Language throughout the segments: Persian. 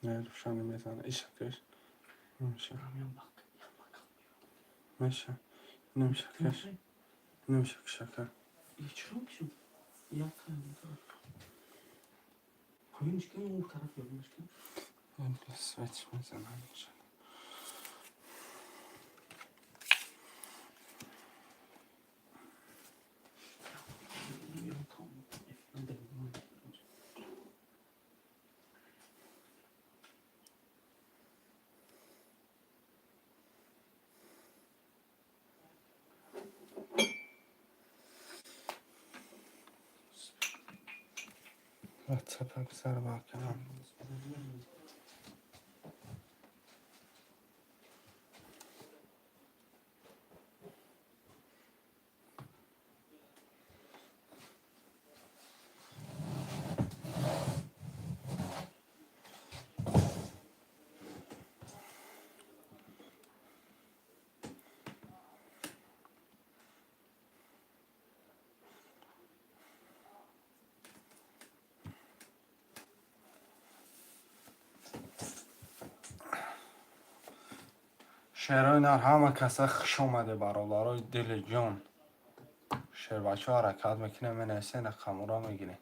نه روشنی میزنه ایش کش نمیشه Ramyan bak. میشه نمیشه کش نمیشه شکر İçiyormuşum. Yakın. Koymuş ki o taraf görmüş ki. سویچ میزنم میشه واتساپ سر باکنم شعرهای نر همه کسا خوش اومده برادرای دل جان شعر بچه ها حرکت میکنه می نویسه رقم را میگیره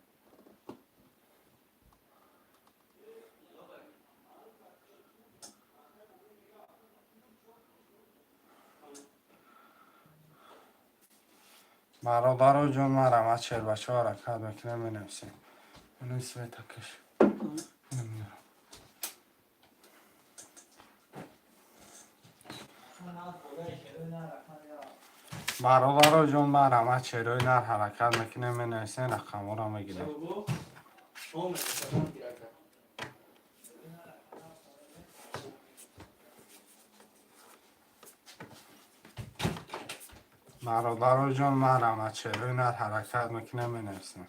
برادرای جان مرم از شعر بچه ها حرکت میکنه می نویسه می نویسه تکش نمیدونم برادرای جان مرم از شعرهای نر حرکت میکنه می نویسه رقم را میگیره برادرای جان مرم از شعرهای نر حرکت میکنه می نویسه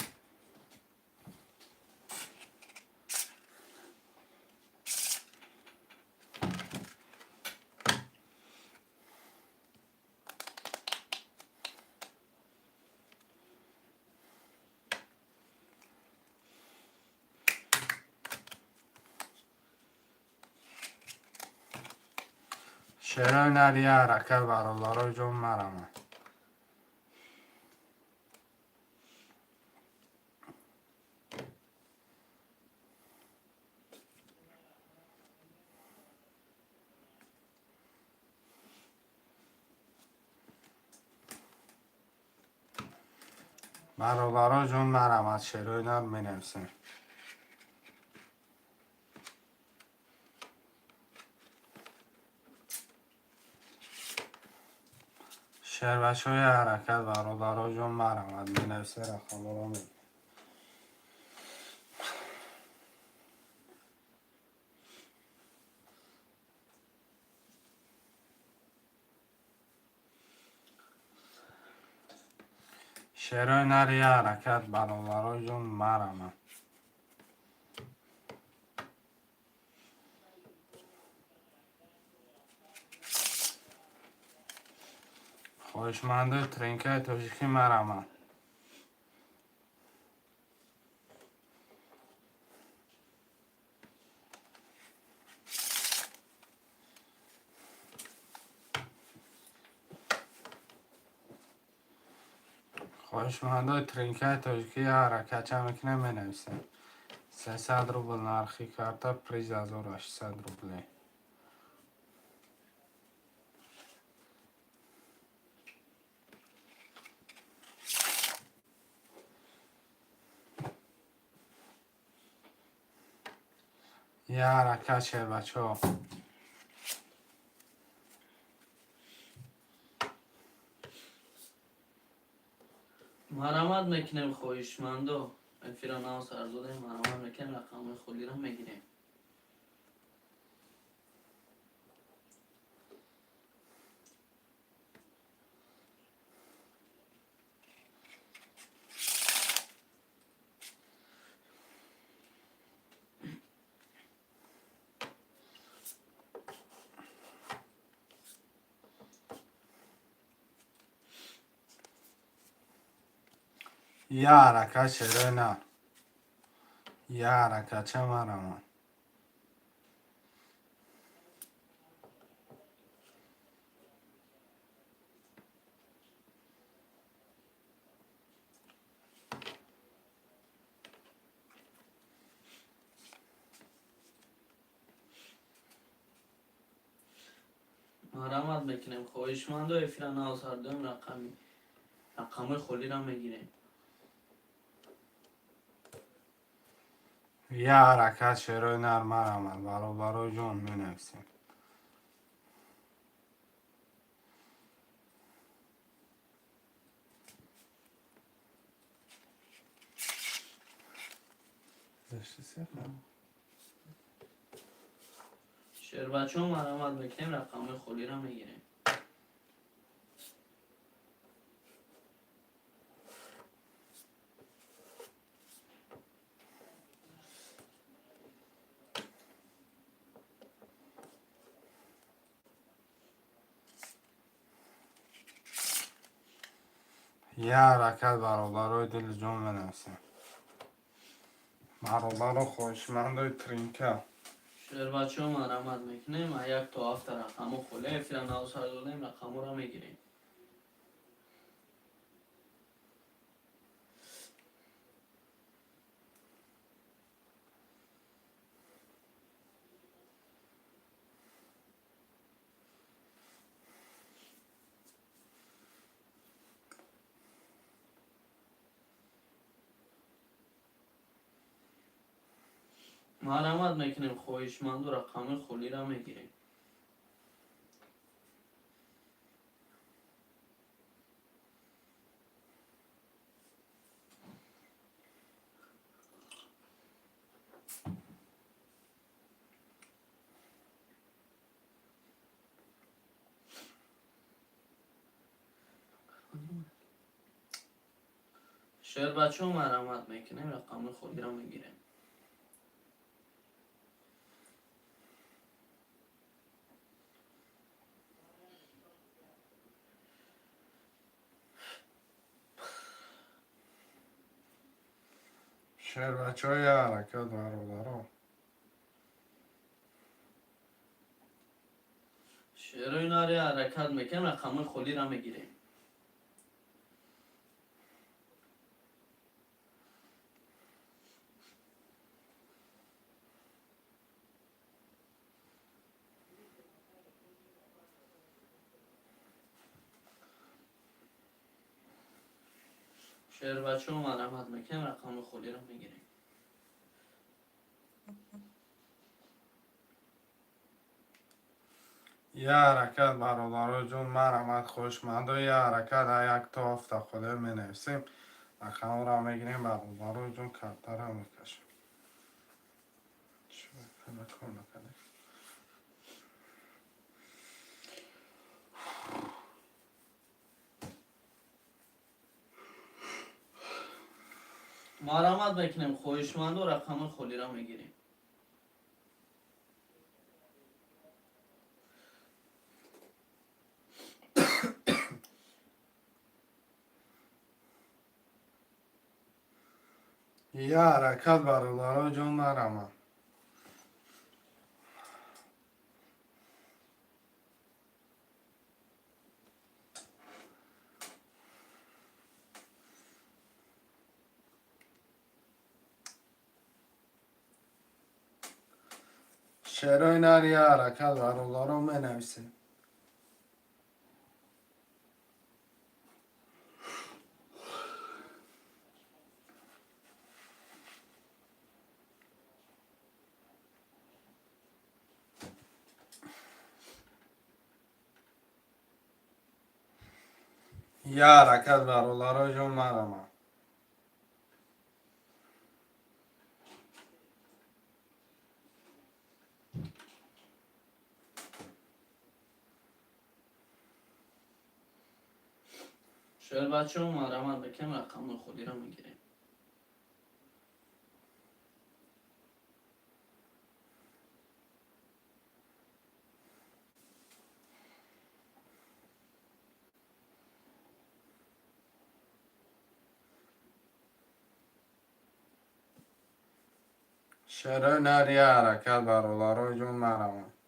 شعرهای نر یه حرکت برادرای جان مرم برادرای جان مرم از شعرهای نر می نویسه شعر بچه های حرکت برادرای جان مرم از می نویسه رقم را میگیره شعرهای نر یه حرکت برادرای جان مرم خواهشمنده ترینکه تاجیکی مرم خواهشمنده ترینکه تاجیکی حرکت چه میکنه می نویسه 300 روبل نرخی کرده پریز 1800 روبله یه حرکت شعر بچه ها مرامت میکنیم خواهشمندو افیران ها سرزاده مرامت میکنیم رقم خودی را میگیریم یه حرکت شعرهای نر یه حرکت چه مرم مرامت میکنیم خواهشمند و افرا 902 رقم خالی را میگیریم. یه حرکت شعرهای نر مرحمت برای جون می نویسیم. شعر بچه ها مرامت میکنیم رقم خالی را میگیریم. یه حرکت برای دل جون می نویسیم. برای خواهشمند های ترینکه. شعر بچه ها مرامت میکنیم و 1 تا 7 رقم خالی افرا 902 رقم را میگیریم. مرامت میکنیم خواهشمند و رقم خالی را میگیریم. شعر بچه ها مرامت میکنیم رقم خالی را میگیریم. شعر بچه های یه حرکت برای شعر اینا را حرکت میکنیم رقم خالی را میگیریم. شعر بچه ها مرامت میکنیم رقم خالی را میگیریم. یه حرکت برای جون مرحمت خواهشمند های یه حرکت 1 تا 7 خالی می نویسیم. رقم را میگیریم برای جون کمتر هم میکشیم. مرامت میکنیم خواهشمند و رقم خالی را میگیریم. یه حرکت برای جون مرحمت. شعرهای نر یه حرکت برای می نویسیم. یه حرکت برای جون مرحمت. شعر بچه ها مرامت میکنیم رقم خالی را میگیریم. شعرهای نر یه حرکت برای جون مرحمت.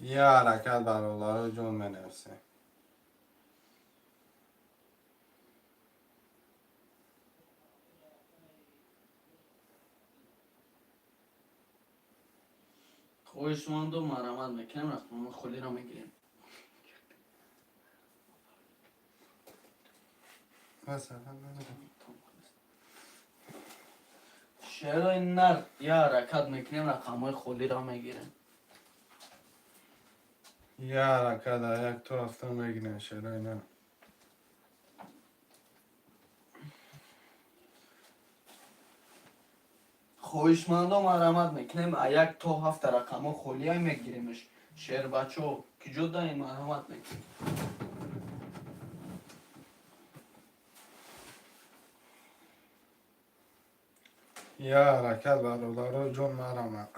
یه حرکت برادر جون بنویسیم. خواهشمند و مرحمت میکنیم رقم خالی را میگیریم. شعرهای نر یه حرکت میکنیم رقم خالی را میگیریم. یه حرکت یک تو هفته بگیریم شعرهای نه. خواهشمند و مرحمت میکنیم یک تا 7 رقم خالی های میگیریمش. شعر بچه ها که جدا این مرحمت میکنیم. یه حرکت برادر جون مرحمت.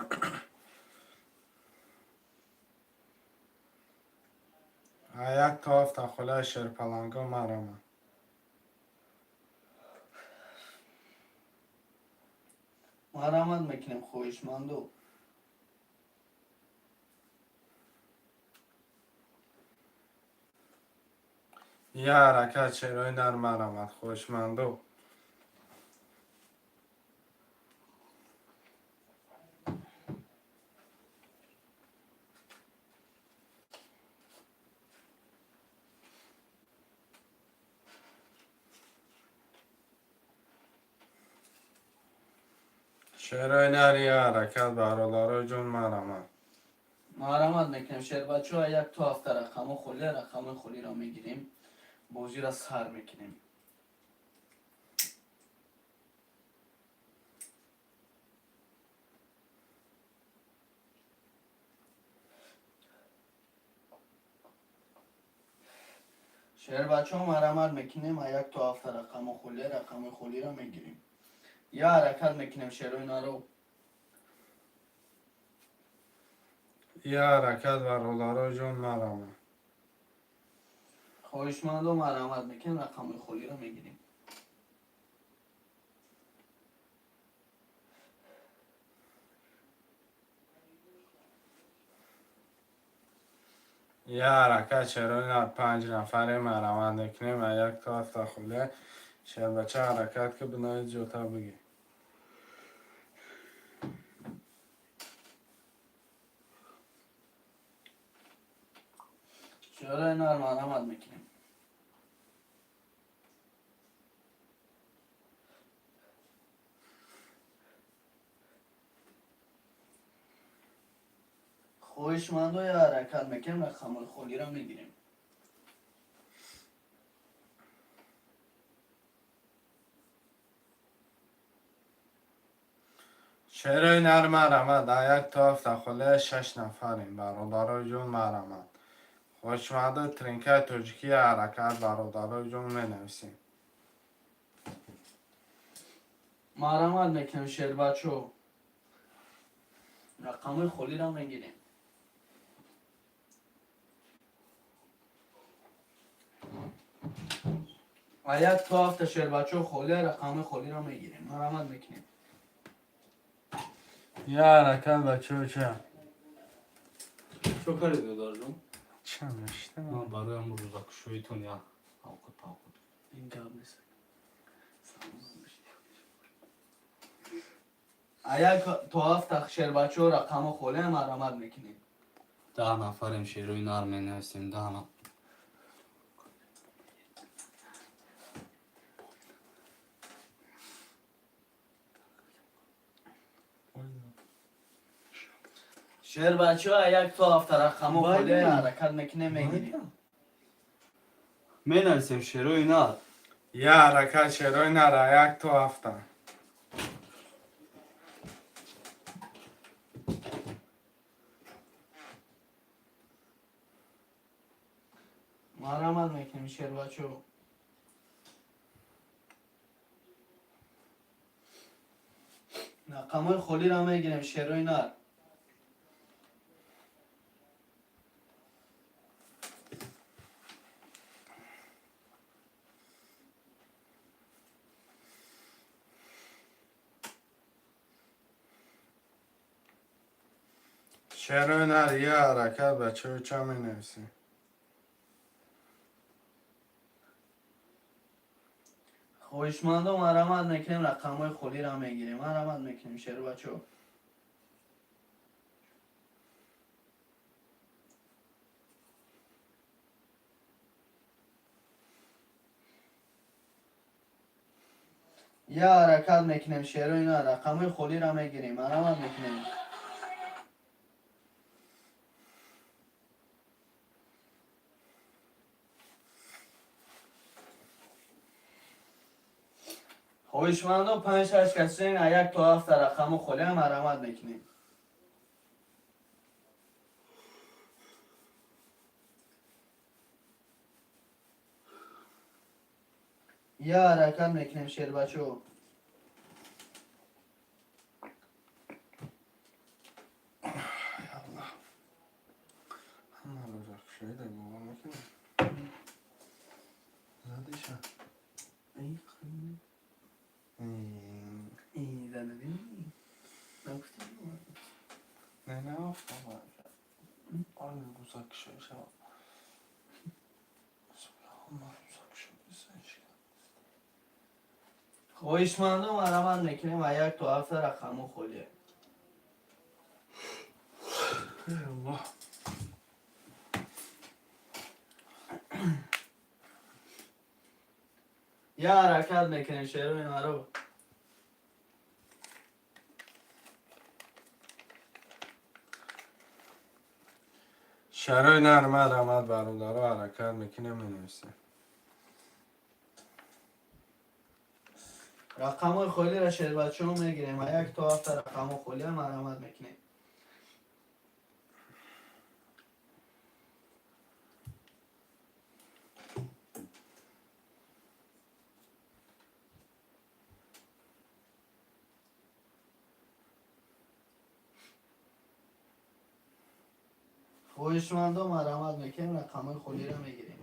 یک تا هفته خاله شعر پلنگا مرحمت. مرحمت میکنیم خواهشمند و یه حرکت شعرهای نر مرحمت خوشمندو. شعرهای نر یه حرکت برادر جون مرحمت. مرحمت میکنیم. شعر بچه ها یک تا 7 رقم خالی را میگیریم. بازی را سر میکنیم. شعر بچه ها مرحمت میکنیم. یک تا 7 رقم خالی را میگیریم. یا حرکت میکنیم شعر اینا رو. یه حرکت برادر جون مرحمت. خواهشمند و مرحمت میکنیم رقم خالی را میگیریم. یه حرکت شعرهای نر 5 نفره مرحمت میکنیم. یک تا هفته خاله شعر بچه حرکت که بنای جوتا بگی. شعر اینا رو مرحمت میکنیم. خواهشمند و یه حرکت میکنیم رقم خالی را میگیریم. شعرهای نر مرحمت. یک تا هفته خاله 6 نفریم برادر جون مرحمت. خوشمنده ترینکه توجیکی حرکت برادر جون بنویسیم. مرحمت میکنیم شعر بچه ها رقم خالی را میگیریم. یک تا 7 شعر بچه ها خالی رقم خالی را میگیریم. مرحمت میکنیم. یه حرکت بچه چه؟ چه کاری دو جون؟ چه نشته من برای امروز روزاکشویتون یا اوقات این گاب نیست. یک تا 7 شعر بچه ها رقم خالی مرحمت میکنیم. 10 نفریم شیروی نر می نویسیم 10 نفر. شعر بچه ها یک تا 7 رقم خالی حرکت میکنیم میگیریم. می نویسیم شیروی نر. یه حرکت شعرهای نر یک تا هفته. مرحمت میکنیم شعر بچه ها رقم خالی را میگیریم. شعر نر شعر و هنر یه حرکت بچه و چه می نویسی؟ خویشمند و مرمت میکنیم رقم های خولی را میگیریم. مرمت میکنیم شعر بچه. یه حرکت میکنیم شعر و اینا رقم های خولی را میگیریم. مرمت میکنیم. خویشمند و 5 6 کسی یک تا 7 رقم خولی مرمت میکنیم. یه حرکت میکنیم شعر بچه. همه رو رخشایده بابا میکنه زدیشم این زده بینی نکتی نه نه افتاد آن گوزک شوی شد همه گوزک شوی سنشکن خویشمند و مرمت میکنیم و یک تا 7 رقم خولی. الله یه حرکت میکنیم شعر و اینا رو. شعر و هنر مرمت برادر حرکت میکنه می نویسی؟ رقم های خولی را شعر بچه رو میگیریم و یک تا 7 رقم خولی مرمت میکنیم. خویشمند و مرمت میکنیم رقم های خولی را میگیریم.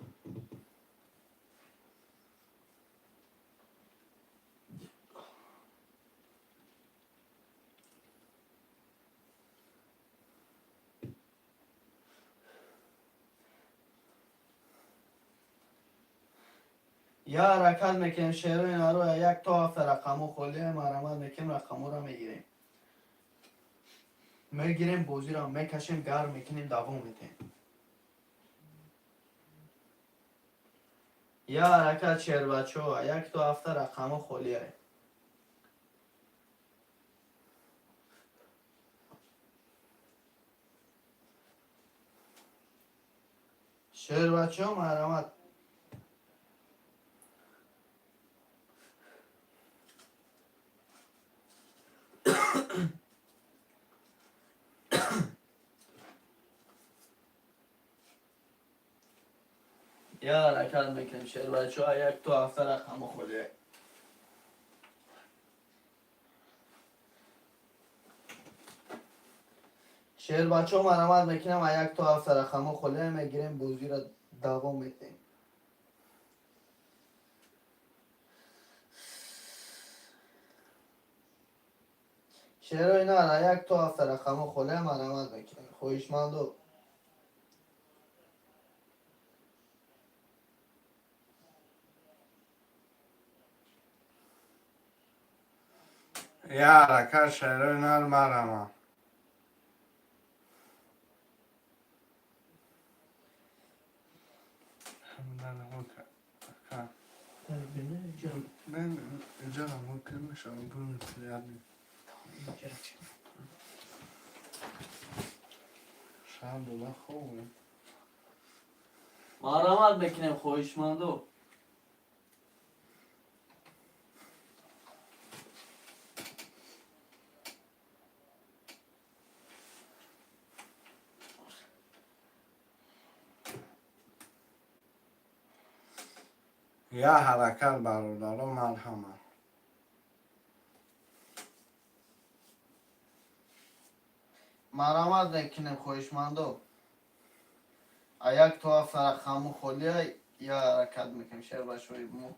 یه حرکت میکنیم شعر و اینا رو یک تا 7 رقم خولی مرمت میکنیم رقم را میگیریم. میگیریم بوزی را میکشیم گرم میکنیم دوام میدیم. یه حرکت شعر بچه ها یک تا 7 رقم خولی های. شعر بچه ها مرمت. یه حرکت میکنیم شعر بچه ها یک تا 7 رقم خولی های. شعر بچه ها مرمت میکنیم و یک تا 7 رقم خولی های میگیریم بوزی را دوام میدیم. شعر و اینا را یک تا 7 رقم خولی مرمت میکنیم. خویشمند و یه حرکت شعر و هنر مرمت Ben canım kırmış ama bunu yani şahane la خوبه مرمت میکنیم خویشمند و یه حرکت برادر مرحمت مرمت میکنیم خویشمند و یک تا 7 رقم خولی های. یه حرکت میکنیم شعر بچه های بمو.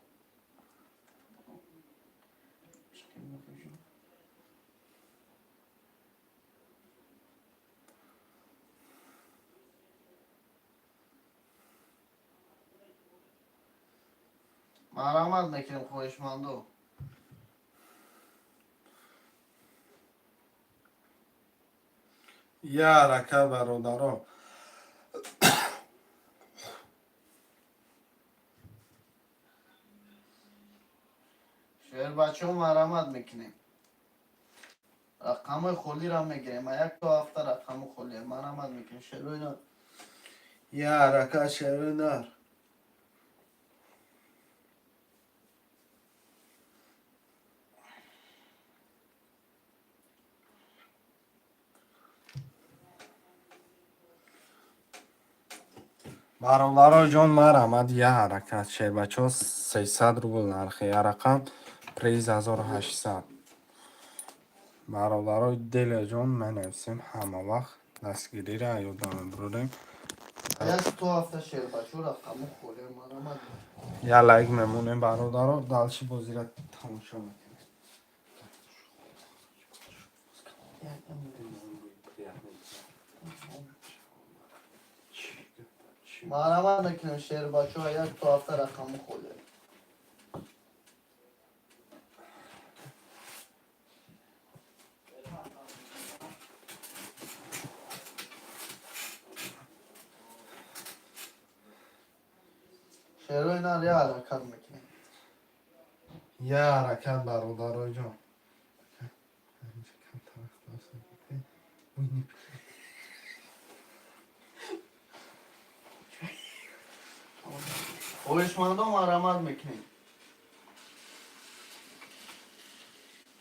مرحمت میکنیم خواهشمندو. یه حرکت برادرها. شهر بچه ها مرحمت میکنیم. رقم خولی را میگیریم. یک تا هفته رقم خولی مرحمت میکنیم. شهر اینا یه حرکت شروع نر. برادرها جان مرحمت یه حرکت شیر بچه ها 300 روبل نرخی یه رقم پریز 1800. برادرای دل جان من نفسیم همه وقت دستگیری را یادم برودیم. یک تو هفته شهر بچه ها رقم خولی مرحمت میکنیم. یه لایک میمونیم برادرها. دلچی بازی را تماشا میکنیم. مرحمت میکنیم شهر بچه ها یک تو هفته رقم خولی. شهر اینا یه حرکت میکنیم. یه حرکت برادرای جان. خواهشمندو مرحمت میکنیم.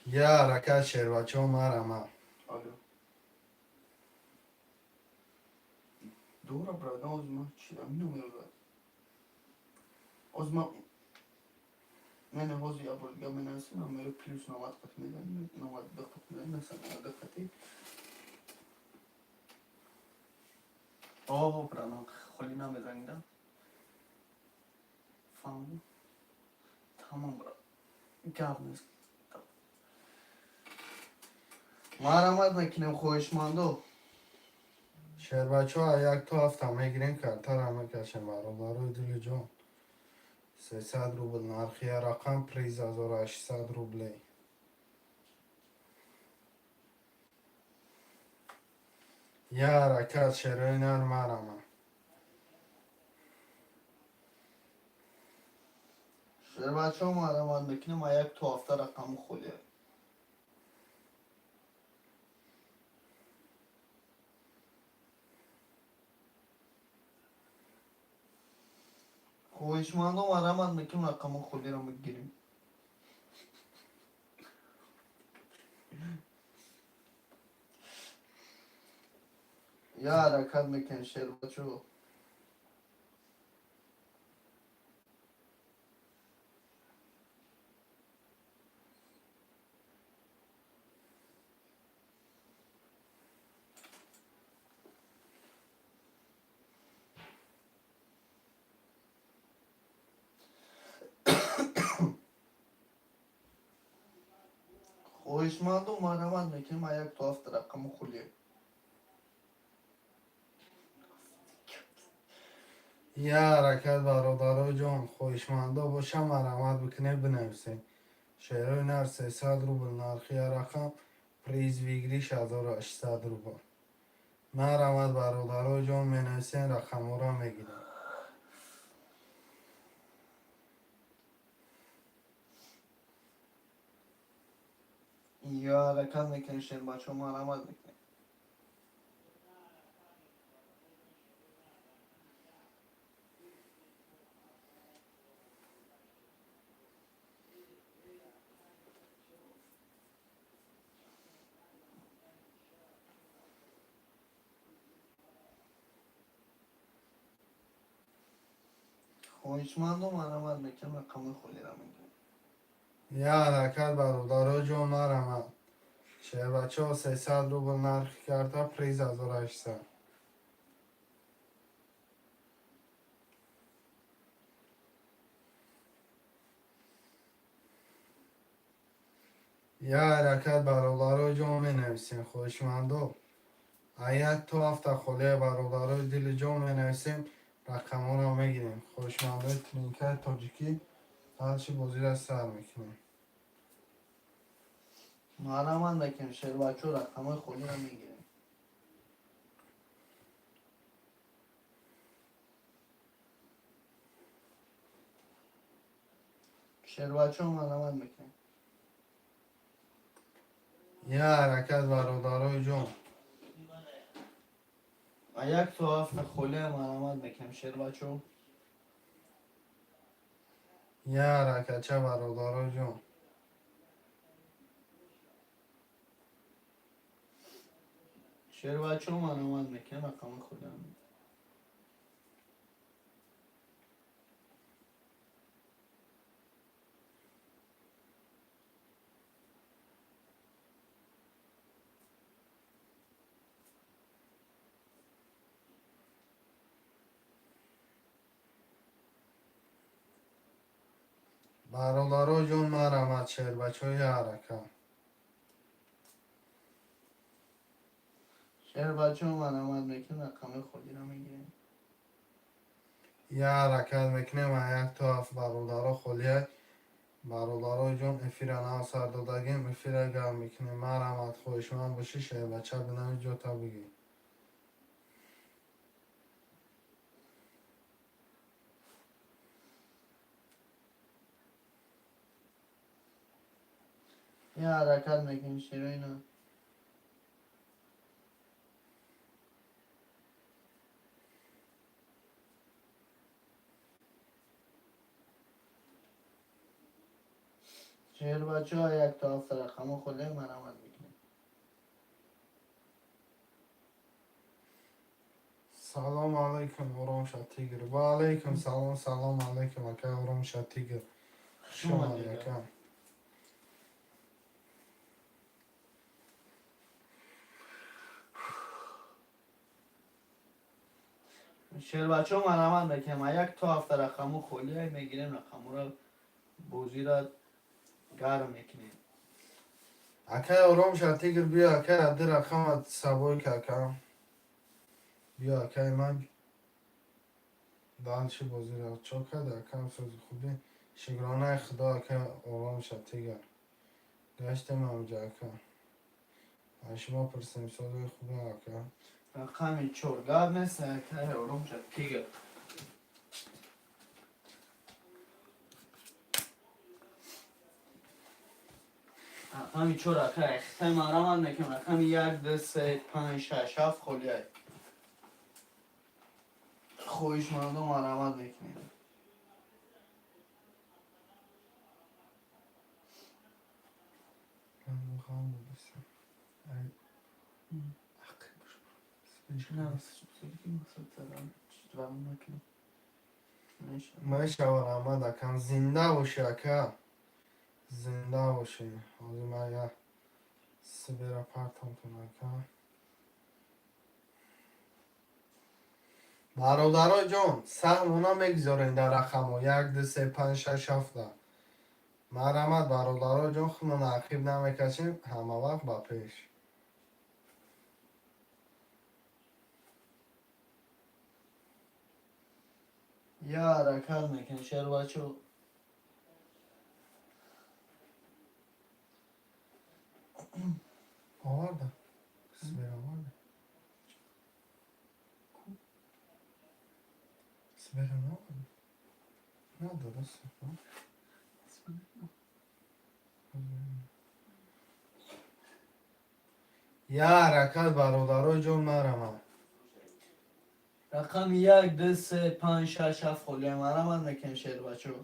یه حرکت شیر بچه ها مرحمت. آلو دورا برادا ozma چیرا نمیاد ozma من هوزی ابرگا من اسم میره پلیس نواد قط میدن نواد دقت میدن مثلا دقتی اوه برانا خلی نمیزنیدم فهم tamam bro گاب نیست مرحمت میکنیم خواهشمندو. شیر بچه ها یک تو هفته میگیرین کلتر همه کشن برادرای دل جان. 300 روبل نرخی رقم پریز 1800 روبلی. یه حرکت شیرای نر مرمه. شهر بچه ها مرحمت میکنیم و یک تو هفته رقم خولی. خواهشمندو مرحمت میکنیم رقم خولی رو میگیریم. یه حرکت میکنیم شهر بچه ها. خواهشمندو مرحمت میکنیم و یک تو هفته رقم خولی. یه حرکت برادرای جان خوشمنده باشه مرحمت بکنه بنویسین. شیرای نر 300 روبل نرخی رقم پریز ویگریش 1800 روبل. مرحمت برادرای جان منویسین رقم را میگیرین. یا حرکت میکنیم شهر بچه ها مرحمت میکنیم. خواهشمندو مرحمت میکنیم رقم خولی را میگیریم. یه حرکت برادرای جان مرحمت. شیر بچه ها 300 روبل نرخی کرده پریز 1800. یه حرکت برادرای جان می نویسیم خوشمندو. یک تو هفته خاله برادرای دل جان می نویسیم رقم ها را می گیریم. خوشمنده ترینکه تاجیکی هرچی بازی را سر میکنیم. محرمان بکنیم شعر بچه و رقم خودی رو میگیریم. شعر بچه و محرمان بکنیم. یه حرکت برادرای جان. و یک تا هفت خلی محرمان بکنیم شعر بچه و یه حرکت چه برادرای جان. شعر بچه و محرمان بکنیم رقم خودی رو میگیریم. برادرای جان مرحمت شعر بچه های حرکت. شعر بچه و محرمان بکنیم رقم خودی رو میگیریم. یه حرکت میکنیم و یک تا هفت برادرها خلیه. برادرای جان افیرا نو سر دادگیم افیرا گرم میکنیم. مرحمت خوش من باشی شعر بچه بنام جو تا بگی. یه حرکت میکنیم شعر اینا. شعر بچه ها یک تا هفت رقم خودی محرمان بکنیم. سلام علیکم ورم شتیگر. و علیکم سلام سلام علیکم اکا ورم شتیگر. شما یکم. شعر بچه ها محرمان بکنیم یک تا هفت رقم خودی میگیریم رقم رو بوزی را گرم میکنیم. اکا ورم شتیگر بیا اکا عدی رقم سبای که اکا. بیا اکا من دانشی بازی را چوکه در کم سوز خوبی شگرانه خدا که ورم شتیگر. گشتم همجا اکا. شما پرسیم سوزی خوبی اکا. رقم چورگاب نیست که اورم شد تیگر. رقم چور اکا اخته محرمان میکنیم رقم یک دو سه پنج شش هفت خلیه. خویش مردم محرمان میکنیم. من میخوام ببسیم. نه سوزی مسئول ترم چطورم میکنیم. ما شوار احمد اکم زنده باشی اکا. زنده باشی. حالا من یه سبیره پرتم کنم اکا. برادرای جان سهم اونا میگذارین در رقم و یک دو سه پنج شش هفته. مرحمت برادرای جان خودمون عقیب نمیکشیم همه وقت با پیش. یا حرکت میکنیم شعر بچه و آورده سبیره آورده سبیره نآورده نه درسته یه حرکت برادرای جان مرحمت. رقم یک دو سه پنج شش هفت خلیه محرمان میکنیم شعر بچه و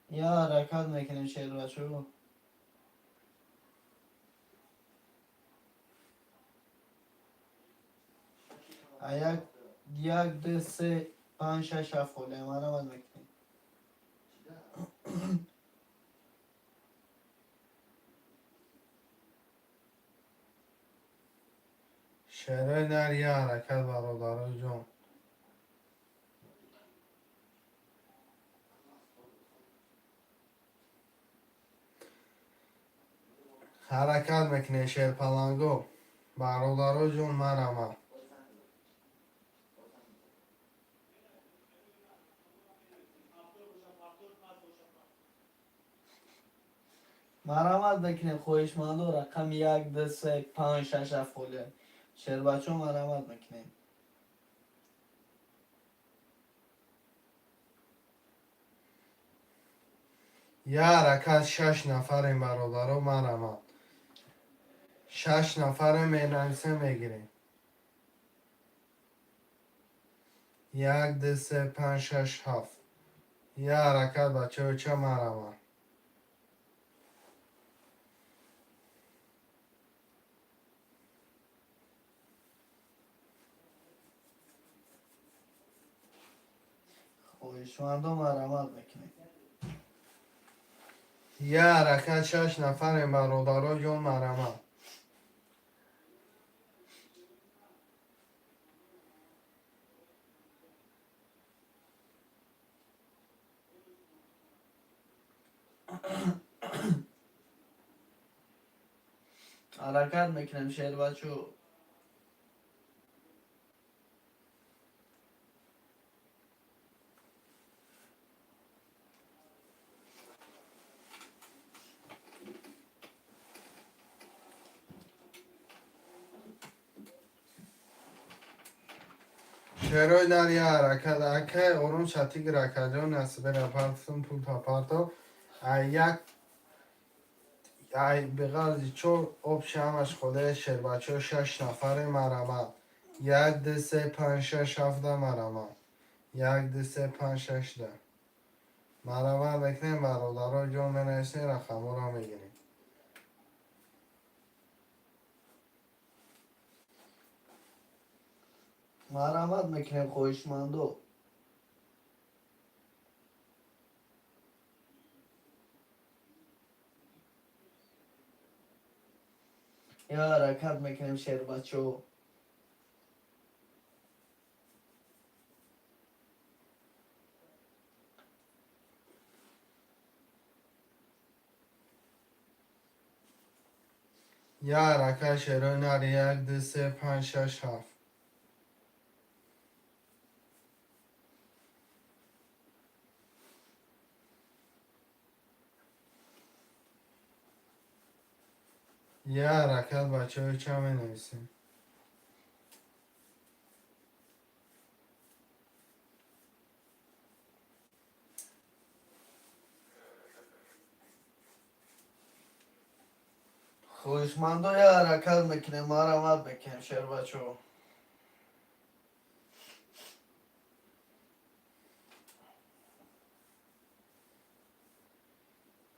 یا حرکت میکنیم شعر بچه و یک یک دو سه پنج شش هفت خلیه محرمان میکنیم. شعرهای در یه حرکت برادرای جان. حرکت میکنه شیر پلنگو. برادرای جون مرمه. مرحمت بکنیم خواهشمند و رقم 1 2 3 5 6 7 خوله. شیر بچه مرحمت بکنیم. یه حرکت 6 نفریم برادرها مرمه. 6 نفر مینویسه میگیریم. 1 2 3 5 6 7. یه حرکت بچه چه مرمه. خواهشمند و مرحمت بکنیم. یه حرکت 6 نفریم برادرها جون مرمه. حرکت میکنیم شیر بچه. شیروی در یه حرکت اکه اورون چتی گرکه جون نسبه رپرتون پول تاپارتو یک به غرضی چون اپش همش خوده شیر بچه 6 نفر مرمه. 1 2 3 5 6 7 مرمه. 1 2 3 5 6 ده مرمه بکنیم برادرها جون منویسیم رقم را میگیریم. مرحمت میکنیم خواهشمند و یا حرکت میکنیم شیر بچه. یه حرکت شیروی نر 1 2 3 5 6 7. یه حرکت بچه چه می نویسیم. خواهشمند و یه حرکت میکنیم مرحمت بکنیم شیر بچه.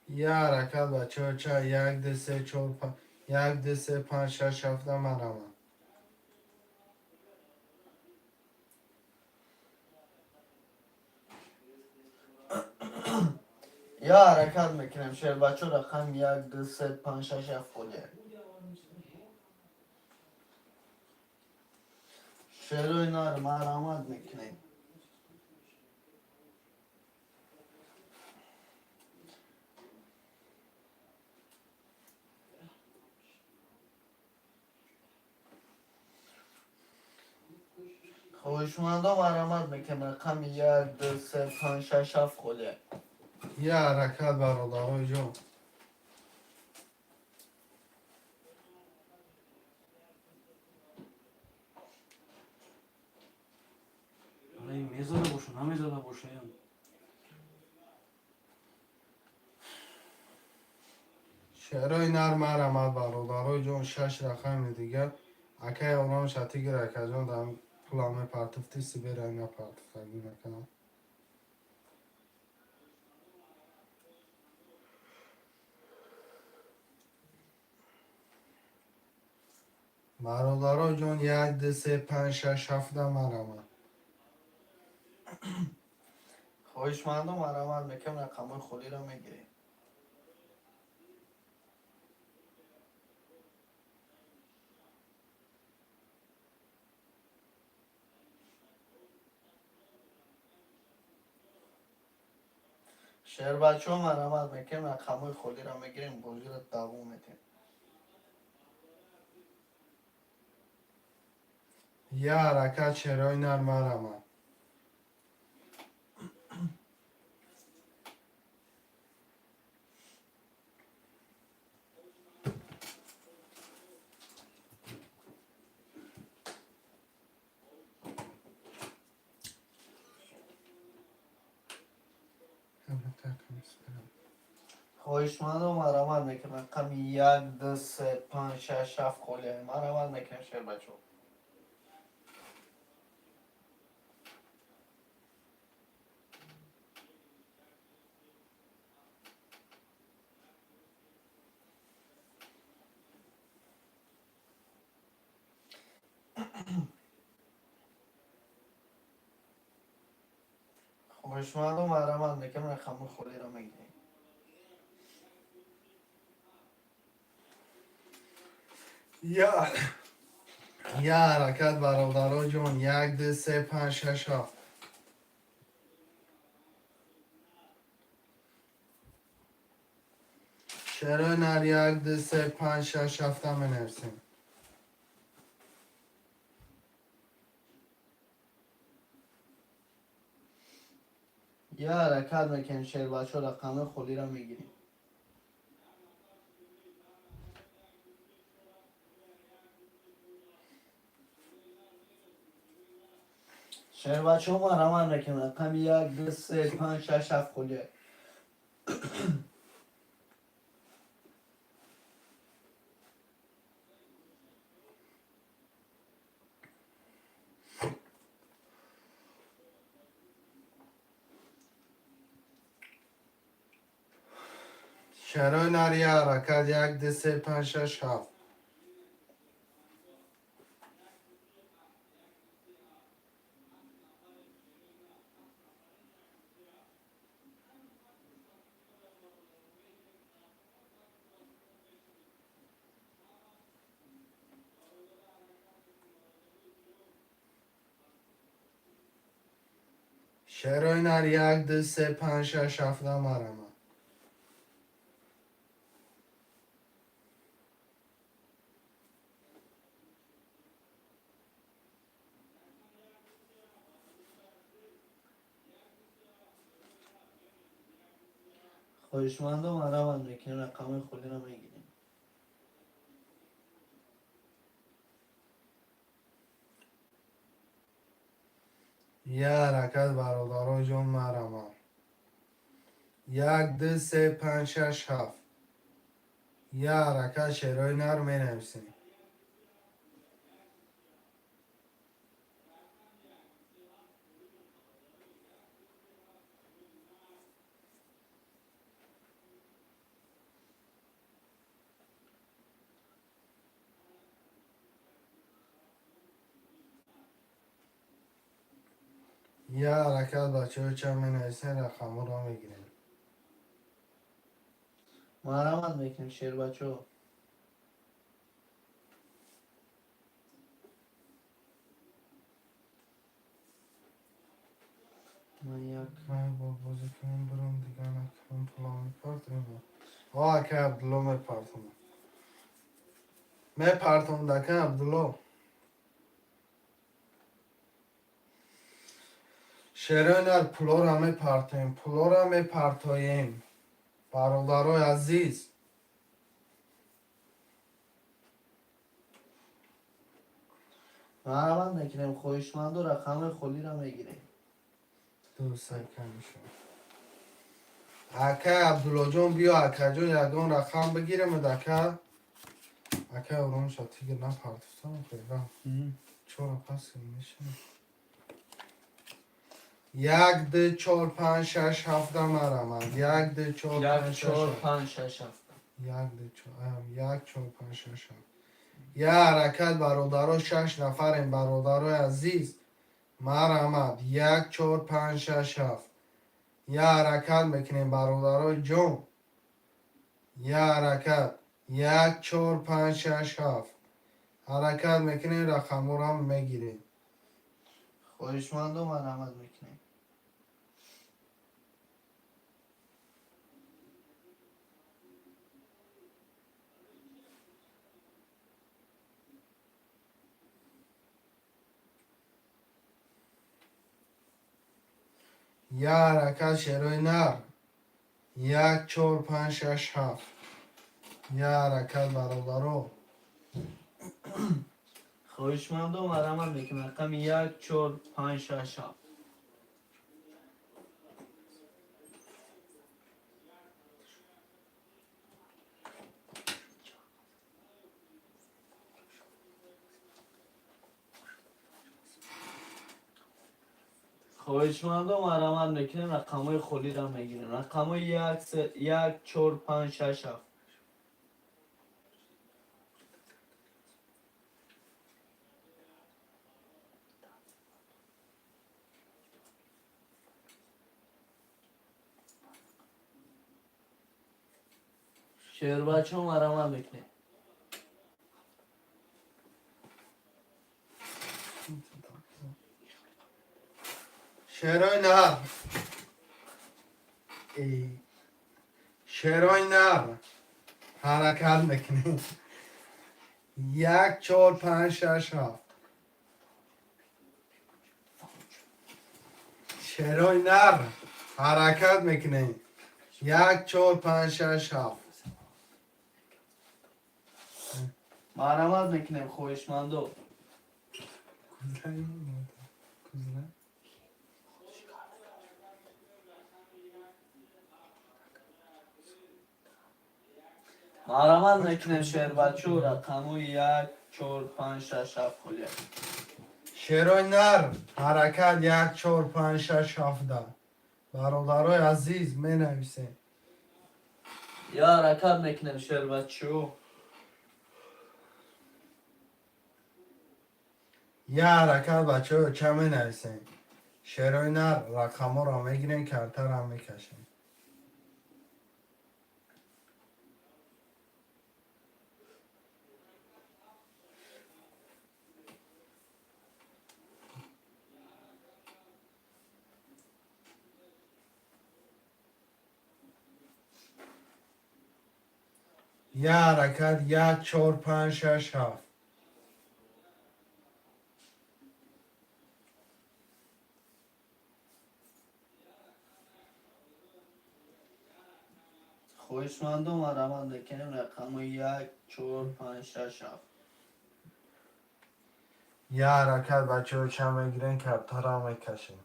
یه حرکت بچه چه 1 2 3 4 5 1 2 3 5 6 7 مرمه. یا حرکت میکنیم شیر بچه رقم 1 2 3 5 6 7 خوله. شیر و اینا رو مرحمت میکنیم. خواهشمند و مرحمت میکنیم رقم 1 2 3 5 6 7 خوله. یه حرکت برادرای جون. آره میزده باشه نمیزده باشه. شعرهای نر مرمت برادرای جون 6 رقم دیگه اکه اونام شتی گرکه جون دارم پلامه پرتفتی سی بره اینا پرتفتی میکنم. برادرای جون 1 2 3 5 6 7 مرمت. خواهشمند و مرحمت میکنیم رقم خولی رو میگیریم. شیر بچه ها مرحمت میکنیم رقم خولی رو میگیریم بازی رو دوام میدیم. یه حرکت شعرهای نرم رمد. خواهشمندم مرحمت میکنم رقم 1 2 3 5 6 7 خلی مرحمت میکنم شعر بچه. خواهشمندم مرحمت میکنم رقم خلی را میگیریم. یه حرکت برادرها جان. 1 2 3 5 6 7. شعرهای نر 1 2 3 5 6 7 هم بنویسیم. یه حرکت میکنیم شعر بچه رقم خلی را میگیریم. شعر بچه مرحمت میکنم رقم 1 2 3 5 6 7 خلی. شعرهای نر یه حرکت 1 2 3 5 6 7. شعرهای نر 1 2 3 5 6 7 هم مرحمت. خواهشمندم مرحمت میکنم رقم خلی را میگیریم. یه حرکت برادرها جان مرحمت. 1 2 3 5 6 7. یه حرکت شعرهای نر می نویسیم. یه حرکت بچه های چند می نویسیم رقم را می گیریم. مرحمت میکنم شعر بچه. من یک من با بازی کنم برم دیگه نکنم پلا می پرتیم. آه که عبدالله می پرتم. می پرتم دکه عبدالله. شعرهای نر پلا را می پرتیم. پلا را می پرتایم. برادرای عزیز. مرحمت میکنم خواهشمند و رقم خلی را میگیریم. دو سکه میشه. اکه عبدالله جان بیا اکه جان یکان رقم بگیرم دکه. اکه اوران شد تیگر نپرتفتم خیلی. چرا پس میشه 1 2 4 5 6 7 مرحمت. 1 2 4 5 6 7. 5 6 7. 1 2 4 1 4 5 6 7. یه حرکت برادرها 6 نفریم برادرای عزیز مرحمت. 1 4 5 6 7. یه حرکت میکنیم برادرای جون. یه حرکت 1 4 5 6 7. حرکت میکنیم رقم رو هم میگیریم. خواهشمند و مرحمت میکنیم. یه حرکت شیروی نر. 1 4 5 6 7. یه حرکت برادرو. خواهشمندم مرحمت میکنم رقم 1 4 5 6 7. خواهشمندم مرحمت میکنم رقم های خالی را میگیریم. رقم های 1 4 5 6 7. شعر بچه ها مرحمت میکنیم. شیروی نر. ای. شیروی نر. حرکت میکنی. 1 4 5 6 7. شیروی نر. حرکت میکنی. 1 4 5 6 7. مرحمت میکنیم خواهشمندم. مرحمت میکنیم شعر بچه ها رقم های 1 4 5 6 7 خالی. شیروی نر. حرکت 1 4 5 6 7. برادرای عزیز می نویسیم. یا حرکت میکنیم شعر بچه ها. یه حرکت بچه ها چه می نویسیم. شیروی نر. رقم ها را میگیریم کرتر هم میکشیم. یه حرکت 1 4 5 6 7. خواهشمندم مرحمت میکنیم رقم های 1 4 5 6 7. یه حرکت بچه ها چه میگیریم کرتر هم میکشیم.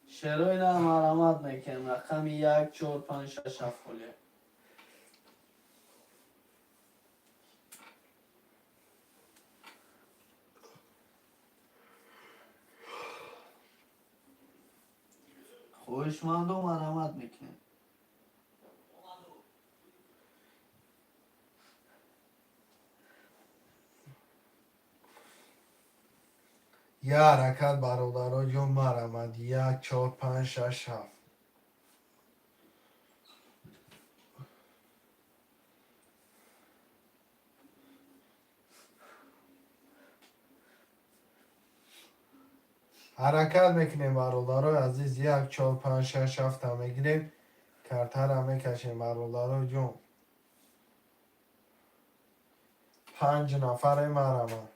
شعرهای نه مرحمت میکنیم رقم 1 4 5 6 7 خالی. خواهشمندم مرحمت میکنیم. یه حرکت برادرای جون مرمد. 1 4 5 6 7. حرکت میکنیم برادرای عزیز. 1 4 5 6 7 هم میگیریم کرتر هم میکشیم برادرای جون. 5 نفر مرمد.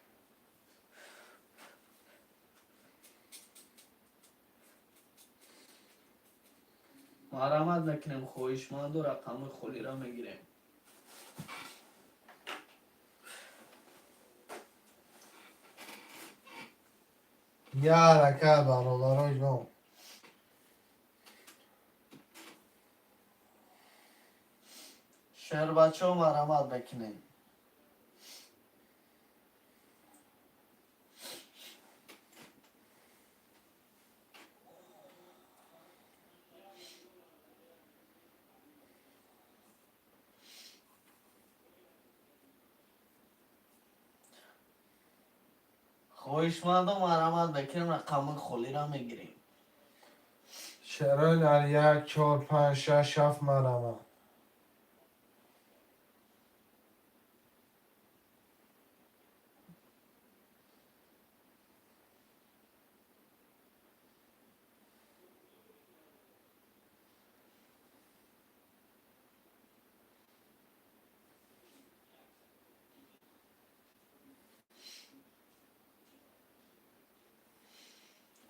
مرحمت میکنیم خواهشمند و رقم خالی را میگیریم. یه حرکت برادرای جون. شعر بچه ها مرحمت میکنیم. خواهشمند و مرحمت میکنیم رقم خالی را میگیریم. شرای در 1 4 5 6 7 مرمد.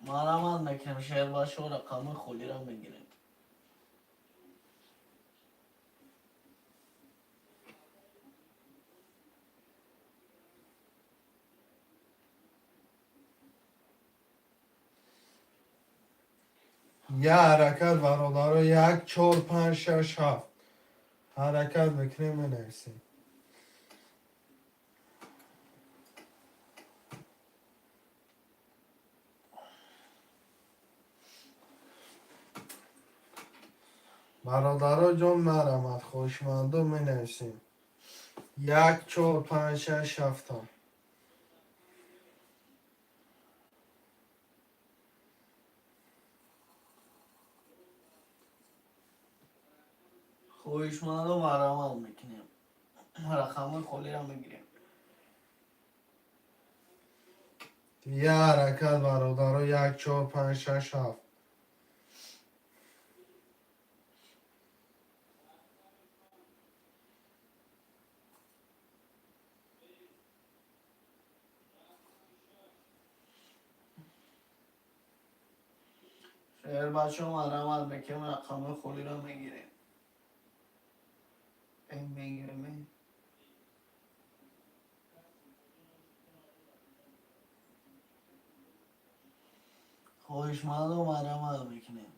مرا میکنم شهر باشه و رقم خودی را میگیریم. یه حرکت برادر 1 4 5 6 7 حرکت بکنیم بنویسیم. برادر جان مرمت خوشمندو می نویسیم 1 4 5 6 7 خویشمند و مرا میکنیم رقم خودی را میگیریم. یه حرکت برادر 1 4 5 6 7 شهر بچه مرا میکنیم رقم خودی را میگیریم. این میگیریم. خویشمند و مرا میکنیم.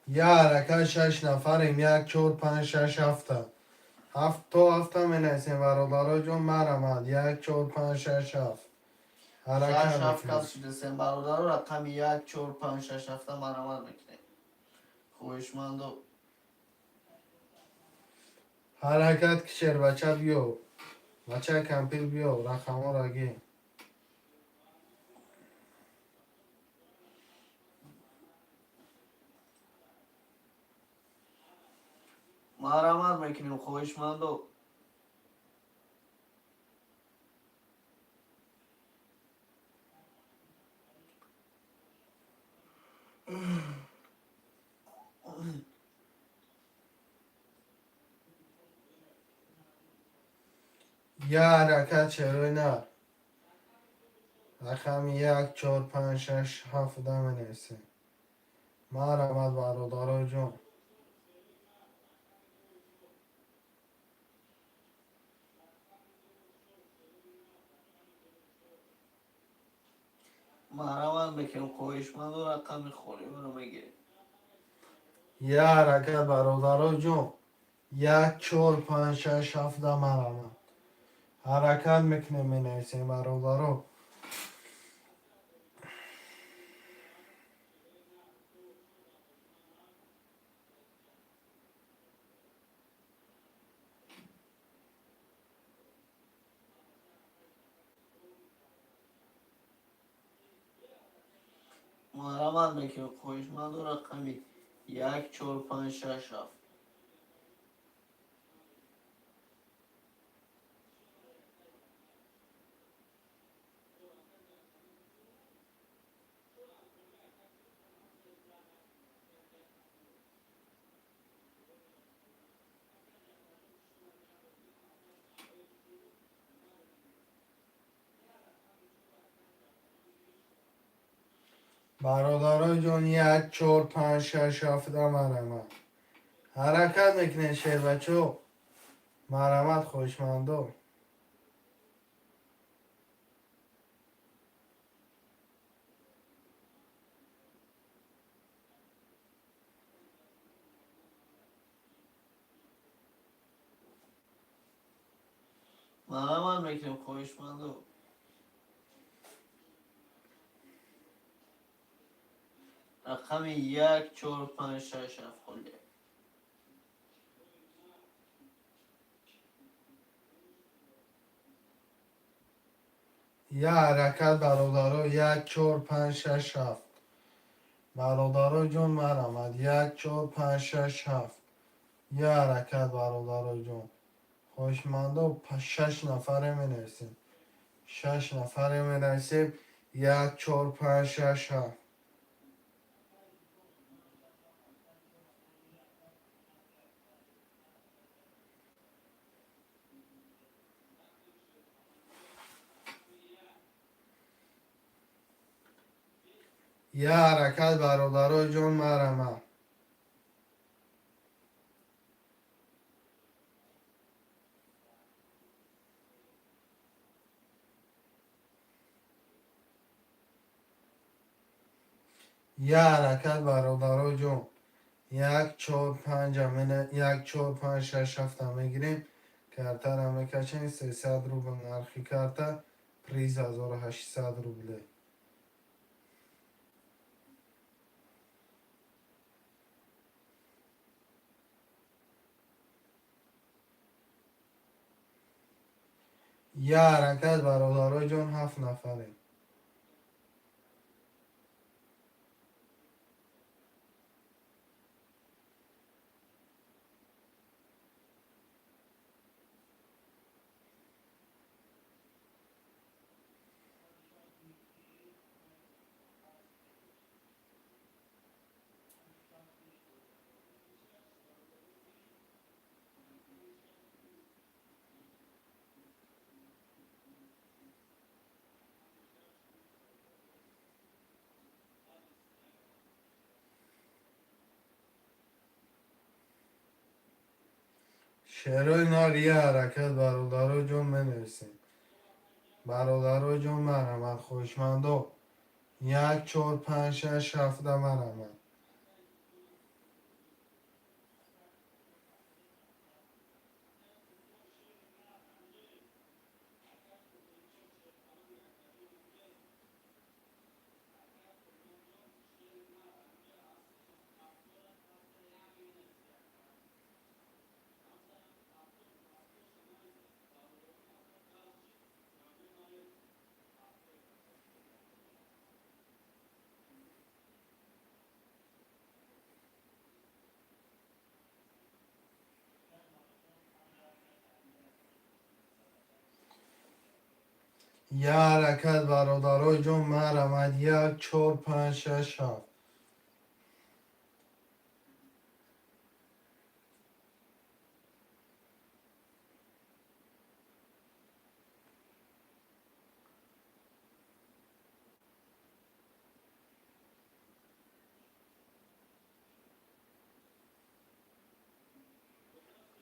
یه حرکت 6 نفریم 1 4 5 6 7 7 تا 7 می نویسیم برادر جان مرمت 1 4 5 6 7 حرکت 6 7 بکنیم. کس شده برادر و رقم 1 4 5 6 7 مرا میکنیم. خویشمند و حرکت کشیر بچه بیو بچه کمپیل بیو رقم ها را گی مرا میکنیم. خویشمند و یه حرکت چروی نه رقم 1 4 5 6 7 می نویسیم مرمت برادر جان مرا میکنیم. خویشمند و رقم خودی را میگیریم. یه حرکت برادر جان 1 4 5 6 7 مرمت حرکت میکنیم می نویسیم برادر مرا میکنیم. خویشمند و رقم 1 4 5 6 7 برادر جان 1 4 5 6 7 مرمت حرکت میکنه شیر بچه مرمت خوشمندو مرا میکنیم. خویشمند و رقم 1 4 5 6 7 خودی یه حرکت برادر 1 4 5 6 7 برادر جان مرمت 1 4 5 6 7 یه حرکت برادر جان خوشمندو 6 نفره می نویسیم 6 نفره می نویسیم 1 4 5 6 7 یه حرکت برادرای جان مرمه. یه حرکت برادرای جان. 1 4 5 همینه. 1 4 5 6 7 میگیریم. کرتا را میکشیم. 300 روبل نرخی کرتا. پریز 1800 روبله. یه حرکت برادرای جان 7 نفره. شعرهای نار یه حرکت برادرای جان منویسیم. برادرای جان مرحمت خوشمندو. 1 4 5 6 7 مرحمت. یه حرکت برادرای جان مرحمت. 1 4 5 6 7.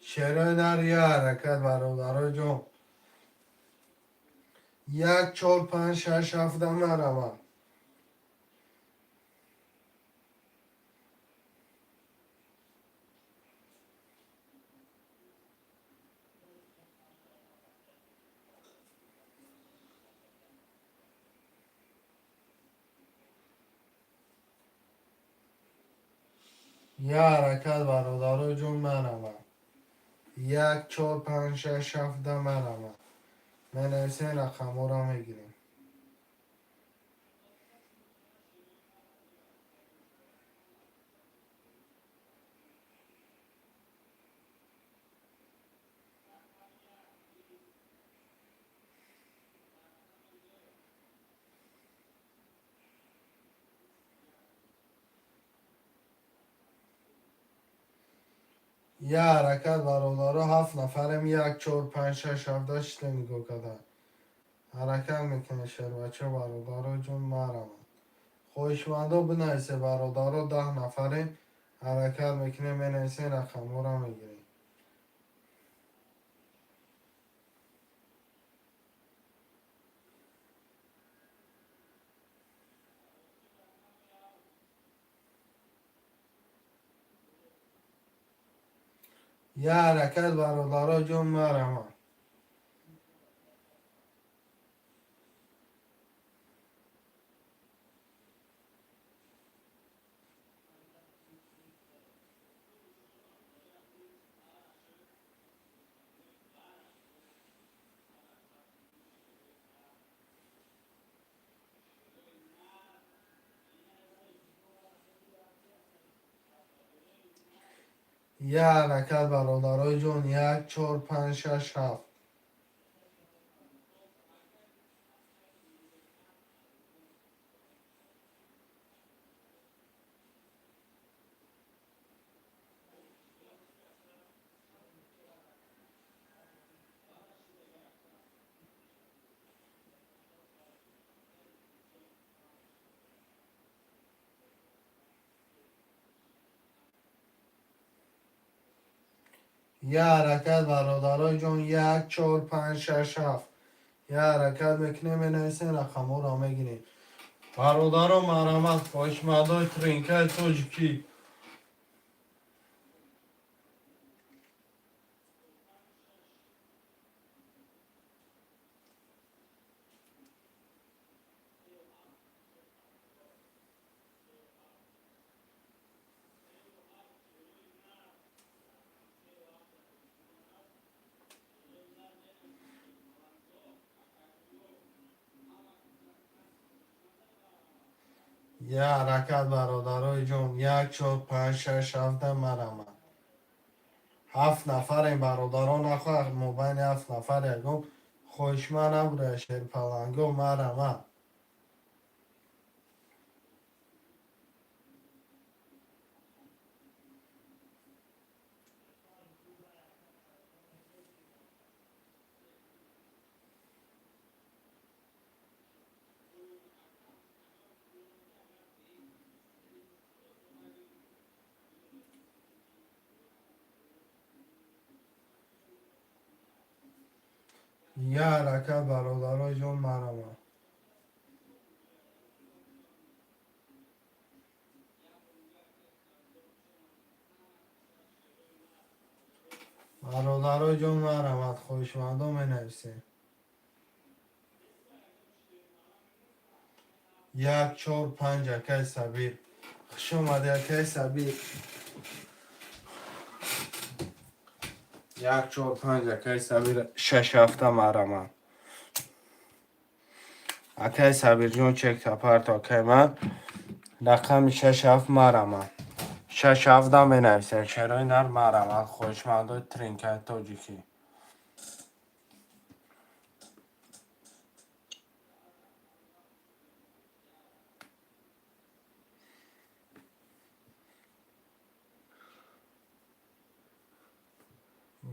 شعرهای نار یه حرکت برادرای جان. 1 4 5 6 7 مرحمت. یه حرکت برادرای جان مرحمت. 1 4 5 6 7 مرحمت. منویسین رقم ها را میگیریم. یه حرکت برادرها 7 نفرم. 1 4 5 6 7 داشته نگاه کده. حرکت میکنه شعر بچه برادرها جون مرحمت. خوشمندا بنویسه برادرها 10 نفریم. حرکت میکنه منویسین رقم ها را میگیریم. یه حرکت برادرها جون مرحمت. یه حرکت برادرای جون. 1 4 5 6 7. یه حرکت برادرای جان، 1 4 5 6 7. یه حرکت میکنیم بنویسین رقم ها را میگیریم. برادرا مرحمت خوشمدای ترینکای توجکی. یه حرکت برادرای جان، 1 4 5 6 7 مرحمت. 7 نفر این برادران نخواه مبین 7 نفر یکم خوشمن نبوده شیر پلنگو مرحمت. یه حرکت برادرای جان مرحمت. برادرای جان مرحمت خوشمندا می نویسیم. 1 4 5 یکی سبیر. خوش اومده یکی سبیر. 1 4 5 یکی سبیر 6 7 مرحمت. یکی سبیر جان چک تپر تا که من رقم 6 7 مرحمت. 6 7 می نویسیم. شیرای نر مرحمت خوشمندای ترینکای توجکی.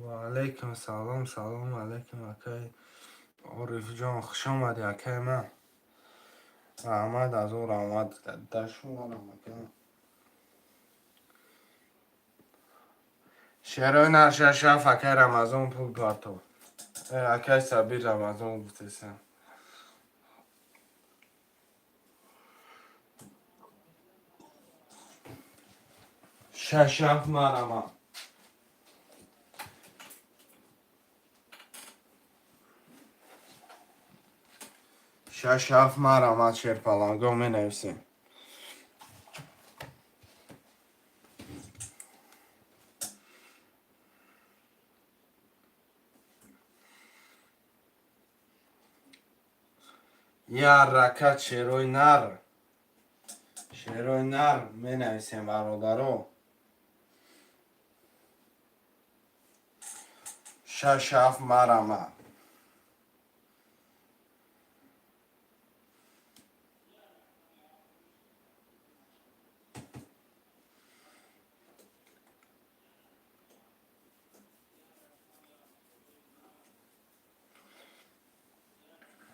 و علیکم سلام. سلام علیکم اکی عارف جان خوش آمد یکی من. رحمت از او رحمت دشون رحمت. شیرای نرشه شف اکی رمضان پول پارتو. اکی سبیر رمضان بودیسم. 6 7 مرحمت. 6 7 مرحمت شیر پلنگو می نویسیم. یه حرکت شیروی نر. شیروی نر می نویسیم برادرو. 6 7 مرحمت.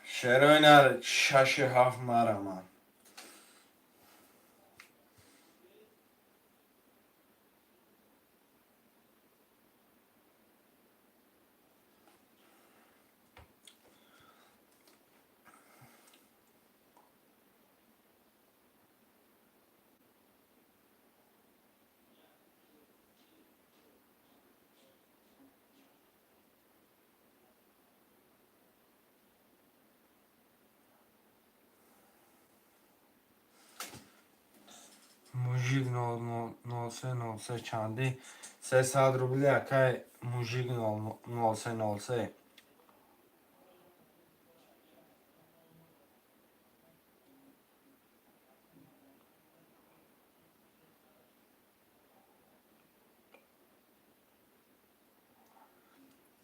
شیروی نر 6 7 مرحمت. موژیک 0303 چندی 300 روبلی اکی موژیک 0303.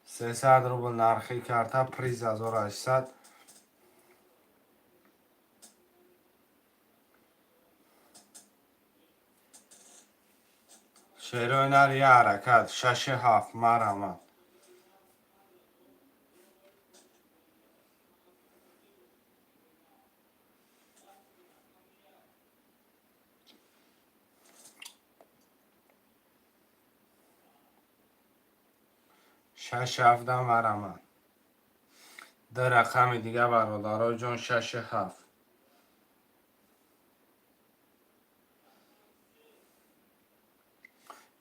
سیصد روبل نرخی کرده پریز 1800. شیروی نر یه حرکت 6 7 مرحمت. 6 7 مرمت. ده رقم دیگه برادرای جان 6 7.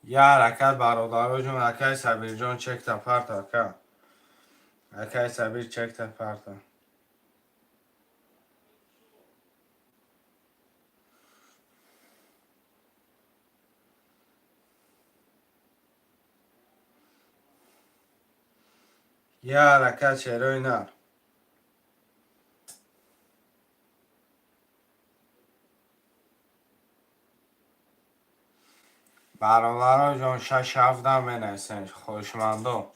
یه حرکت برادرای جان اکای سبیر جان چک تا پرت اکا. اکای سبیر چک تا پرت. یه حرکت شیروی نر. برادرای جان 6 7 بنویسین خوشمندو.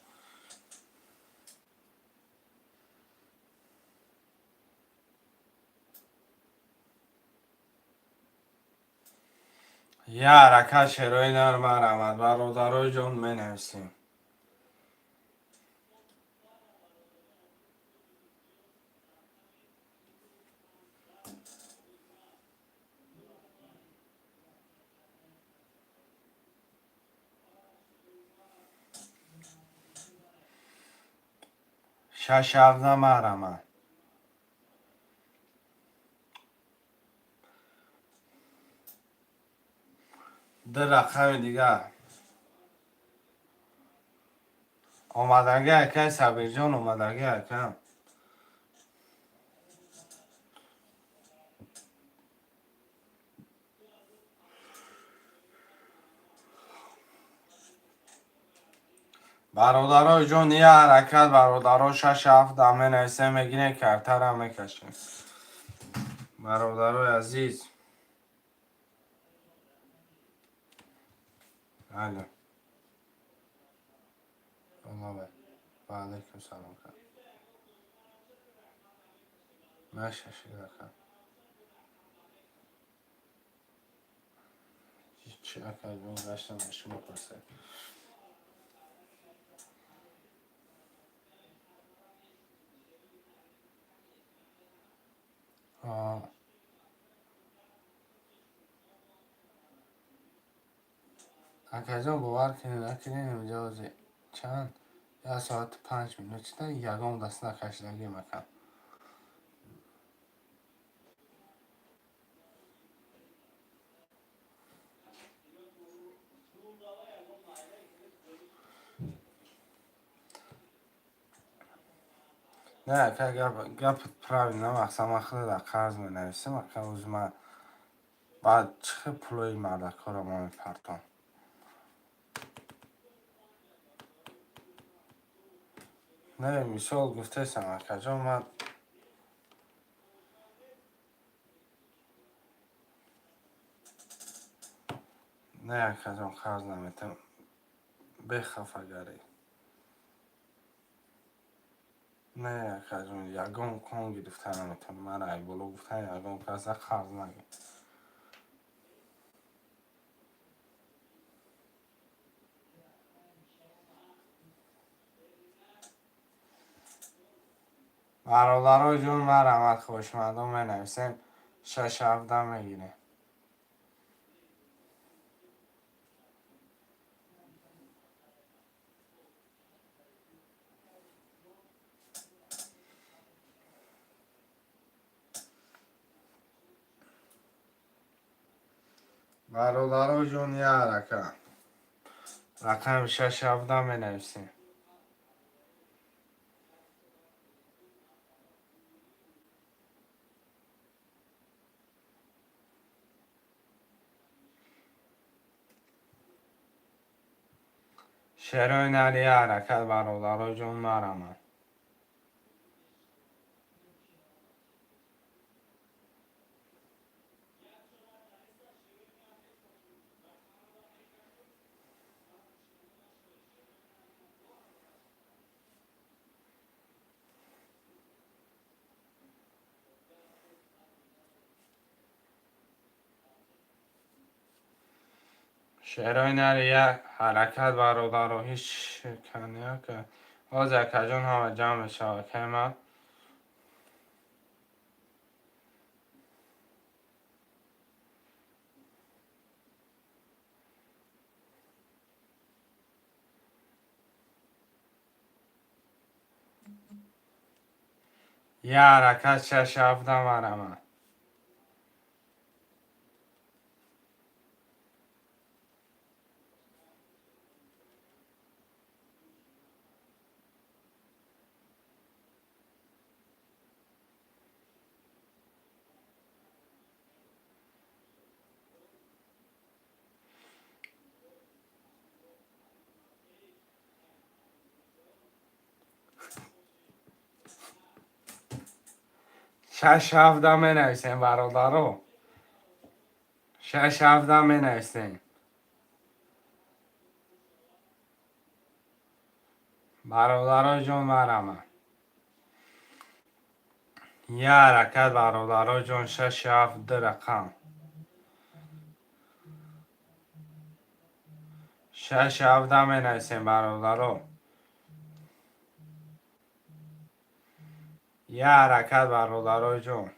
یه حرکت شیروی نر مرمت برادرای جان بنویسین. شش 17 مرمت. ده رقم دیگه آمدنگی اکای سبیر جان آمدنگی اکای. برادرای جان یه حرکت برادرای 6 7 دمه نویسه میگینه کرتر هم میکشیم. برادرای عزیز. الو. الله و علیکم سلام کرد. مشهشی دکن. چی اکای جون گشتم شما پرسه. اکای جان باور کنید نکنین اینجا چند یا ساعت 5 minut چیدن یکم دست نکشیدگی مکن. نه که گپ پراوی نمخصم اخلی در قرض می نویسیم که اوز من بعد چه پلوی مردک ها را ما می پرتم. نه مثال گفته سم که جا من نه که جا قرض نمیتم بخفه گری. نه که جا یکم کن گرفته نمیتم من ای بلو گفته یکم کسی قرض نگی. برادرای جون من رحمت خوشمندم می نویسیم 6 7 میگیره. برادرای جون یه حرکت رقم 6 7 می نویسیم. شیروی نری یه حرکت برادرای جون مرمت. شیروی نری یه حرکت برادرای هیچ کنیه که آز اکا جون همه جمع شبکه من. یه حرکت 6 7 مرمه. شش هفته می نویسیم برادرو. 6 7 می نویسیم برادرو جون مرمه. یه حرکت برادرو جون 6 7 رقم. 6 7 می نویسیم برادرو. یه حرکت برادرو جون.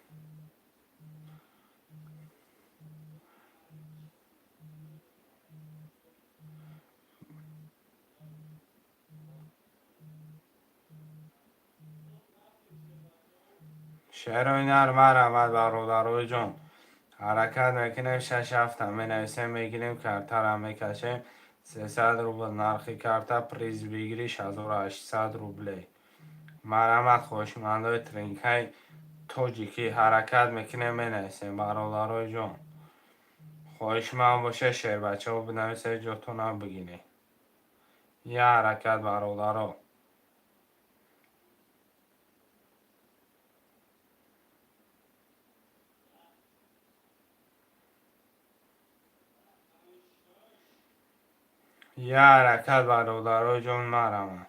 شعر و اینر مرمت برادرو جون. حرکت میکنیم 6 7 می نویسیم میگیریم کرتر هم میکشیم 300 روبل نرخی کرته پریز بگیریش 1800 روبلی. مرمت خوشمندای ترینکای توجیکی حرکت میکنیم می نویسیم برادرو جون. خوشمند باشه شعر بچه ها بنویسه جاتون هم بگینی. یه حرکت برادرو. یه حرکت برادرو جون مرمه.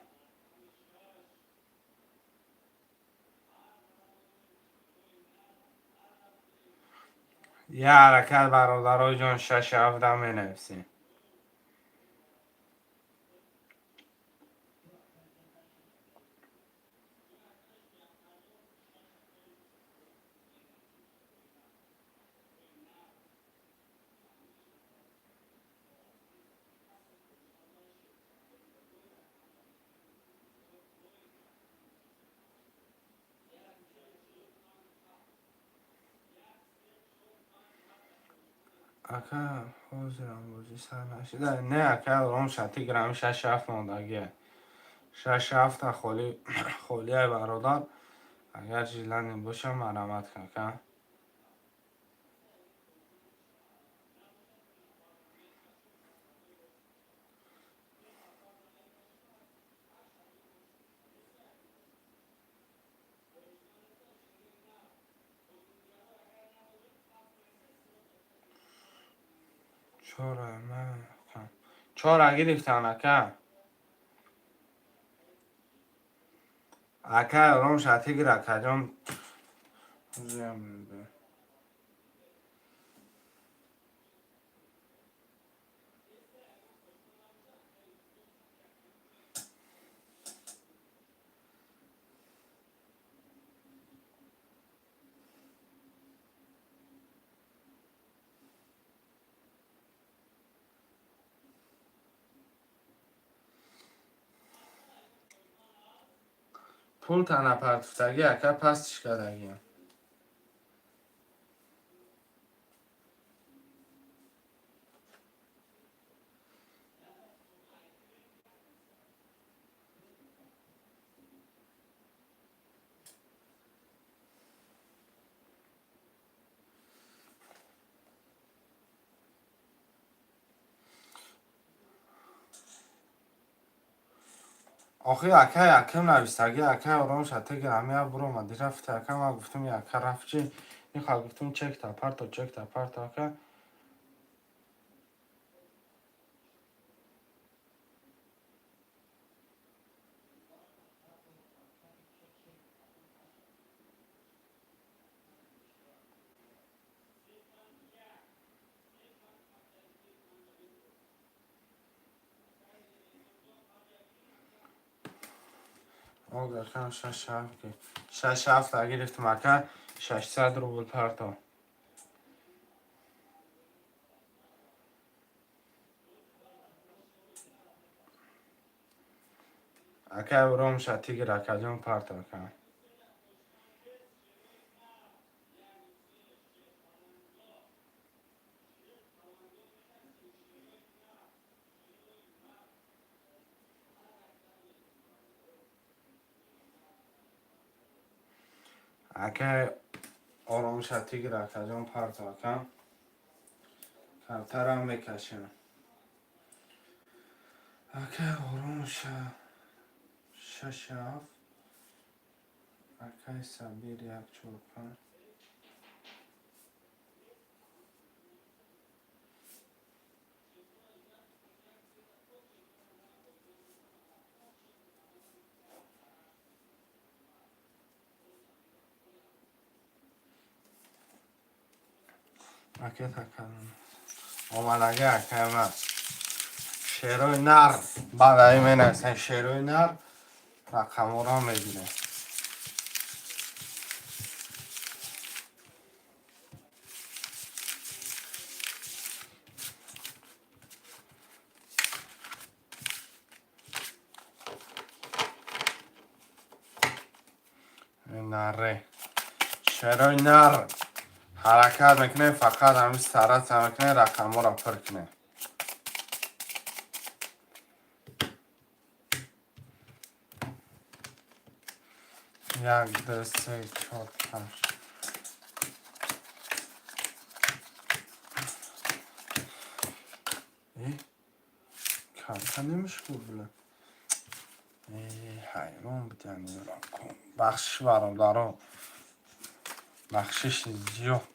یه حرکت برادرو جون 6 7 می نویسیم. اکا حوزرم بوزی سر نشده نه اکا اون 60 گرم 6 7 موندگیه 6 7 خولی های برادر اگر جیلانی باشه مرمت کن که چرا من کن چرا گرفتن اکا اکا اون 60 گرم اکا جون زیم بده. پول تنه پرتفتگی اکا پستش کدگیم آخه اکا یکم نویستگی اکا اون 60 گرمی ها برو مدی رفت اکا ما گفتم یکا رفت چی این خواه گفتم چک تا پرتا چک تا پرتا اکا اگر کم 6 7 که 6 7 گرفتم اکا 600 روبل پرتا اکا برام 60 گرم اکا جون پرتا اکا اگه آرام شتی گیره که جان پرتا کم کمتر هم بکشیم اگه آرام شش هفت اگه سبیر یک چور پنج اگه تکنم آمد اگه من شیروی نر بعد این من شیروی نر رقم را میگیره نره شیروی نر حرکت میکنه فقط همین سرت میکنه رقم را پر کنه یک دو سه چهار پنج کمتر نمیشه بله حیوان بودن بخشش برام دارم بخشش زیاد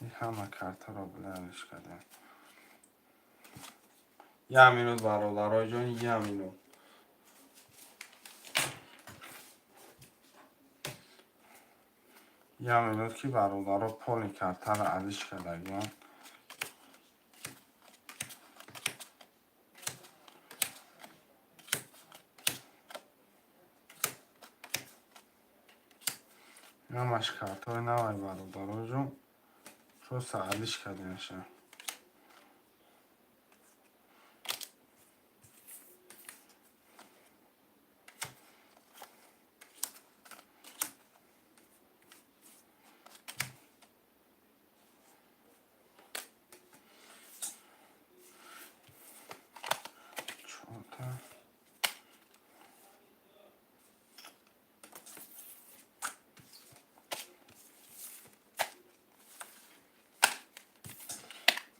این همه کارت را بلندش کردن یه مینوت برادرای جان یه مینوت یه مینوت که برادرها پولی کارت را علیش کردن همش کارت های نوی برادرای جان چوست علیش کردنشه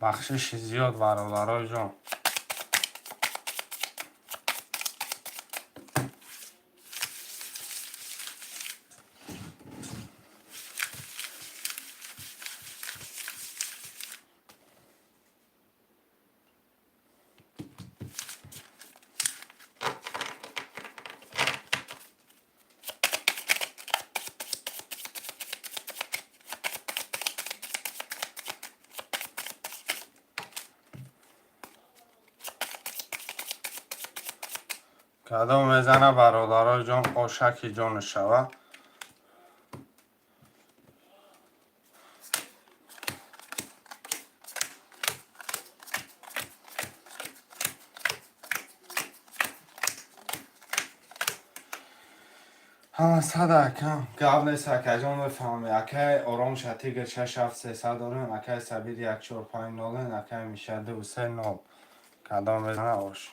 بخشش زیاد برادرای جان کدام میزنه برادرای جان قاشکی جان شوه همه صد کم گاب نیست که جان بفهمی اکه آرام شتی گر 67300 داریم اکه سبید 1450 اکه میشه 239 کدام میزنه آش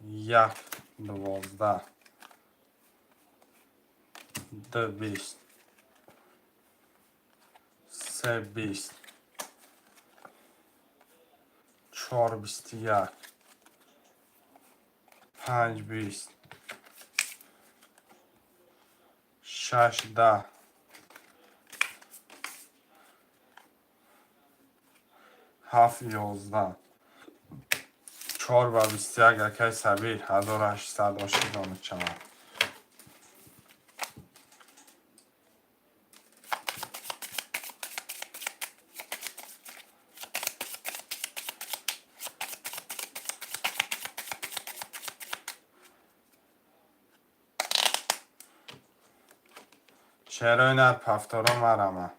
1 12 2 20 3 20 4 21 5 20 6 10 7 11 4 و 21 اکه سبیر 1880 دانه چمن چرا اینت پفتارا مرمه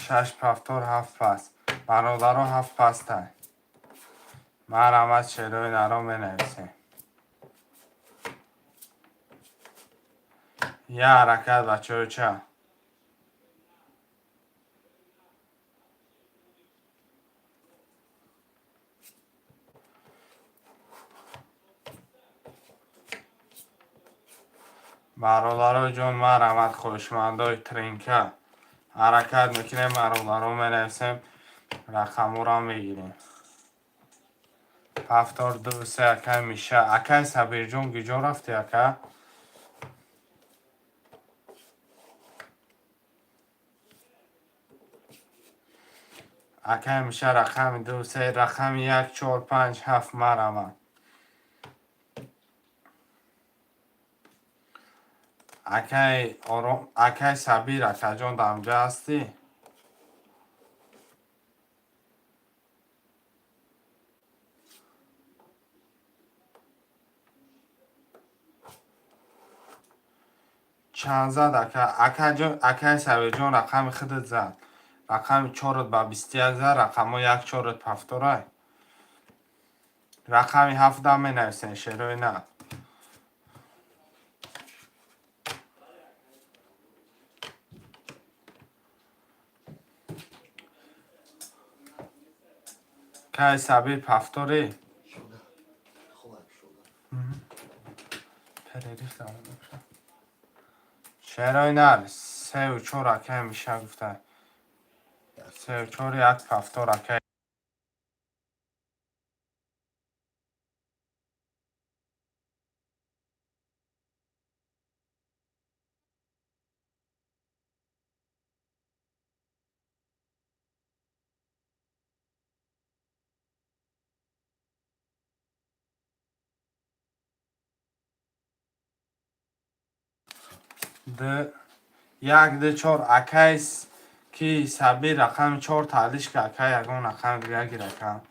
شش پفتار 7 پس برادرها 7 پس تای مرحمت شعرهای نرم بنویسیم. یه حرکت بچه چه؟ برادرای جون مرحمت خوشمندای ترینکه حرکت میکنیم، برادرها بنویسیم، رقم را میگیریم. 72 اکه میشه. اکه سبیر جون گیجا رفتی اکه؟ اکه میشه رقم 2 3 رقم 1 4 5 7 مرحمت. اکه آرام اکه سبیر اکه جون دمجه هستی؟ چند زد اکه سبیر جون رقم خودت زد. رقم 4 با 21 زد، رقم 1 4 پفتورای. رقم 7 می نویسین شروع نه. که سبیر پفتوری؟ شده خوب شده. پریریف دارم بکشم. شروع نه 3 و 4 اکه میشه گفته. 3 و 4 یک پفتور اکه. ده یک ده 4 اکه کی سبیر رقم 4 تعلیش که اکه یکون رقم دیگه گیر اکه.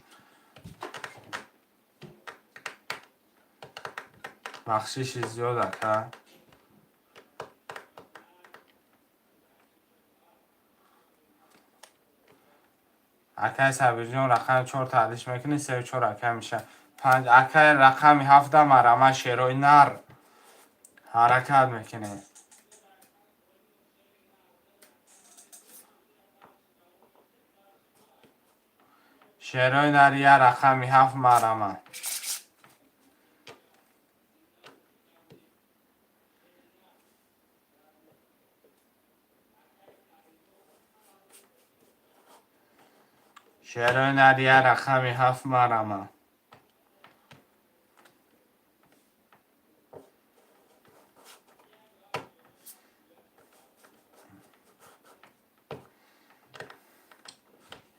بخشش زیاد اکه. اکه سبیر جون رقم 4 تعلیش میکنی 3 و 4 اکه میشه. 5 اکه رقم 7 مرمه شیروی نر حرکت میکنی. شیروی نر یه رقم 7 مرمه. شیروی نر یه رقم 7 مرمه.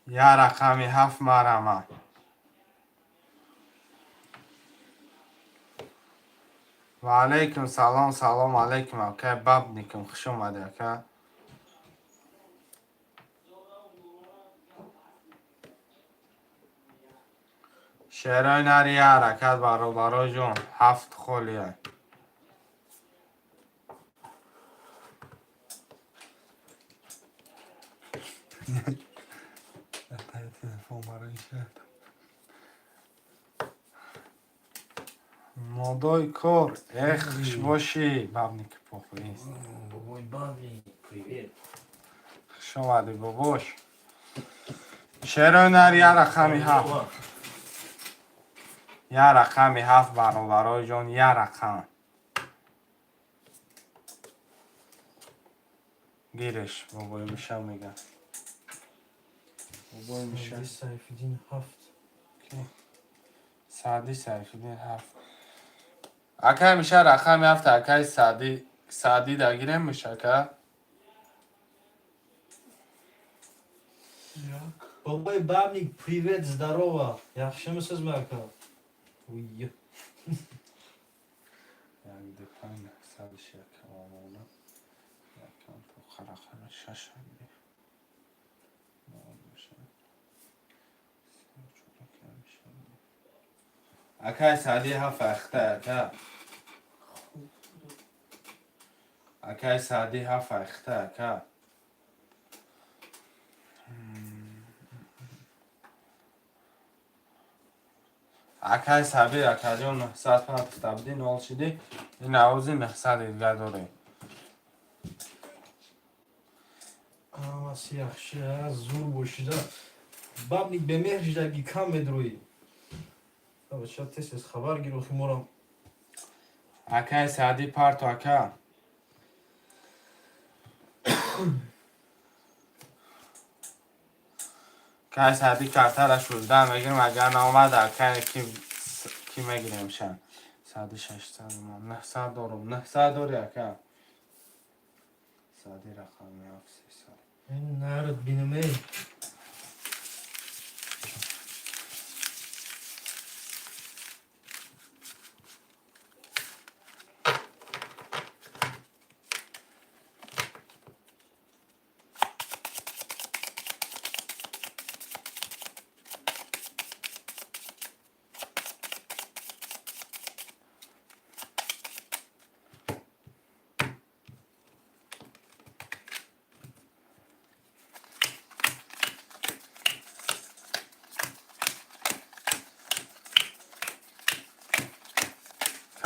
یه رقم 7 مرمه. و علیکم سلام سلام علیکم اکه باب نیکم خوش اومده اکه. شعرهای نر یه حرکت برادرای جون 7 خولیه. مادای کار اخش باشی باب نیک پاخویست. Ой, бабник, привет. خوش اومده باباش. شعرهای نر یه رقمی 7. یه رقمی 7 برادرای جون یه رقم. گیرش بابای میشه میگه. بابای میشه. Сайфидин Хафт. سعدی سیفیدین 7. اکه میشه رقم 7 اکه سعدی درگیره میشه که. Бабай, бабник, привет, здорово. Yaxshimisiz Marko? Uy. یک دپن سرش یکم آمونه یکم تو خرخره 6 هنگی اکه سعدی 7 اخته اکه سعدی 7 اخته اکه. اکای سبی اکای جان 900 پاپ تبدیل نال شدی این عوضی 900 دیگه داره Ama yaxşı ha, zor boşida. Babnik bemerjda gikam medroyi. Ama şat tez xabar giro ximoram. اکای سعدی پارت اکا اکای سعدی کارترش بودم میگیرم اگر نامد اکای کی میگیریم شن 100 900 دارم 900 داری اکا سعدی رقمی افسی سال En nerede binime?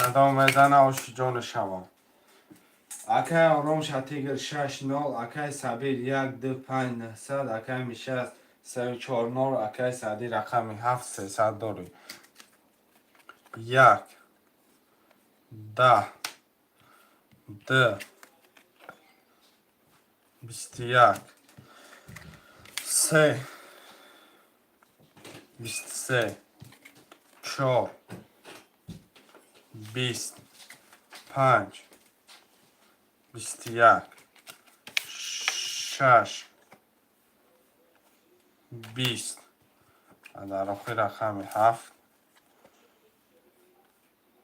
کندام میزنه آشی جان شما اکای آرام شتیگر 6 نال اکای سبیر 1 2 5 900 اکای میشه 3 4 نال اکای سعدی رقمی 7 300 داری 1 10 2 21 3 23 4 20 5 21 6 20 در آخر رقم 7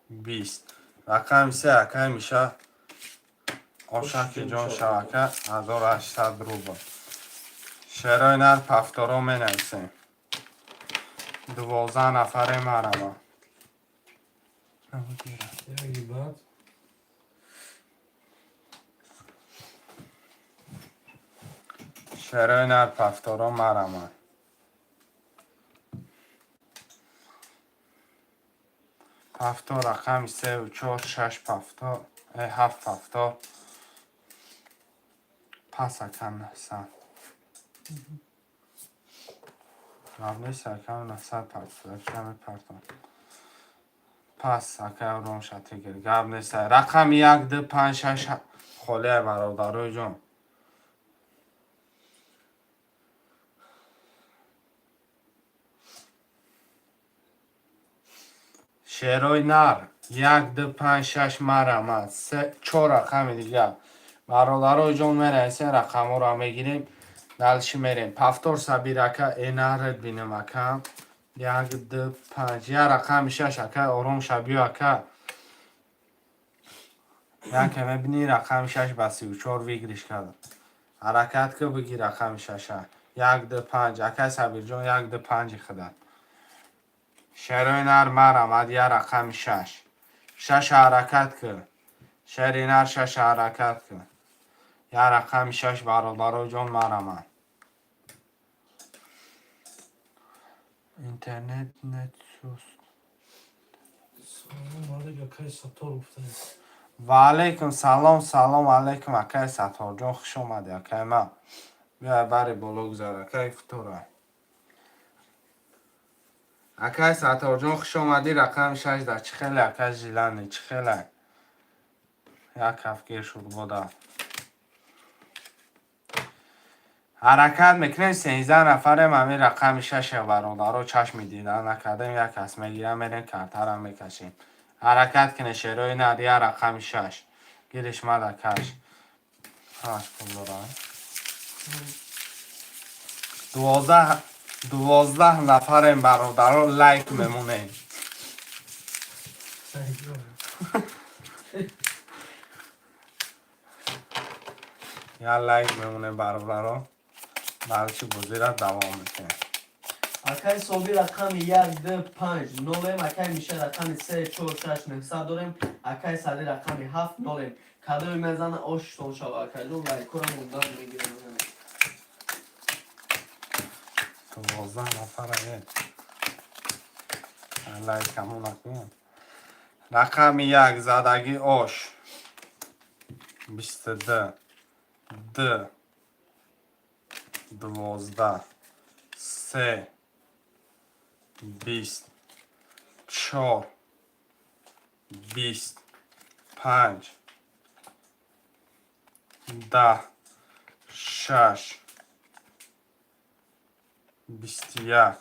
20 رقم 3 اکای میشه آشاک جان شبکه 1800 روبل شعرهای نر پفتارا می نویسیم 12 نفر مرمه Ya gibat. شعرهای نر پفتارا مرمه پفتار رقم 3 و 4 6 پفتار 7 پفتار پس اکم 900 قبلش اکم 900 پفتار کم پفتار پس اکم روم شده گیر قبلش رقم 1 2 5 6 خاله برادرای جان شعرهای نر 1 2 5 6 مرمت 4 رقم دیگه برادرای جان میرسه رقم ها رو میگیریم دلش میریم پفتار سبیرکه اینه رد بینیم اکم 1 2 5 یه رقم 6 اکه آرام شبیه اکه یکه میبینی رقم 6 با 34 ویگریش کرده حرکت که بگی رقم 6 1 2 5 اکه سبیر جان 1 2 5 خدا شعرهای نر مرمد یه رقم 6 6 حرکت که شعرهای نر 6 حرکت که یه رقم 6 برادرای جان مرمد اینترنت نت سوست Salam aleyküm kay sator uftane. و علیکم سلام سلام علیکم اکای ستار جان خوش اومدی اکای ما بیا بری بالا گذار اکای فتوره اکای ستار جان خوش اومدی رقم 6 در چه خیلی اکای جیلانی چه خیلی یک کفگیر شد بوده حرکت میکنیم 13 نفرم همین رقم 6 برادرها چشم میدیدن نکردیم یک کس میگیرم میریم کرتر هم میکشیم حرکت کنه شعرهای ندیه رقم 6 گیرش مدکش هاش پول دارم 12 نفرم برادرها لایک میمونه یا لایک میمونه برادرها بلچه بزیرت دوام میکنه اکای صوبی رقم 1 2 5 نولم اکای میشه رقم 3 4 6 900 داریم اکای سعدی رقم 7 نولم کدوی میزنه آش تون شو اکای جون لایکورم اونdan میگیرم 12 نفره الله کمون نکنیم. رقم یک زدگی آش 22 2 12 3 24 25 10 6 21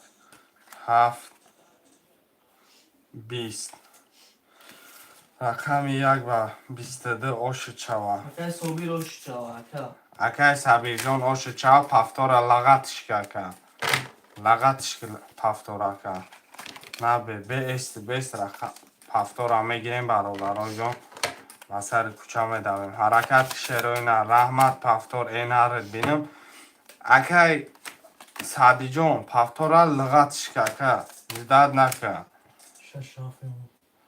7 20 رقم یک و 22 آش چوا اکای صوبی رو شچاو اکا اکای سبیر جان آش چوا پفتور لغتش که لغتش پفتور که نه به است رقم پفتور میگیریم برادران جان و سر کوچه میدویم حرکت شروع نه رحمت پفتور این هر بینم اکای سادی جان پفتور لغتش که زداد نکه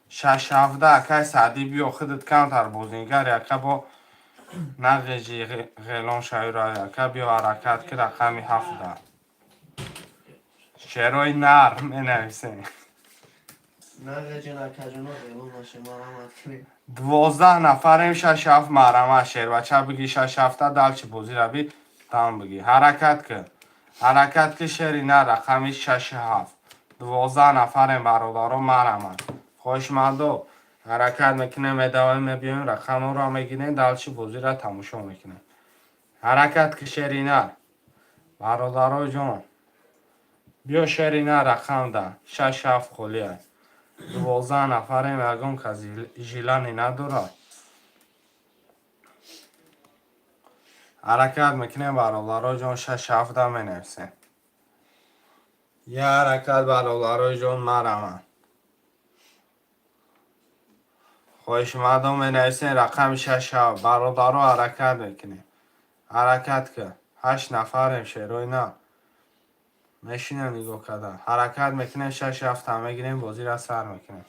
شش هفته اکای سادی بیو خودت کانتر بازینگر یکه با نغجی غیلان شوی را یکه بیو حرکت که رقمی هفته شروع نر می نویسیم نه جن اکا جنو دیلون باشه مرامت کنیم 12 نفریم 6 7 مرمه شیر بچه بگی 6 هفته دلچی بازی را بی تمام بگی حرکت که شیری نه رقمی 6 7 12 نفریم برادران مرمه خوشمندو حرکت میکنیم ادامه میبینیم رقم را میگیریم دلچی بازی را تماشا میکنیم حرکت که شیری نه برادران جان بیا شیری نه رقم ده 6 7 خولیه 12 نفریم یکم که ژیلانی نداره حرکت میکنیم برادرای جان 6 7 می نویسیم یه حرکت برادرای جان مرمه خوش مردم می نویسیم رقم 6 7 برادرها حرکت میکنیم حرکت که 8 نفریم شیروی نه میشینم نگاه کده حرکت میکنیم 6 7 هم میگیریم بازی را سر میکنیم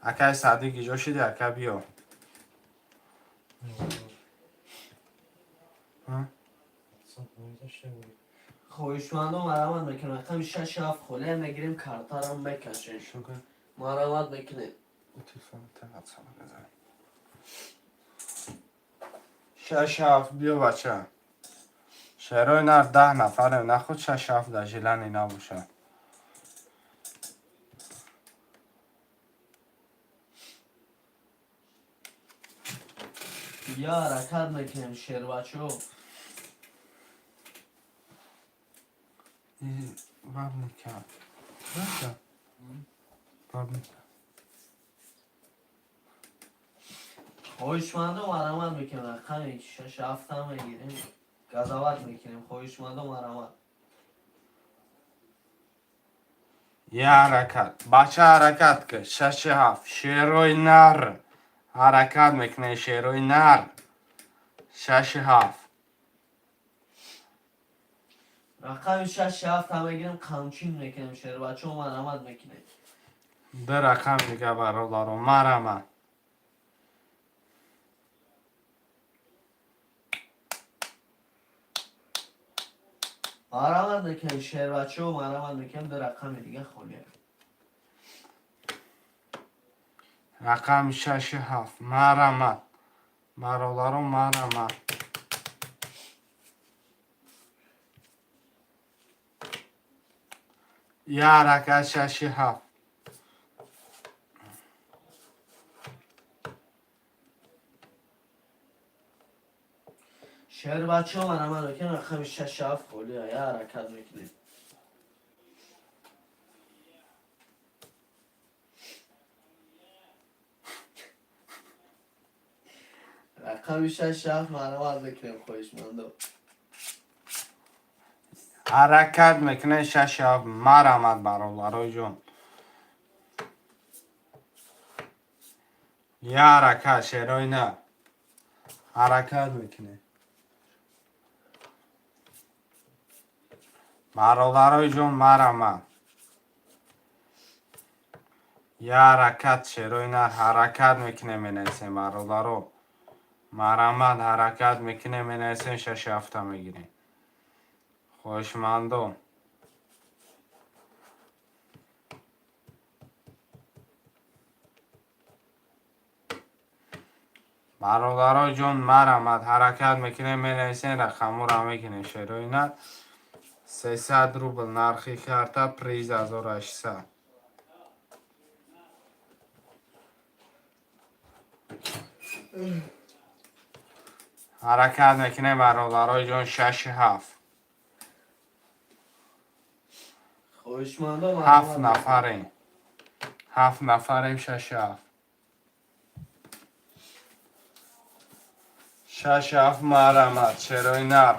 اکای صدیق ایجا شدی اکا بیا خویشمندو مرامت میکنیم اکا 6 7 خوله میگیریم کارتا رو میکشیم مرامت میکنیم شش هفت بیا بچه شیروی نر 10 نفریم نخود 6 7 در ژیلنی نباشه یا حرکت میکنیم شیر بچو باب نکرد باب نکرد خویشمندو مرامت میکنیم اکا 6 7 هم میگیریم قضاوت میکنیم خویشمندو مرامت یه حرکت بچه حرکت که 6 7 شیروی نر حرکت میکنه شیروی نر 6 7 رقم 6 7 هم میگیریم قمچین میکنیم شیر بچو مرامت میکنیم ده رقم دیگه برادارم مرمه مرامت میکنیم شیر بچو مرامت میکنیم در رقم دیگه خولیه رقم 6 7 مرمه برادارم مرمه یه حرکت 6 7 شیر بچو مرامت میکنیم رقم 6 7 خولیه یا حرکت میکنیم رقم 6 7 مرامت میکنیم خویشمندو حرکت میکنه 6 7 مرمت برادرای جون یه حرکت شیروی نه حرکت میکنه برادرای جون مرمت یه حرکت شیروی نه حرکت میکنه می نیسیم برادرو مرمت حرکت میکنه می نیسیم 6 7 میگیریم خوشمندو برادرای جان مرمت حرکت میکنه مینویسین رقم را میکنه شروع نه 300 روبل نرخی کرده پریز 1800 حرکت میکنه برادرای جان 6 7 خواهشمندم 7 نفریم 7 نفریم 6 7 6 7 مرمت شروع نر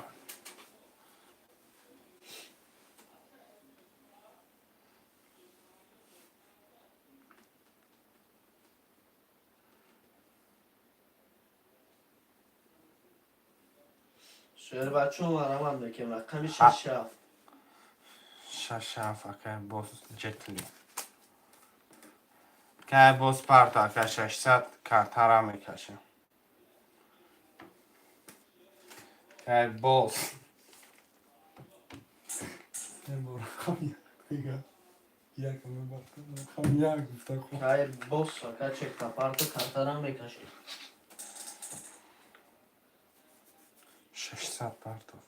شعر بچه ها مرمت میکنم رقم 6 7 6 7 اکه باز جتلی که باز پرتا اکه 600 کرتره میکشیم که باز خیر بس که چک پرتو کارترم میکشی 600 پرتا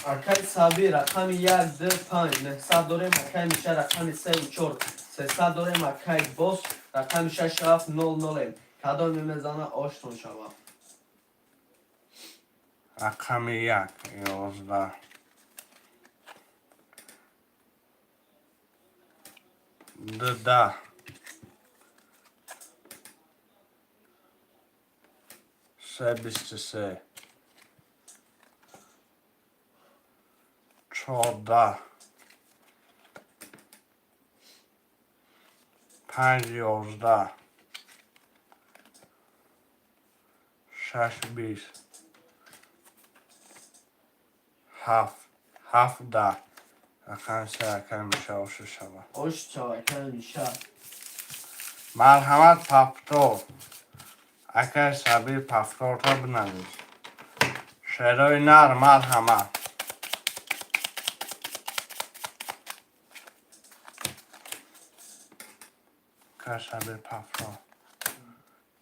اکای سابی رقم 1 2 5 900 داریم اکای میشه رقم 3 و 4 300 داریم اکای بس رقم 6 7 0 0 کدام میزنه آشتون شود رقم 1 11 10 23 14 5 11 6 20 7 17 رقم 3 اکه میشه آشو شود آشت شود اکای میشه مرحمت پفتور اکه سبی پفتور را بنویس شروع نر مرحمت اکه سبی پفتور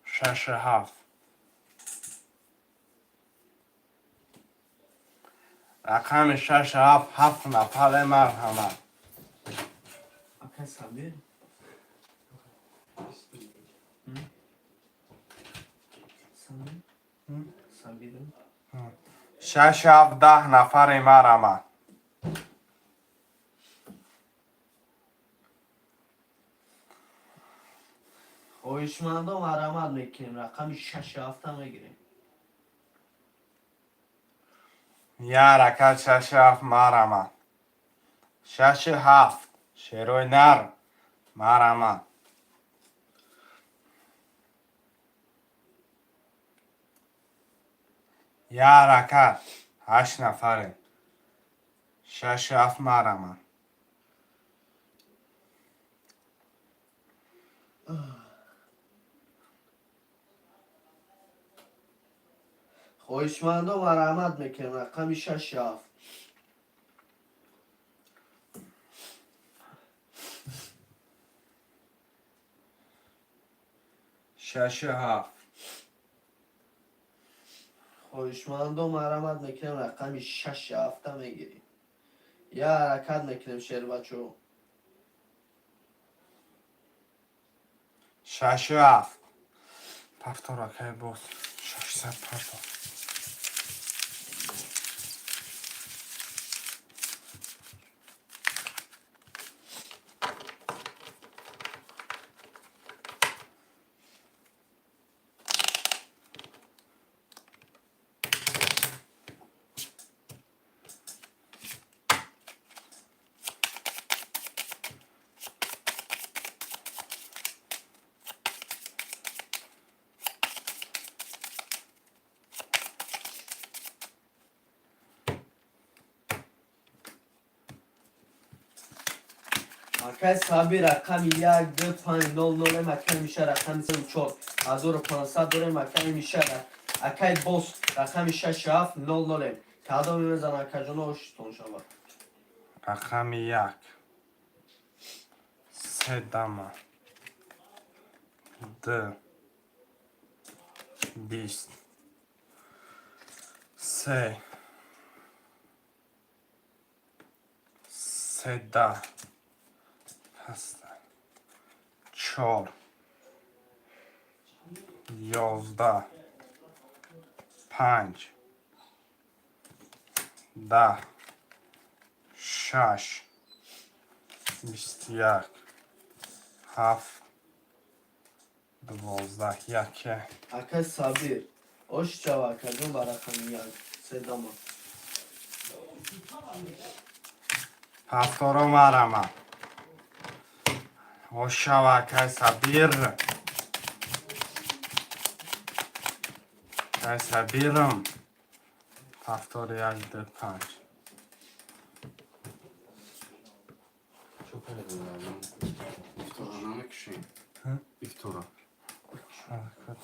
6 7 رقم 6 7 7 نفر مرحمت اکای سابی سابی 6 7 10 نفر مرحمت خواهشمندم مرمت میکنیم رقم 6 7 میگیریم یه حرکت 6 7 مرحمت 6 7 شروع نر مرحمت یه حرکت 8 نفره 6 7 مرحمت خواهشمندم مرمت میکنیم رقم 6 7 6 7 خواهشمندم مرمت میکنیم رقم 6 7 میگیریم یه حرکت میکنیم شعر بچه ها 6 7 پفتور اکه باز 600 پفتور اکای صابی رقم 1 2 5 0 0 اکای میشه رقم 3 4 1500 داریم اکای میشه اکای باز رقم 6 7 0 0 کادو میزنم اکای جون اوشتون شما رقم 1 3 دما 2 20 3 10 4 11 5 10 6 21 7 12 1 اکای صابی اوش چوا اکای جون با رقم 1 3 دما هفتارو مرمه وشوکه سبیر که سبیرم هفتار 1 2 5 Çok öyle diyorlar. İftorana mı kişiyim? Hı? İftora.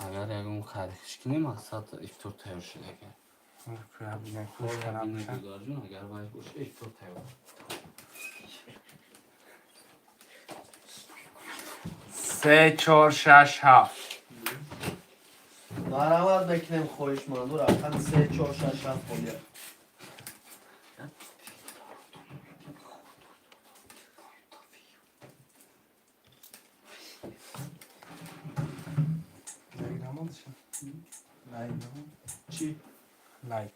Agar egun kardeşkini maksat iftor tevşilege. خوش کنم میشه Jun agar vay boşa iftor tev. 3 4 6 7 مرحمت بکنیم خویش ماندو رقم 3 4 6 7 بولیه چی؟ لایک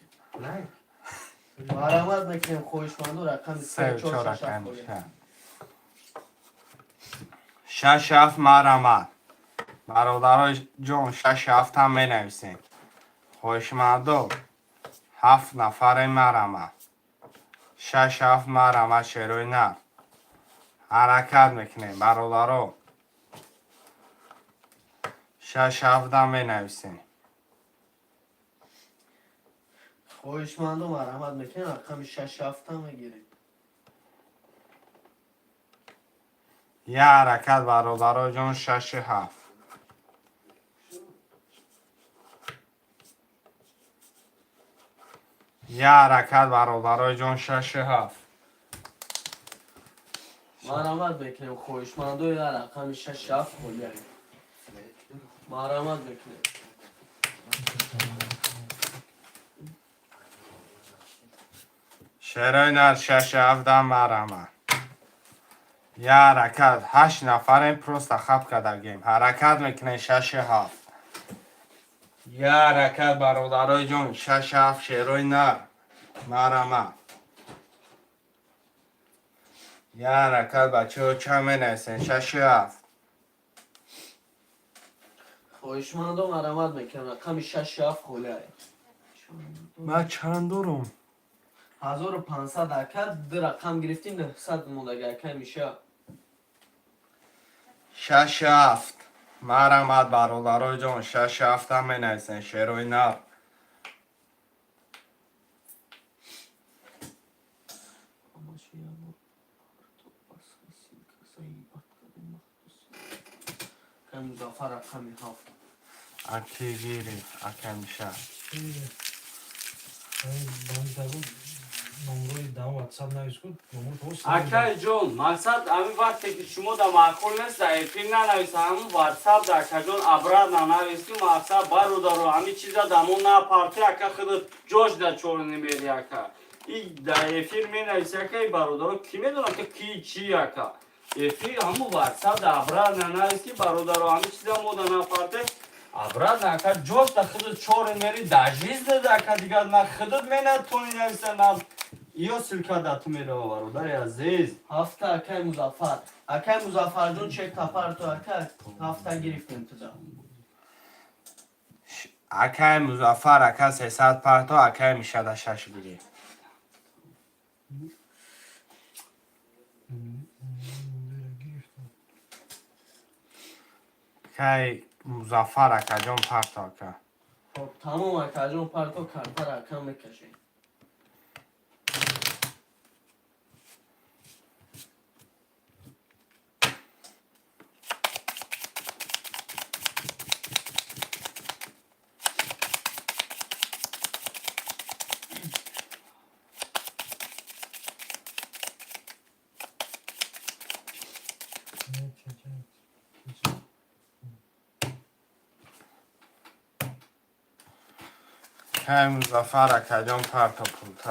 مرحمت بکنیم خویش ماندو رقم 3 4 6 7 بولیه 6 7 مرمت برادرای جون 6 7 هم می نویسین خوشمندو 7 نفر مرمت 6 7 مرمت شروع نه حرکت میکنیم برادرو 6 7 هم می نویسین خویش ماندو مرحمت بکنیم رقم 6 7 هم بگیریم یه حرکت برادرای جون 6 7 یه حرکت برادرای جون 6 7 مرحمت بکنیم خویش ماندو یه رقم 6 7 بولیه مرحمت بکنیم شروع نه 6 7 مرمت یه حرکت 8 نفر پروست خب کدگیم حرکت میکنه 6 7 یه حرکت برادرای جون 6 7 شروع نه مرمت یه حرکت بچه ها چه می نسین 6 7 خویش ماندو مرحمت بکنیم رقم 6 7 بولیه من چند دارم 1500 اکد دو رقم گرفتیم 900 مونده اکد میشه 6 7 مرمت برادرای جون 6 7 هم می نسین شروع نه کم مضافر رقم 7 اکی گیری اکی میشه Akay John, maksat abi vakti ki şumu da makul neyse efirna navisa hamı WhatsApp da Akay John abrad navisi maksat baru daru hami çiza damu na parti Akay khıdı josh da çorunu beri Akay. İlk da efir mi navisi Akay baru daru kime dona ki ki çi Akay. Efir hamı WhatsApp da abrad navisi baru daru hami çiza mu da na parti abrad Akay josh da khıdı çorunu beri dajiz da Akay digar na khıdı mena toni navisa nam Iyo silka datı mera var ya aziz. هفته اکای مضافر اکای مضافر جون چک تپر تو اکای هفته گرفتیم تو جا اکی مظفر اکی 300 پرتو اکی میشه ده 6 گیری اکی مظفر اکی جون پرتو اکی خب تمام اکای جون پر تو کارتر اکای میکشیم های مظفر اکجان پرتا پولتا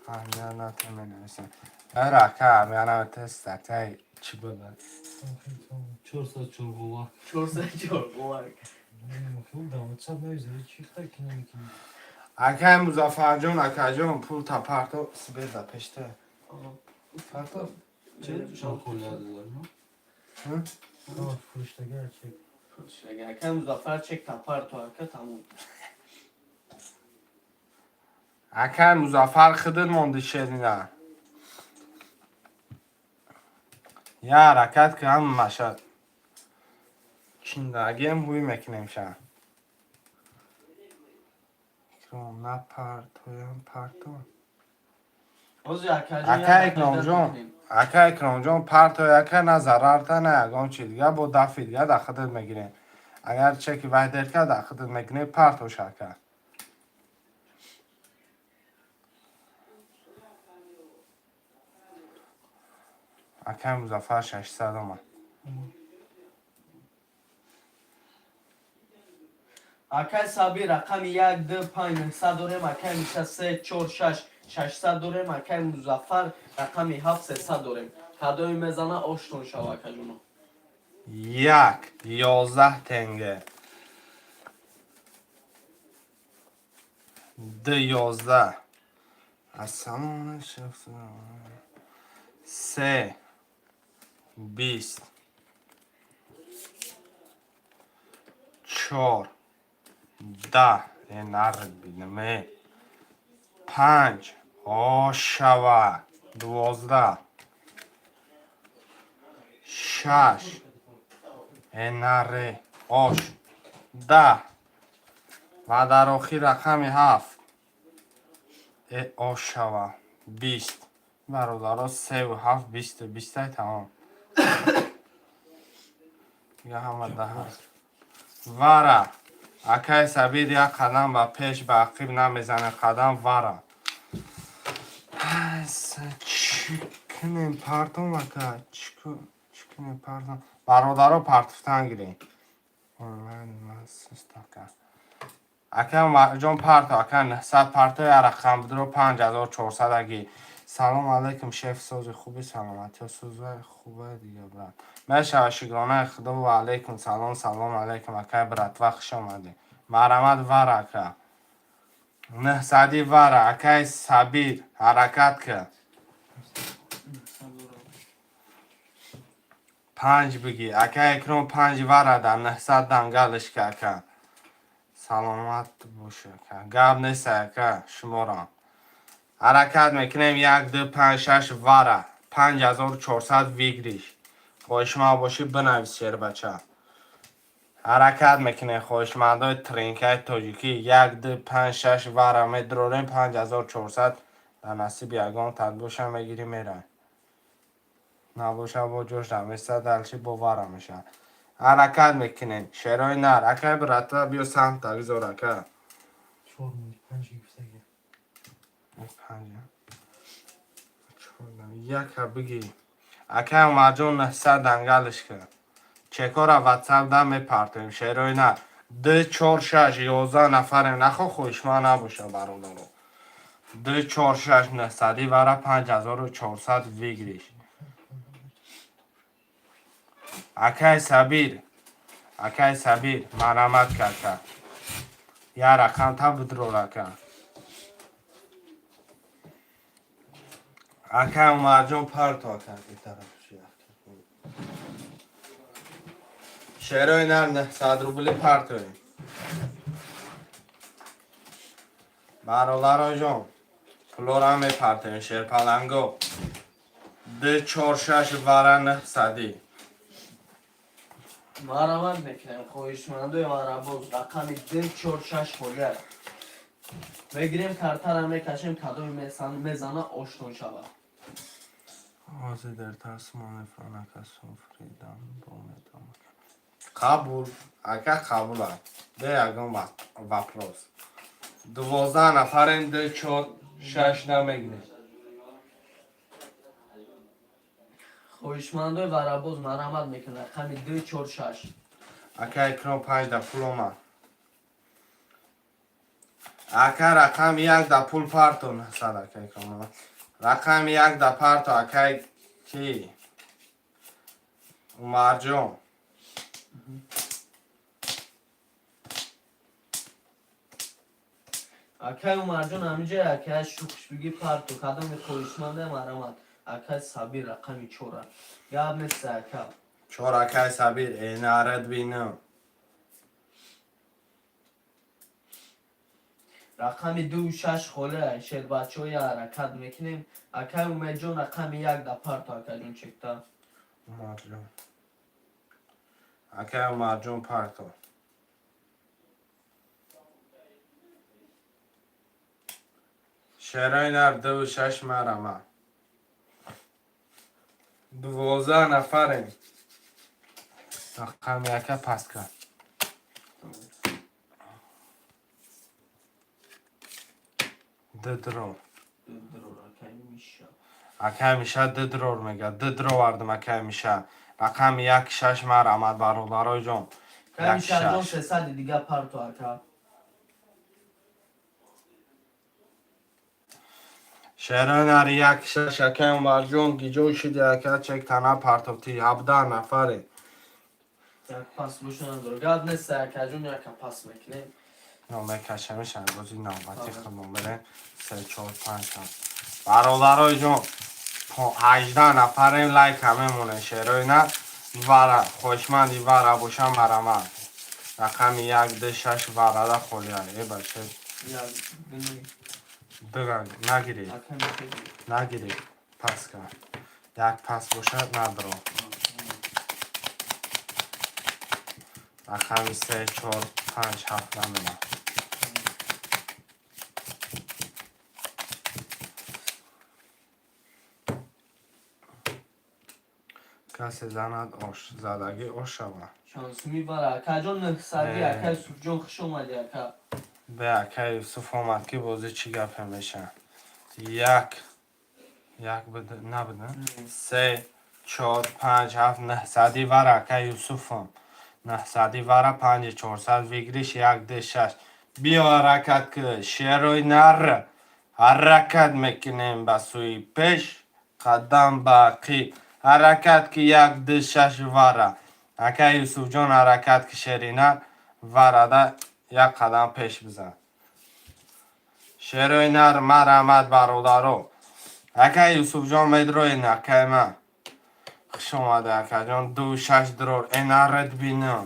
همین نتون نمیسن راکه همیانه تست تای چی بودن 400 чоргова. 400 чоргова. Хуб да, вот сад навизали, чи так кинамики. اکه مظفر جان اکجان پولتا پرتا سبیل دا پشته پرتا Че шалхолядаlar, no? Hı? Tamam, fırışta gerçek. Şekerken Muzaffer çek tapar tuarka tamam. اکه مظفر خودت مونده شدیدن یه حرکت که هم مشد چندگی هم بوی مکنیم شن کرام نه پرتویم پرتو Ozi akacı اکه اکرام جان اکه اکرام جان پرتو اکه نه ضرر تا نه اگام چی دیگه با دفعی دیگه در خودت میگیریم اگر چکی وحدر که در خودت میگیریم پرتو شکر اکه مظفر 600 اومد Akay Sabir rakami 1 2 5 900 داریم akay میشه 3 4 6 600 داریم akay Muzaffer rakami 7 300 داریم کادوی میزنه آشتون شوا کجونو 11 تنگه 11 از سامان شخص 3 20 4 10 این عرب بینمه 5 آشوا 12 6 این عرب آش 10 و در آخر رقم 7 آشوا 20 برادرها 3 و 7 20 20 تمام دیگه همه 10 وره اکای سبید یک قدم به پیش به عقیب نمیزنه قدم وره چی کنیم پرتون اکا چی کنیم پرتون برادرها پرتفتن گیریم اکا جان پرتو اکا 900 پرتو یا رقم بدرو 5400 اگی سلام علیکم شیف سوز خوبی سلامتی سوز خوبه دیگه برات مرشا شگرانه خدا و علیکم سلام سلام علیکم اکا برات وقت آمده مرمت ور اکا 900 ور اکا سبیر حرکت که 5 بگی اکا اکرام 5 ور در 900 دنگلش که اکا سلامت باشه اکا گب نیست اکا شمارم حرکت میکنیم 1 2 5 6 وره 5400 ویگریش خوش ما باشی بنویس شیر بچه حرکت میکنیم خوشمندای ترینکای تاجیکی 1 2 5 6 وره میدروریم 5400 در نصیب یگان تدبوش هم میگیری میره نباشه با جوش دمیسته دلچی با وره میشه حرکت میکنیم شیرای نر اکای برتا بیو سمت تاگیزور اکا 4 5 yüksek. 5 یک بگی اکای اومد جون 900 دنگلش کرد چکار واتساپ دم میپرتیم شیروی نه 2 4 6 11 نفریم نخوا خوش ما نباشه برادر 2 4 6 900 برای 5400 ویگریش اکای سبیر مرمت کرد یا رقم تا بدرو رکن اکای اومد جون پرتا کرد این طرف شیروی نه 100 روبلی پرتوی برادر جان پلور هم میپرتوی شیر پلنگو 2 4 6 وره 900 مرمت میکنیم خویشمندوی مربوز رقمی 2 4 6 خورگر بگیریم کارتر هم میکشیم کادوی میزنه آشتون شوا آزی در تسمان فرانک سفریدم بومیدم قبول اکا قبول ده اگم وپروس 12 نفرین 2 4 6 نمیگیره. خویشمندای ورابوز مرحمت میکنه رقم 2 4 6 اکا اکرام 5 دا پول اومد. اکا رقم 1 دا پول پارتو 900 اکا اکرام اومد. رقم 1 دا پارتو اکا کی؟ عمر جون. اکای عمر جون همینجا اکای شوخش بگی پارتو کدام خویشمنده مرحمت اکای صبیر رقم 4 گاب مثل اکا 4 اکا سبیر این آرد بینم. رقم 2 6 خوله شیر بچه های حرکت میکنیم اکای عمر جون رقم 1 دا پارتو اکا جون چکتا عمر جون. اکا عمر جون پارتو. شیرای نر 2 6 مرحمت. 12 نفریم. رقم یکا پس کن. ددرو. اکا میشه ددرور میگه. ددرو وردم اکا میشه. رقم 1 6 مرحمت برادرای جون. اکای 1 شهر جون 6. 300 دیگه پارتو اکا شیرای نر 1 6 اکا عمر جون گیجو شدی اکا چک تنها پارتوتی 17 نفریم. یک پاس بوشو نداره گاب مثل اکا جون یک پاس میکنیم نامه کشمیشن روزی نوبتی خودمون بره 3 4 5 برادرای جون 18 نفریم لایک همه مونه شیرای نه وره خوشمندی وره بوشم مرمت رقم 1 2 6 وره ده خولیه ای بچه یا بینی بگن نگیری اکا میشه نگیری پس کن یک پس باشد ندارم رقم 3 4 5 7 نمیدم کسی زند آش زدگی آش شود شانس میبره اکا جون 900 اکا سوف جون خوش اومدی اکا به اکا یوسف آمد که بازی چی گپه میشه یک بده نبده 3 4 5 7 900 وره اکا یوسف هم 900 وره 5 400 ویگریش 1 2 6 بیا حرکت که شیروی نر حرکت میکنیم به سوی پیش قدم باقی حرکت که 1 2 6 وره اکا یوسف جان حرکت که شیری نر وره ده یک قدم پیش بزن شیروی نر مرحمت برادرو اکا یوسف جان میدروی نکه من خوش اومده اکا جان 2 6 درور این رد بینم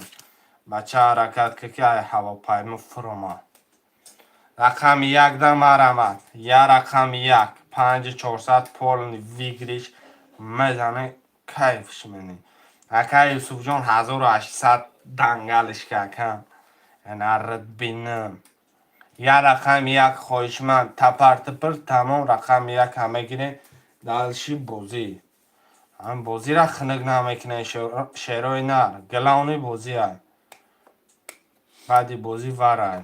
بچه حرکت که هواپیما فرما رقم 1 ده مرحمت یا رقم 1 5 400 پول ویگریش میزنه کیفش منی اکا یوسف جان 1800 دنگلش که اکا این رد بینم یا رقم 1 خوشمند تپر تپر تمام رقم 1 همه گیره دلشی بازی هم بازی را خنگ نمیکنه شیروی نر گلانی بازی های بعدی بازی وره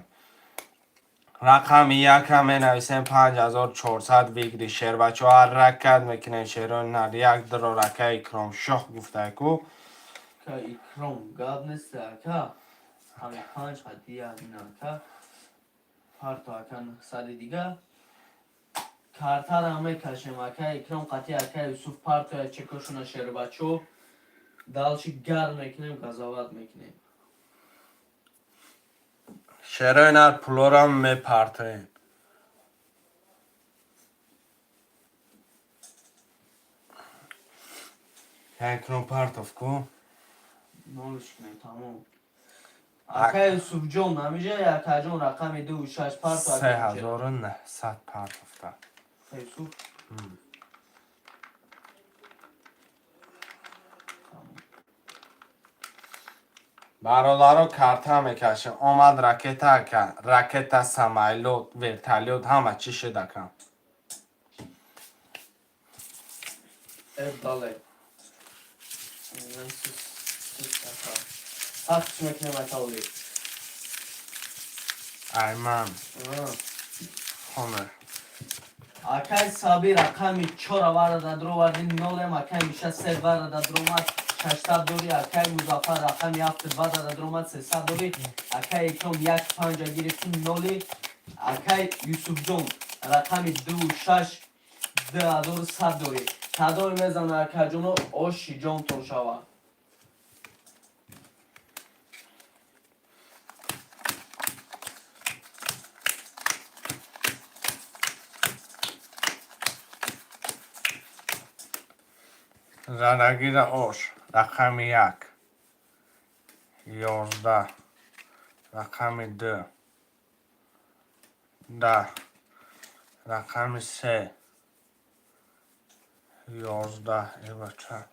رقم 1 همه نویسیم 5400 ویگری شیر بچه ها حرکت میکنه شیروی نر 1 درو رکه اکرام شخ گفته کو اکا اکرام گاب نیست اکا همه 5 خطی همین اکا پارتو اکا 900 دیگه کارتر همه کشیم اکا اکرام قطعی اکا یوسف پارتو چکشونه شیر بچو دالشی گرم میکنیم قضاوت میکنیم شیروی نر پلورم میپرتیم اکرام پرتوف کو نولش کنیم تمام اکا یوسف جون همیشه اکا جون رقم 2 6 پارتو اکا 3900 پرتوف ده یوسف برادرها کارتا میکشه آمد راکتا که راکتا سمایلوت ورتالیوت همه چی شده کن داله سخت میکنیم اکا اولی ایمن خونه Акай Сабир рақами 4 аварада дроварди нолем акай миша 3 варада дромад 600 дори акай Музафар рақами 7 варада дромад 300 дори акай Икрам 1 гирифти ноли акай Юсуфҷон рақами 26 2100 дори кадой мезана акаҷоно оши ҷонтон шава زدگیر آش رقم 1 11 رقم 2 10 رقم 3 11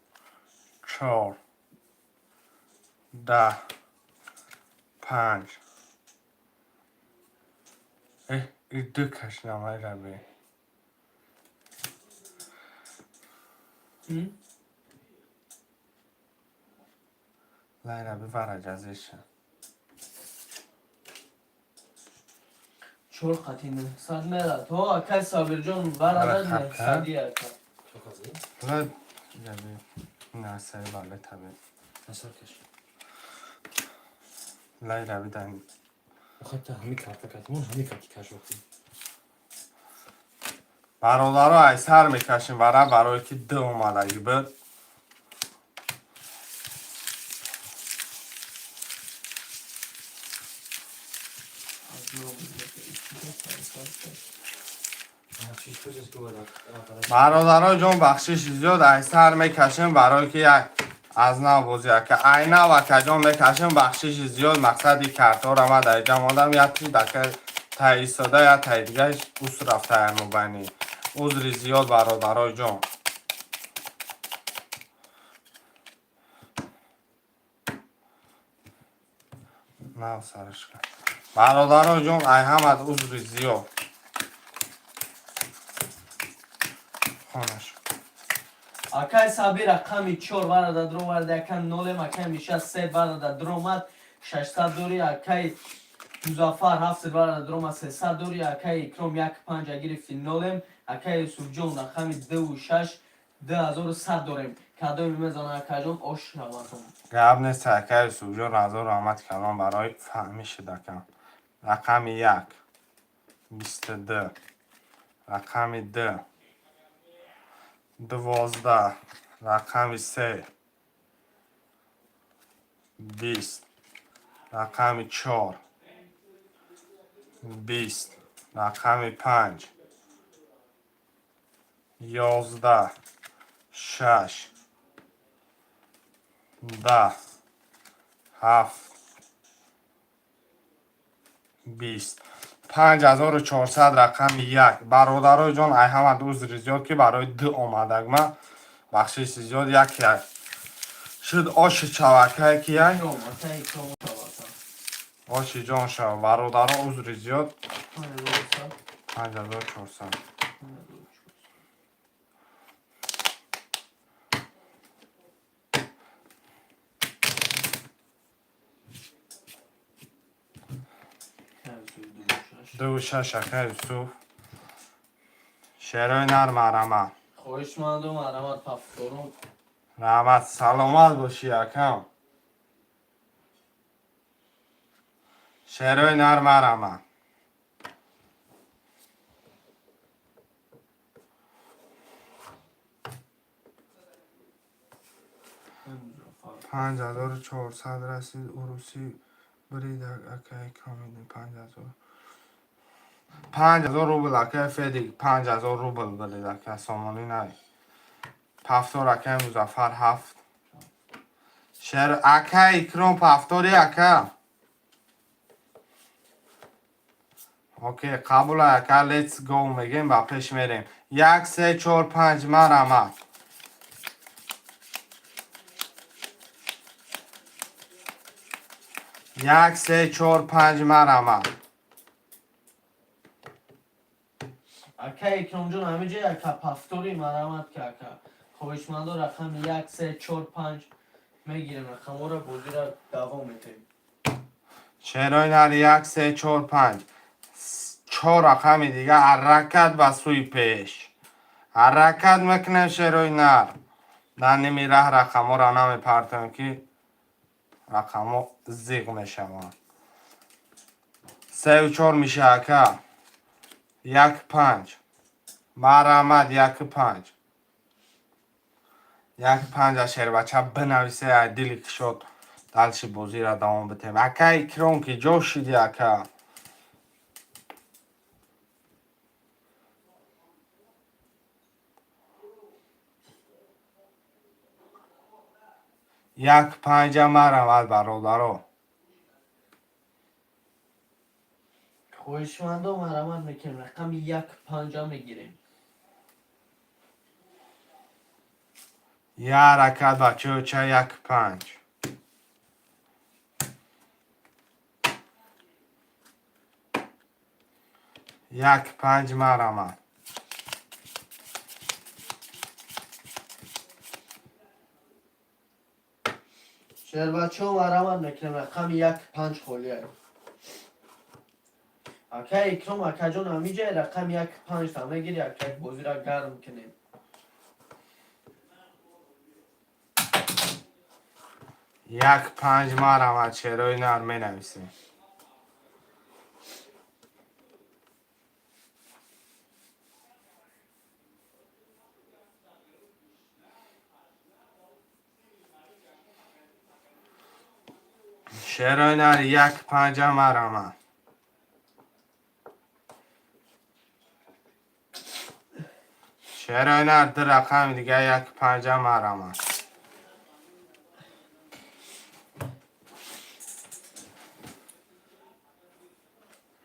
4 10 5 این دو کشنامه را بی لایره ببرد ازش چور خطی نهصد میرد تو اکای سابرجان ورده نهصدی اکا Çok az değil. لا جبی نه سری بالا تبی Nasıl keş? لایره بدن O hatta hami karta katımın hami kartı kaç vakti. برادرها ایسر میکشیم برای که دو اومدگی بود Çiş kocası kıvarak. برادرها جون بخشش زیاد ایسر میکشیم برای که یک از نو بازی که اینه و کجان میکشیم بخشش زیاد مقصدی کرتا را ما در اینجا مادم یا تی دکه تا ایستاده یا تا دیگه اوست رفته مبینی عذر زیاد برادرها جون نه سرش کن برادرها جون ای همت عذر زیاد خونش акай Сабир рақами 4 варада дроварди акай нолем акай миша 3 варада дромад 600 дори акай Музафар 7 варада дромад 300 дори акай Икрам 1 гирифти нолем акай Юсуфҷон рақами 26 2100 дорем кадой мемезана акайҷон ош раватон گرب نیست که سوجو رضا رحمت کلام برای فهمیش دکم رقم 1 22 رقم 2 12 رقم 3 20 رقم 4 20 رقم 5 11 6 10 7 20 5400 رقم 1 برادرای جان ای همه دوز زیاد که برای دو آمدگ من بخشش زیاد یک شد آش چوکه که یک Икрам акай Икрам раватон آش جان شد برادرای عذر زیاد 5400 5400 دو شش اکه یوسف شعرهای نرم رحمت хоҳишмандум арамат пафторум رحمت سلامت باشی اکم شعرهای نرم رحمت 5400 رسید عروسی برید اکه کامیدی 5000 روبل اکه فیدی 5000 روبل برید اکه سامانی نای پفتار اکه مزفر 7 شعر اکه اکرام پفتاری اکه اوکی قبول اکه لیتس گو میگیم با پیش میریم 1 3 4 5 مرمت 1 3 4 5 مرمت акай Икромҷон ҳамин ҷо яка пафтори марамат ки ака хоҳишмандо рақами 1 3 4 5 мегирем рақамҳоро бозиро давом метем شعرهای نر 1 3 4 5 4 رقم دیگه حرکت به سوی پیش. حرکت میکنه شیروی نر. در نمیره رقم ها را نمیپرتم که رقم ها زیغ میشوند. 3 و 4 میشه اکا. 1 5. مرحمت 1 5. 1 5 شیر بچه بنویسه دیلی که شد. دلش بازی را دوام بتیم. اکا اکرام که جو شدی اکا. 1 5 مرحمت برادرو. خویشمندو مرحمت میکنیم رقم 1 5 میگیریم. یه حرکت بچه چه 1 5. یک 5 مرحمت. شیر بچه مرحمت میکنیم رقم 1 5 خولیه. اکا اکرام اکا جان همیجه رقم 1 5 تا میگیری اکا بازی را گرم کنیم. 1 5 مرحمت شیروی نر می نویسیم. شیروی نر 1 5 مرحمت. شیروی نر در رقم دیگه 1 5 مرحمت.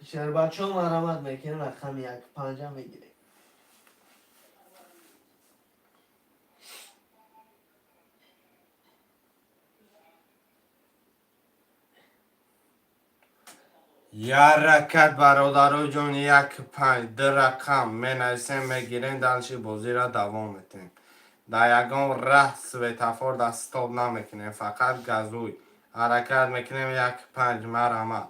شیر بچه مرحمت میکنیم رقم 1 5 میگیریم. یه حرکت برادرو جون 1 5 در رقم می نویسیم میگیریم دلش بازی را دوام بتیم. در یکم ره سوی تفار دستاب نمیکنیم فقط گزوی. حرکت میکنیم 1 5 مرحمت.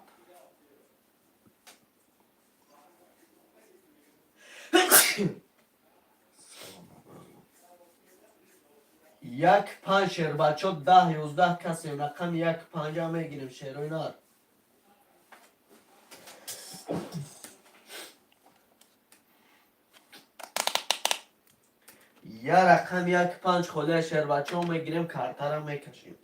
1 5 شیر بچه 10 11 کسی رقم 1 5 میگیریم شیروی نار. یه رقم 1 5 خوله شیر بچه میگیریم کارتا را میکشیم.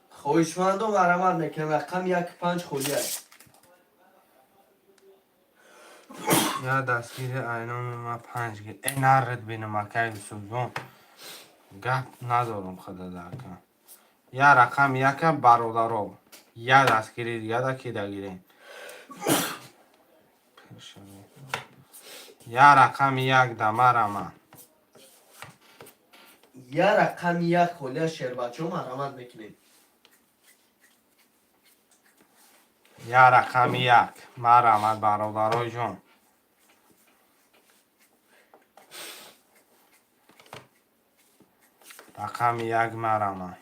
خویشمندو مرحمت میکنیم رقم 1 5 خولیه. یا دستگیر اینان ما 5 گیر این رد بینم اکای بسوزون گپ ندارم خدا درکن. یا رقم 1 برادرو. یا دستگیری دیگه دا کی دگیرین. یا رقم 1 دمرم. یه رقم 1 خوله شیر بچه مرحمت میکنیم. یا رقم 1 مرحمت برادرو جون. رقم 1 مرحمت.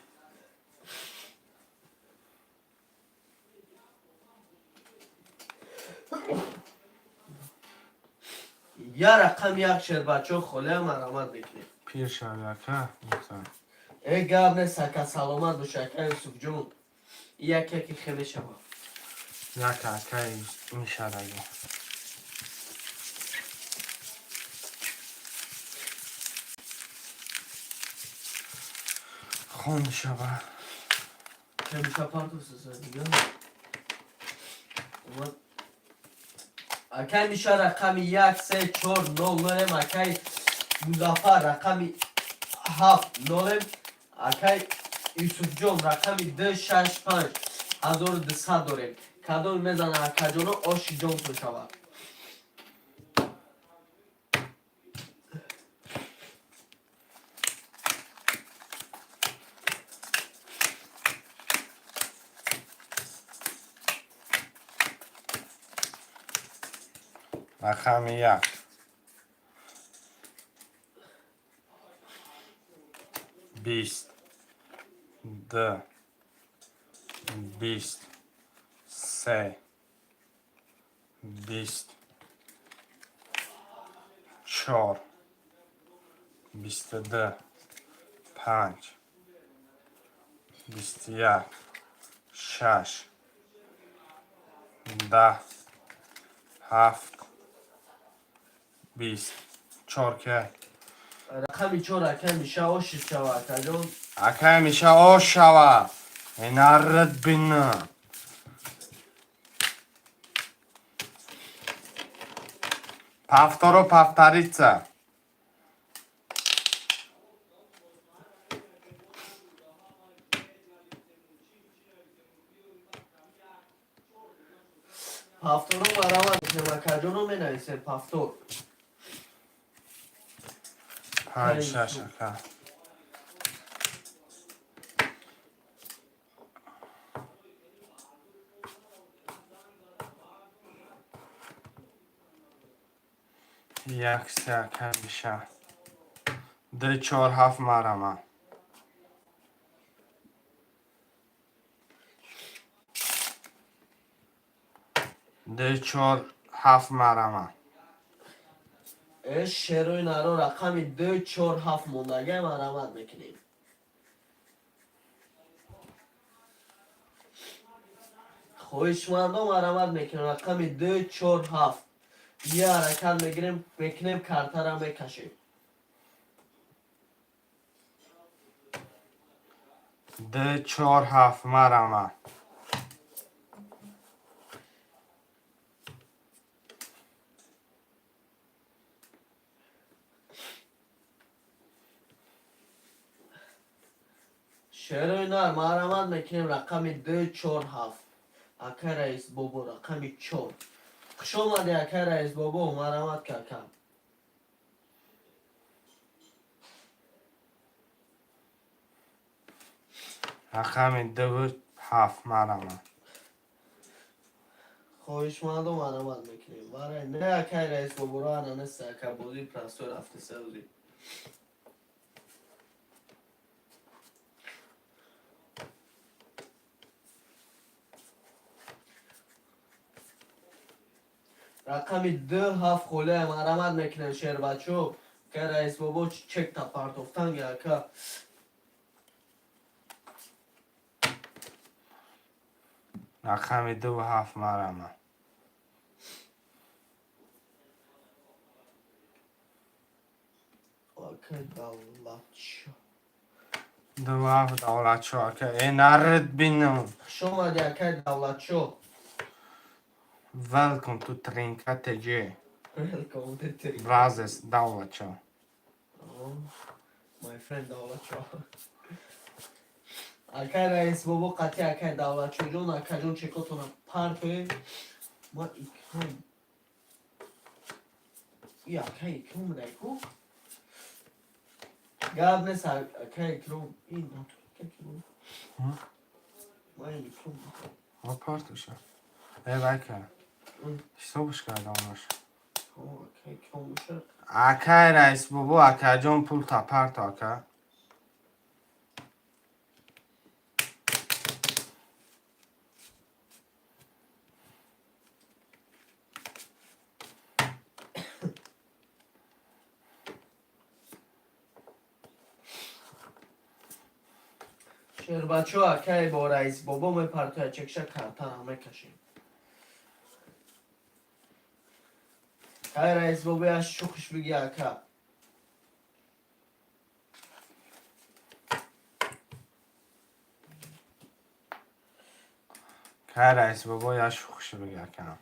یه رقم 1 شیر بچه خوله مرحمت میکنیم. پیر شوی که ای گب نیست که سلامت بشه یوسف جون. یکی خیلی شما. یک اکای میشه دیگه. خون شبه که میشه پارتو سوزه دیگه. اکی میشه رقم 1 3 4 0 نولم. اکی مظفر رقم 7 نولم. اکی یوسف جون رقم 2 6 5 1200 داریم. کدوم میزنه اکی جونو آشی جون تو شود. رقم 1 20 ده 20 3 20 4 22 5 21 6 10 7 20 4 که رقم 4 اکای میشه آشی شوه اکا جان. اکای میشه آش شوه این رد بینه پفتارو پفتاریچه پافتورو مرامت میکنم اکا جانو می نویسه پافتور. 5 6 اکا یک سه اکا میشه ده 4 7 مرمه ده 4 7 مرمه اش شروع نرو رقم 2 4 7 موندگه مرامت میکنیم. خویشمندو مرامت میکنیم رقم 2 4 7. یه حرکت میگیریم میکنیم کارتا را میکشیم. ده 4 7 مرمه شروع نر مرامت میکنیم رقم 2 4 7. اکا رئیس بابو رقم 4. خوش آمدی اکا رئیس بابو مرامت که اکا. رقم دو 7 مرمه خویشمندو مرامت میکنیم. برای نه اکا رئیس بابو را ننسته اکا بازی پرستو رفته سوزی. رقم 2 7 خوله مرامت میکنیم شیر بچو که رئیس بابو چک تا پارتوفتن یا اکا. رقم دو 7 مرمه اکا دولت شو. دو 7 دولت شو که این رد بینه خوش آمدی اکا دولت شو. Welcome to Trincateje. Welcome to Trinidad. Brazos Dawlacho. Oh, my friend دولت شو. اکا رئیس بابو قطعی اکا دولت شو جون اکا جون چکاتونا پرتوی ما اکرام ای اکا اکرام ریکو گاب نیست اکا اکرام این نتو اکا اکرام ما این اکرام Vad partusha? Verkar. Hisobishka adamlash. اکا اکرام بشه Aka rais bobo aka jon pul tapart aka. شیر بچه ها اکا با رئیس بابا می پرتوی چکشه کارتر همه کشیم اکا رئیس بابا یا شوخش بگی اکا Ka rais bobo ya shukhish bige aka.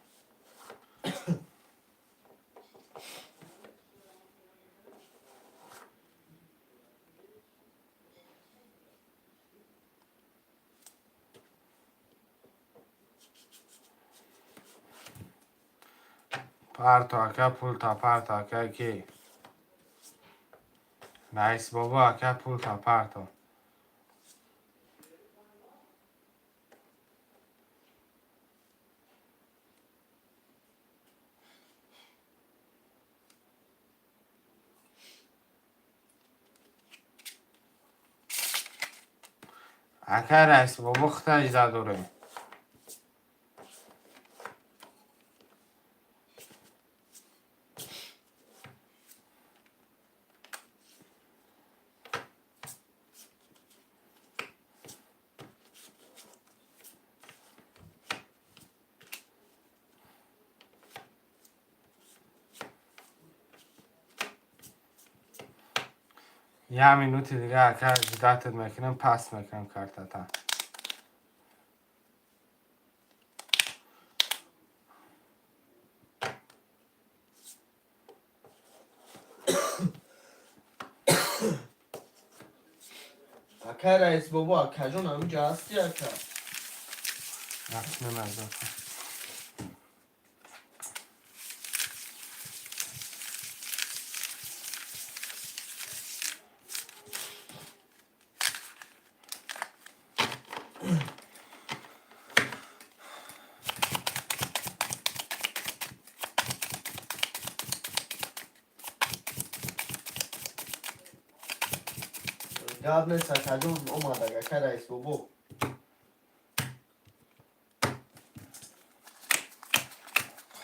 Parto aka pul tapart aka ki. Rais bobo aka pul taparto. اکه رئیس بابا خطا اجازه داریم. یه مینوت دیگه اکه جداتت میکنم پس میکنم کارتتا. اکه رئیس بابا اکه جان همینجا هستی اکه. رفت نمازه. گاب نیست اکه جان اومد اکه رئیس بابا.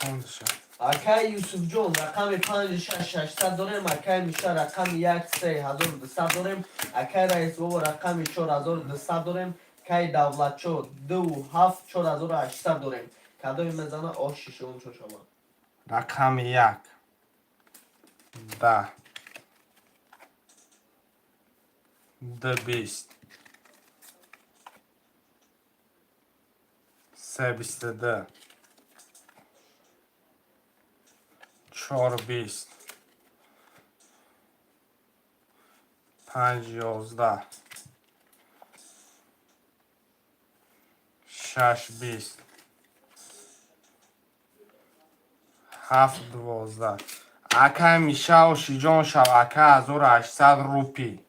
خوندشه. اکه یوسف جان رقم 56600 داریم. اکه میشه رقم 13200 داریم. اکه رئیس بابا رقم 4200 داریم. که دولت شو 27 4800 داریم. کدوی میزنه آش ششم چو شما. رقم 1 10 20 3 22 4 20 5 11 6 20 7 12 اکه میشه و شیجان شو اکه 1800 روپی.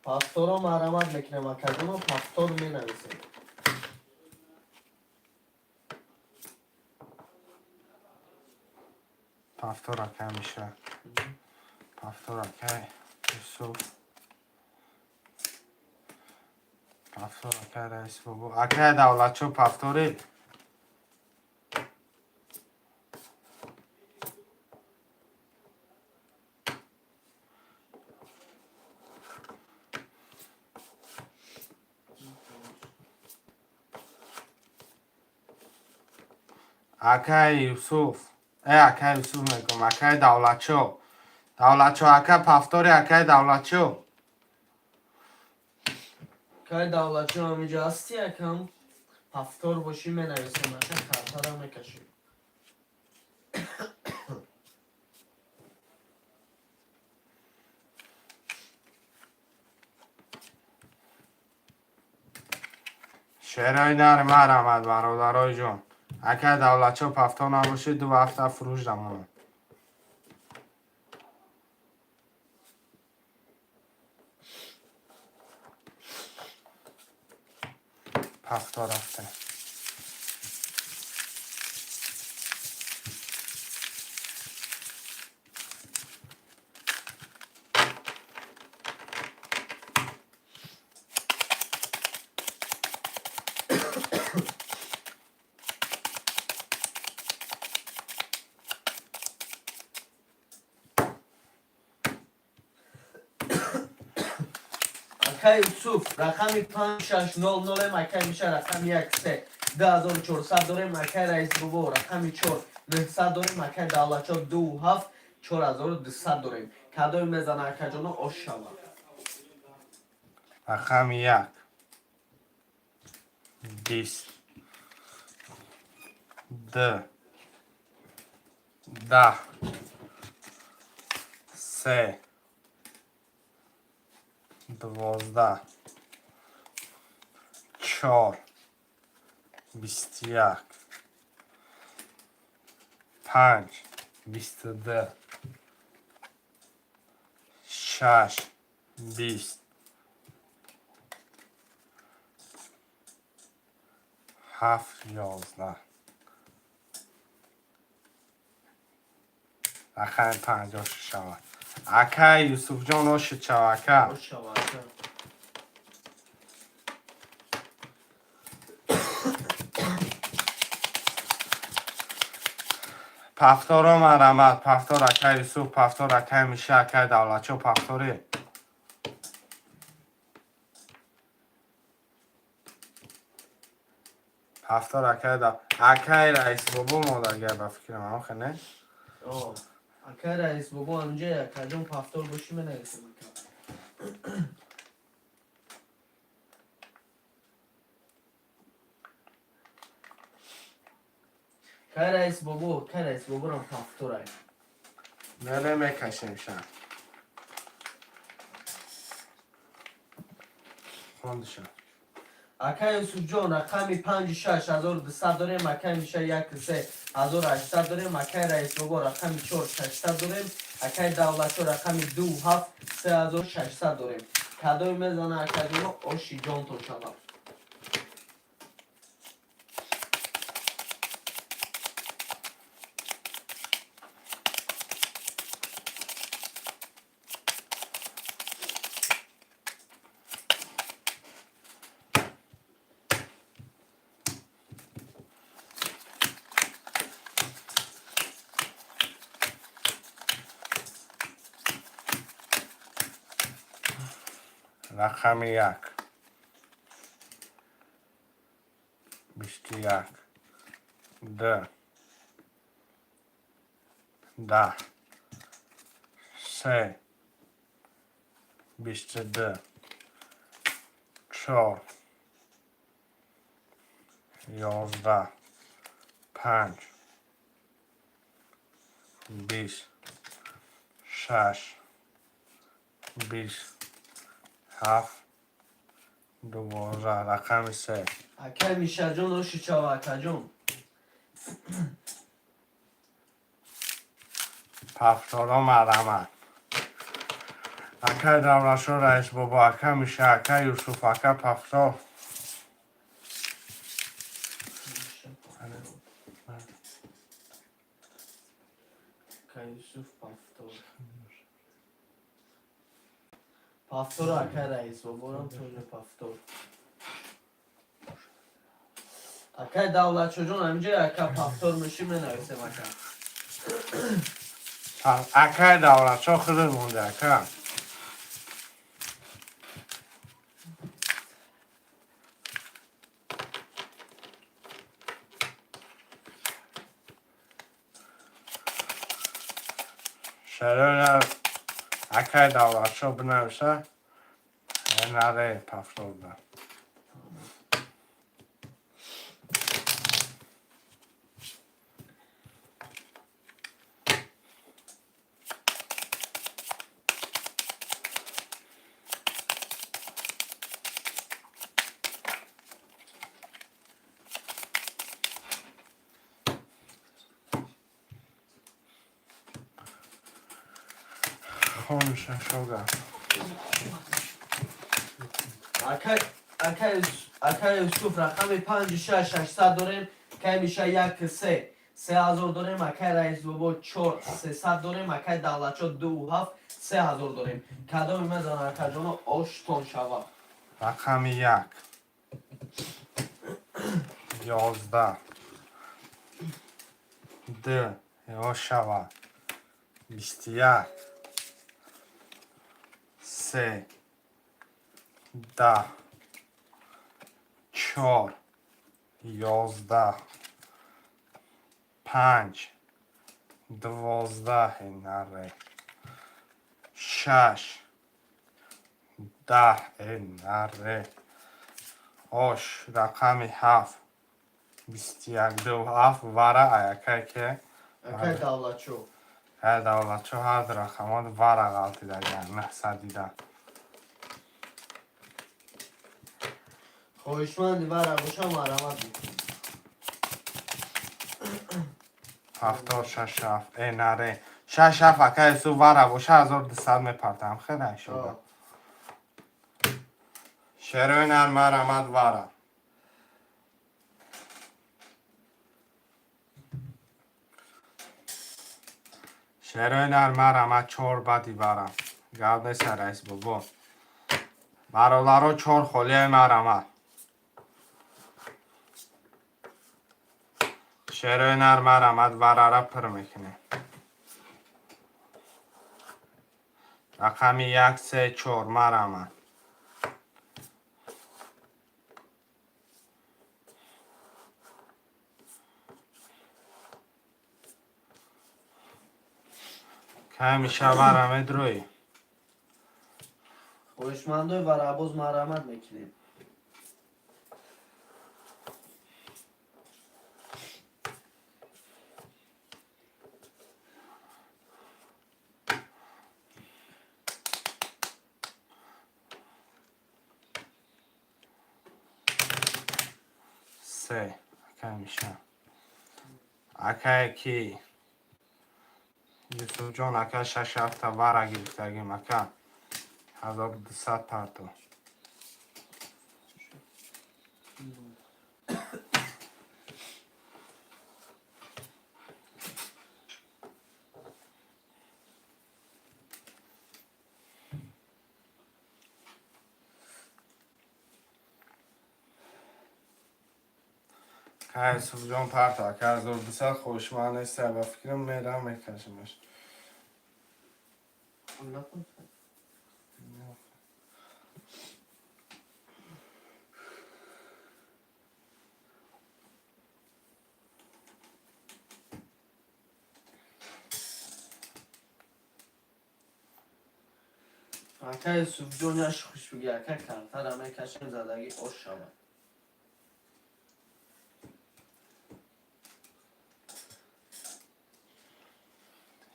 پاستور رو مرمت میکنم اکه جان و پاستور می نویسیم. پافتور اکه میشه. پافتور اکه یوسف. پافتور اکه رئیس بابا. اکه دولت شو پافتوری. اکه یوسف. اکه یوسف میگم اکه دولت شو. دولت شو اکه پافتوری اکه دولت شو. که دولت شو همینجا هستی اکم پاستور باشی می نویسیم اکه خطر هم میکشیم. شعرهای در مرمد برادرای جان. اکه دولت شو پافتور نباشه 2 هفته فروش دمونه. پافتور رفته. اکه یوسف رقم 5600 اکه میشه رقم 13400 داریم. اکه رئیس بابا رقم 4900 داریم. اکه دولت شو 27 4200 داریم. کدوی میزنه اکه جانو آش شما. رقم 1 20 2 10 3 12 4 21 5 22 6 20 7 11 رقم 56 شود. اکا یوسف جان اوش چواکا. اوش شود اکا. پفتارا مرمت، پفتار اکا یوسف، پفتار اکا میشه، اکا دولتچو پفتاری. پفتار اکا رئیس بابا مادرگر به فکر من آخه نه؟ اکا رئیس بابا همجا اکا جان پفتار باشی من نگسیم اکا. که رئیس بابا رم پفتار های. نه میکشیم شن. خوندشن. اکا یوسف جان رقمی 56,200 داریم. اکا میشه 13,800 داریم. اکا رئیس بابا رقمی 4,600 داریم. اکا دولتچو رقمی 27 3,600 داریم. کدوی میزنه اکا جان اوشی جان تو شما. رقم 1 21 2 10 3 22 4 11 5 20 6 27 12 رقم 3 اکا میشه جان اوشی چاو اکا جان. پفتارا مرمت اکا دولتشو رئیس بابا اکا میشه اکا یوسف اکا پفتار اکا یوسف پفتار. پفتار اکا رئیس بابا رم توجه پفتار. اکا دولتچو جان همجا اکا پفتار میشی من نگسیم اکا. اکا دولتشو خودت مونده اکا شروع اکا دولتشو بنویسه نره پفتار ده خونشن شوگر اکا یوسف رقم 56,800 داریم. که میشه 3,000 داریم. اکا رئیس بابا 4,300 داریم. اکا دولتچو 27 3,000 داریم. کدوم میزنه اکا جان اوش تون شود. رقم 1 11 2 یواش شود 21 3 10 4 11 5 12 نره 6 10 نره اوش رقم 7 21 2 7 وره اکا که اکا دولتچو هر دولتچو هر رقمات وره غلطی در نه سدیده خوشمندی برا باشم مرمت میکنم. 76 7 نره 6 7 اکا یوسف وره باشه 1200 میپرتم خیلی شده شروع نر مرمت وره شعر مرمت چهار بدی برم گرد سر از بابا برادر چهار خالی مرمت شعر مرمت وراره پر میکنه رقم 1 3 4 مرمت که همیشه مرمت روی خوشمندای و رباز مرمت میکنیم. سه که همیشه اکه کی یوسف جان اکه 6 هفته وره گرفتگیم اکه 1200 پرتو که یوسف جان پرتو اکه 1200 خوشمند است و فکرم میرم میکشمش اکه یوسف جان یش خوش بگی اکه کمتر همه کشم زدگی خوش شود.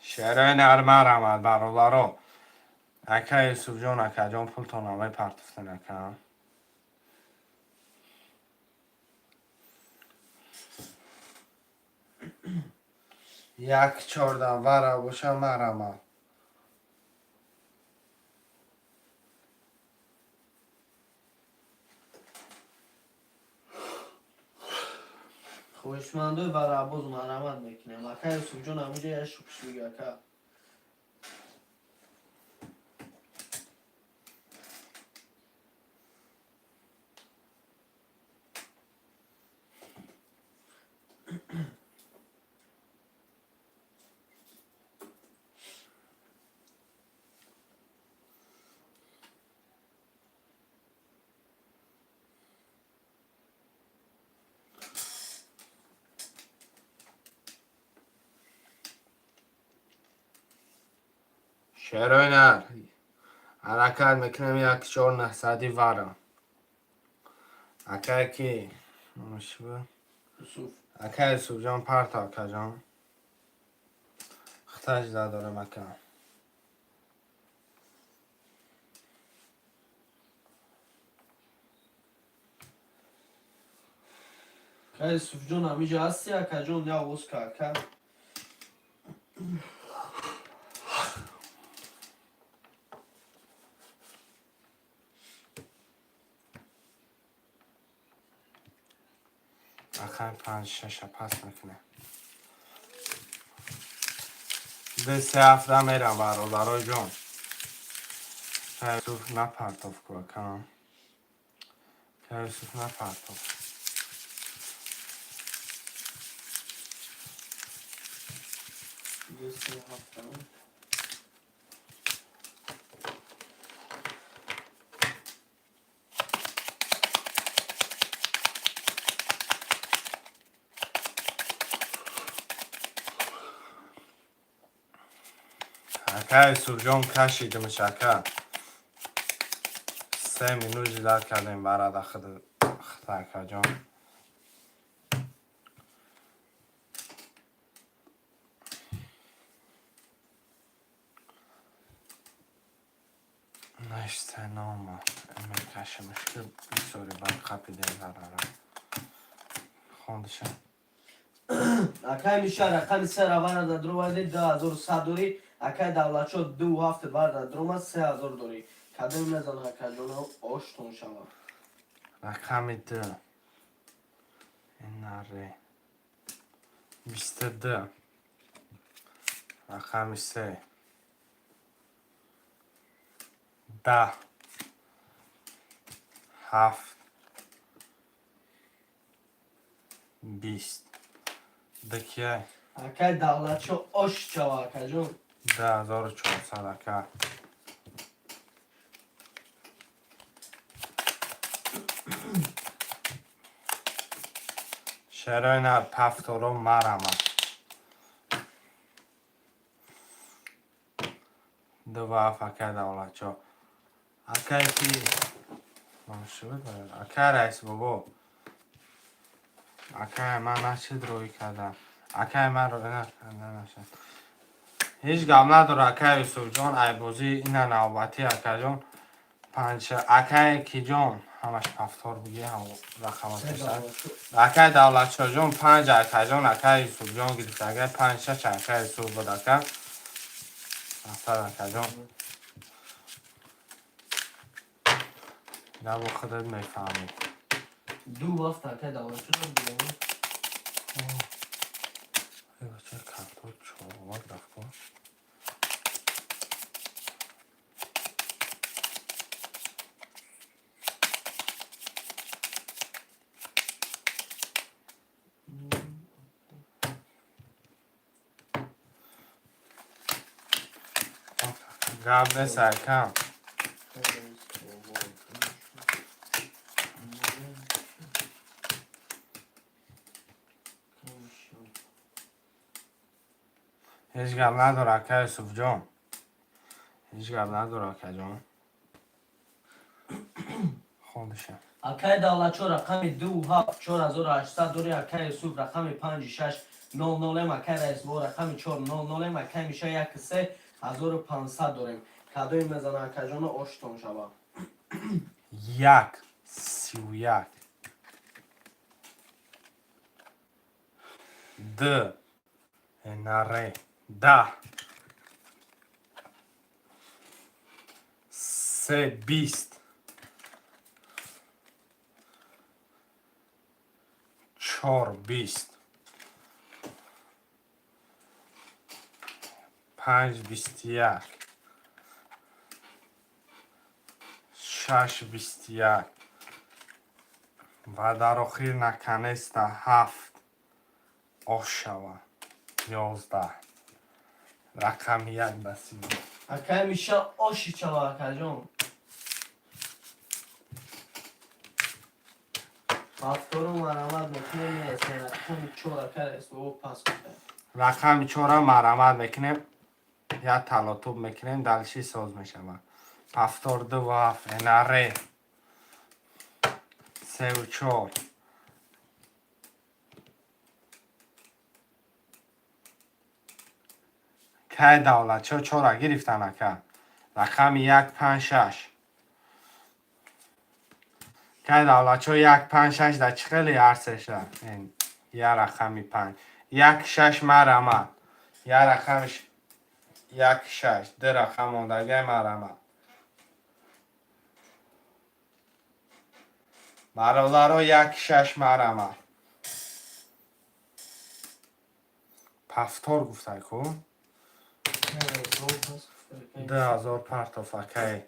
شعر مرمت برادرو اکه یوسف جان اکه جان پول تا نامه پرتفتن اکه یک 14 وره باشه مرمت خوشمندای و رباز مرمت میکنیم. اکه یوسف جان همینجا یش خوش بگی اکه. شعر نر حرکت میکنم 1 4 900 وره اکه کی نمشه یوسف اکه یوسف جان پرتو اکه جان اختش دارم اکه اکه یوسف جان همینجا هستی اکه جان یا وز که اکه. اکه 5 6 پس میکنه به 3 هفته میرم برادرای جان که یوسف نپرتاف که اکه که یوسف نپرتاف دوست هفتم. اکه یوسف جان کشیدم اکه 3 مینوت جلال کردیم برادر خود اکه جان نشته نامه امی کشمش که بسیاری باید قپیده برارم خوندشم اکه میشه رقم سه روان در درو ویدی 2100 دوری. اکه دولت شد 2 هفته بعد در درو ما 3000 دوری. کده میزن اکه جان آشتون شود. رقم 2 این نره 22 رقم 3 10 7 20 دکیه اکای دولت شو اش چوا اکا جون 10400 اکا شراینا پفتورو مرمه دو باف اکا دولت شو اکای کی اکای رئیس بابا اکای من نشد روی کردم اکای من رو نشد هیچ گم نداره اکای یوسف جان ای بازی اینه نوبتی اکا جان پنج اکای کی جان همش پفتار بگی هم رقمات بشن اکای دولت شو جان 5 اکا جان اکای یوسف جان گرفت اکای 5 6 اکای یوسف بود اکا اصلا اکا جان نه با خودت میفهمی دو وقت اکای دولت شو دیگه ای بچه کارتون چوبات رفت کن قبل سرکم هیچ گم نداره اکا یوسف جان هیچ گم نداره اکا جان خودشه اکای دولت شو رقم 274,800 دوری اکای یوسف رقم 5600 اکای رئیس با رقم 400 اکای میشه 13,500 داریم کادوی میزنه اکا جان اشتون شبا 1 31 2 نره 10 3 20 4 20 5 21 6 21 و در آخر نکنست 7 آش شود 11 رقم 1 بسیم اکای میشه اشی چوا اکا جان پفتورو مرمت میکنه میرسه رقم 4 اکای رئیس با پاس کنه رقم 4 مرمت میکنیم یا تلاتوب میکنیم دلشی ساز میشود پفتار 2 و 7 نره 3 و 4 که دولت چه 4 گرفتن اکا رقم 1 5 6 که دولت چه 1 5 6 در چه خیلی عرصه شد این یه رقمی 5 1 6 مرمت یه رقمش 1 6 ده رقم موندگه مرمت برادر 1 6 مرمت پفتار گفته کن 10,000 پرتوف اکای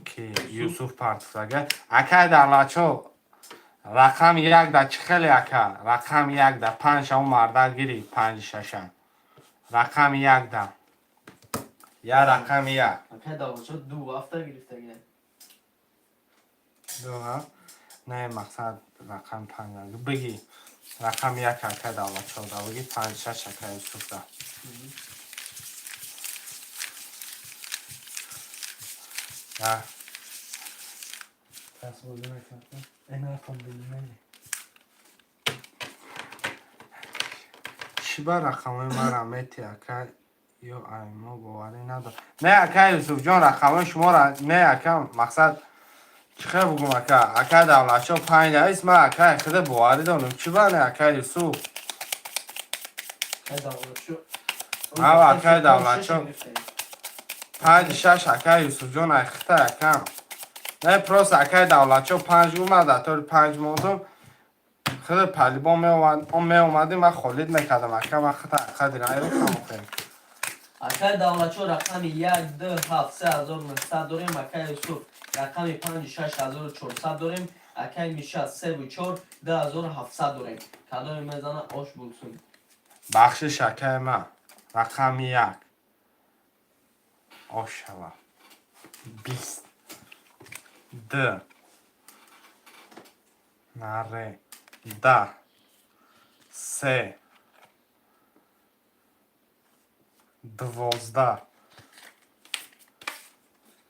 که یوسف پرتوف اکای اکای در لچو رقم 1 در چه خیلی اکا رقم 1 در 5 اون مرده گیری 5 6 رقم 1 در یا رقم 1 اکای دولت شو 2 هفته گرفته گیره 2 نه مقصد رقم 5 بگی رقم 1 اکای دولت شده بگی 5 6 اکای یوسف ده پس بوده نکنم این رقم بگیمه چی با رقم من رمیتی اکا یا ایما باوری ندار نه اکا یوسف جان رقم شما را نه اکا مقصد چخه بگم اکا دولت شو 5 اسم اکا خود باوری دارم چی با نه اکا یوسف اکای دولت شو اکا دولت شو 5 6 اکا یوسف جان اخته اکا نه پروس اکای دولت شو 5 اومده طور 5 مودم خود پلیبا می اومدیم من خالد میکردم اکا من خود دیگه رو خواهم خیلی акай давлачо рақами 12700 дорем, акай юсуф рақами 56400 дорем, акай миша 34 2700 дорем. Кадоми мезана ош булсун. بخش شکر من رقم 1 آشوا 20 2 نره 10 3 12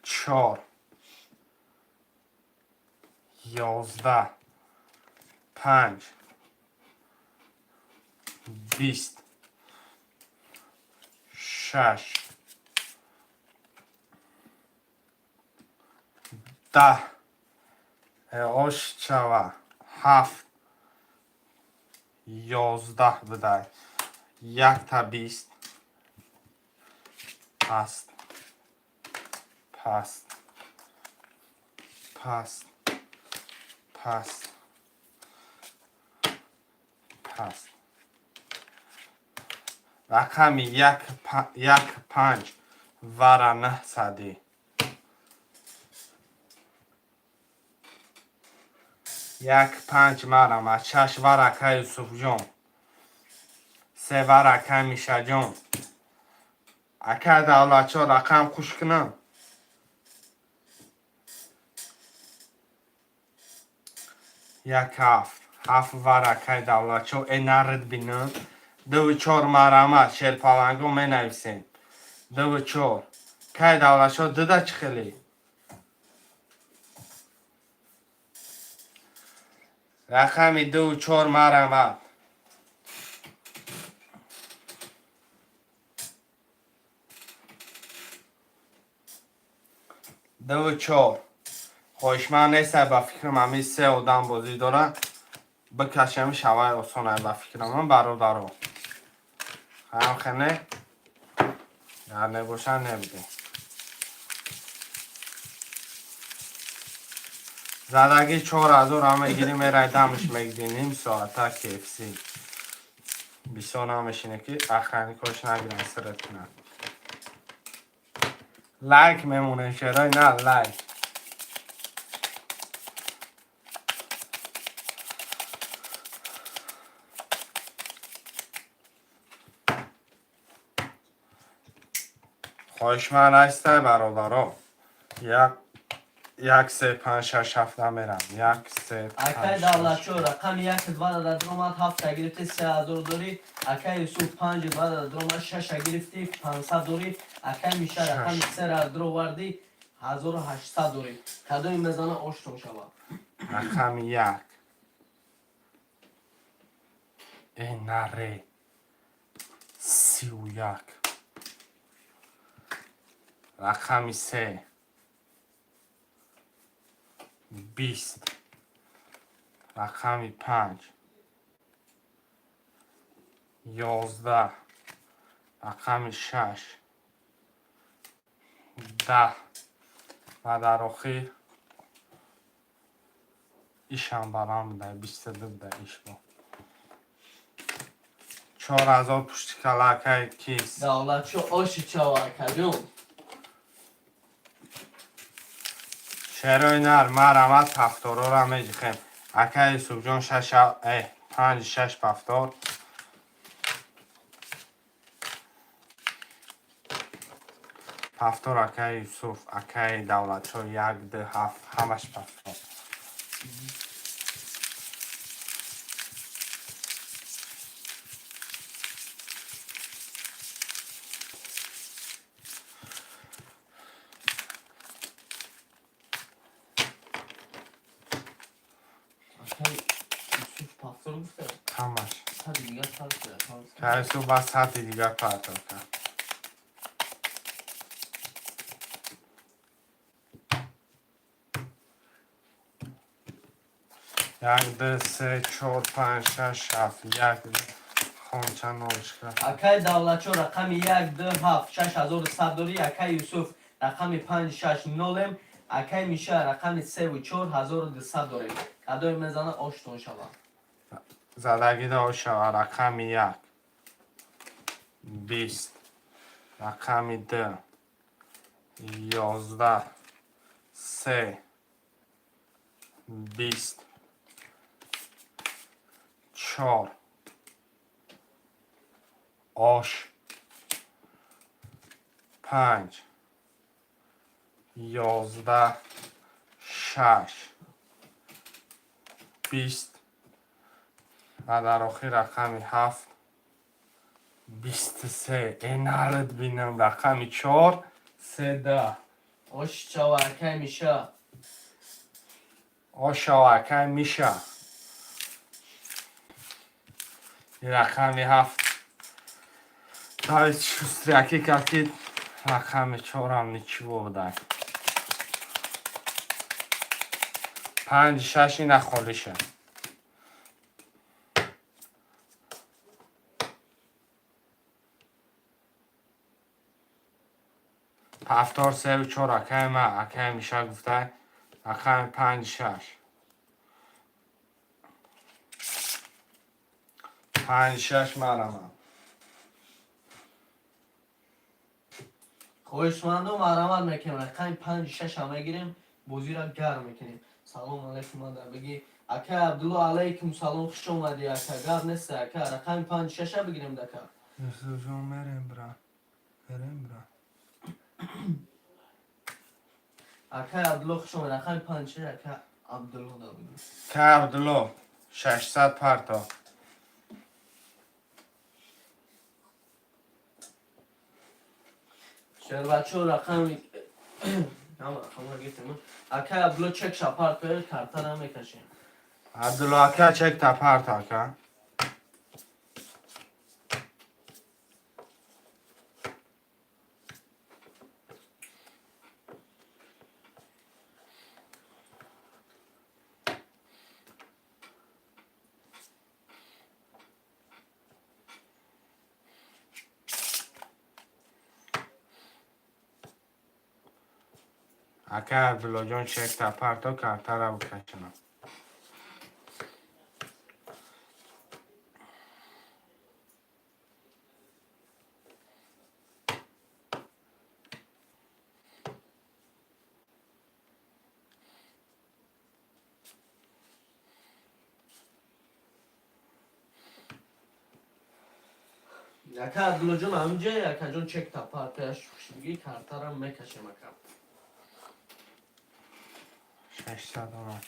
4 11 5 20 6 10 آشوا 7 11 بدای 1 تا 20 پست پست پست پست پست رقم 1.5 ورا 900 1.5 مرم از 6 ورقه یوسف جان 3 ورقه میشه جان اکه دولت ها رقم خوش کنم 7 ورقه دولت ها این نرد بینم 2-4 مرمه شیر پالنگو می نویسیم 2-4 که دولت ها دیده چه خیلی رقم 2-4 مرمه 2-4 خوشمن نیست با فکرم همی 3 آدم بازی داره بکشم شوای آسانه با فکرم من برادرو خیام خیلی گر نباشن نبیده زدگی 4000 همه گیری میره دمش میگیدی نیم ساعته کیفسی بیسان همشینه که اخرانی کاش نگیرن سرت کنن لایک میمونه شرای نه لایک خوشمن هسته برادرها 1 3 5 6 7 میرم 1 3 акай 5 давлачо рақами 1 дромад 7 гирифти 3000 дорӣ акай юсуф 5 дромад 6 гирифти 500 дорӣ акай миша рақами 3 дроварди 1800 дорӣ кадоми мезана оштон шава رقم 1 این نره 31 رقم 3 20 رقم 5 11 رقم 6 10 و در آخر ایشان برام بده 22 بده ایش با 4000 پشتی کلاکه کیس давлачо оши чава акаҷон شروع نر مرمت پفتارا را میجخیم اکه یوسف جان 5 6 پفتار پفتار اکه یوسف اکه دولت شو 1 2 7 همش پفتار акай юсуф пафтор гуфта همش сади дигар сад که یوسف بس سطح دیگر پفتار کرد 1 2 3 4 5 6 7 1 خونچه نوش کرد акай давлачо рақами 1 2 7 6100 дорӣ акай юсуф рақами 5 6 0 акай миша рақами 3 4 1200 дорем кадоми мезана оштон шава زدگی داشت رقم 1 20 رقم 10 11 3 20 4 8 5 11 6 20 و در آخر رقم 7 23 اینالت بینم رقم 4 3 Oş çava akay mişa. آشاوکه میشه این رقم 7 داید شستریکی کردید رقم 4 هم نیچی بودن 5 6 این خالیشه هفتار 3 و 4 اکه ما اکه میشه گفته رقم 5 6 5 6 مرمم خوشمندم مرامت میکنیم رقم 5 6 همه گیریم بازی را گرم میکنیم سلام علیکم مادر بگی اکا عبدالله علیکم سلام خوش اومدی اکا گرم نیست اکا رقم 5 6 بگیریم دکا نسوزون مریم برا اکا عبدالله خوش اومد رقم 5 6 اکا عبدالله دا بگی که عبدالله 600 پرتا شهر بچه ها رقم نه رقم را گیتیم اکا عبدالله چک شپارت باید کارتر هم میکشیم عبدالله که چک تا پرتا که اکه عبدالله جان چک تا پرتا کارتا را بکشنم اکا عبدالله جان همینجا اکا جان چک تا پارتش بگی کارتر هم میکشیم اکا 600 آمد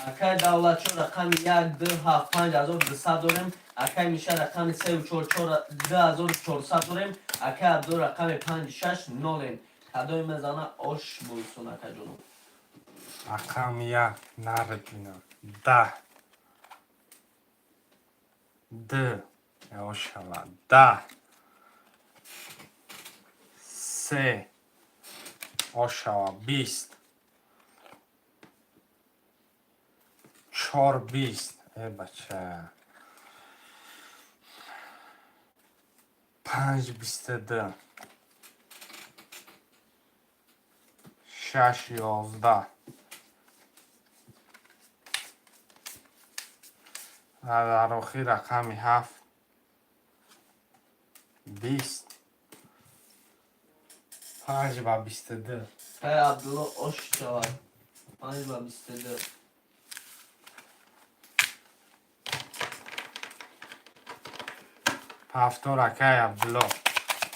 اکای دولتشون رقم 1 2 7 5 1200 داریم اکای میشه رقم 3 و 4 4 2400 داریم اکای عبدو رقم 5 6 9 کدای میزنه آش بولسون اکا جونو رقم 1 نرد بینم 10 2 یواشاوا 10 3 آشاوا 20 4 20 ای بچه 5 22 6 11 و در آخر رقم 7 20 5 و 22 اکای عبدالله آش شود 5 و 22 پفتور اکای عبدالله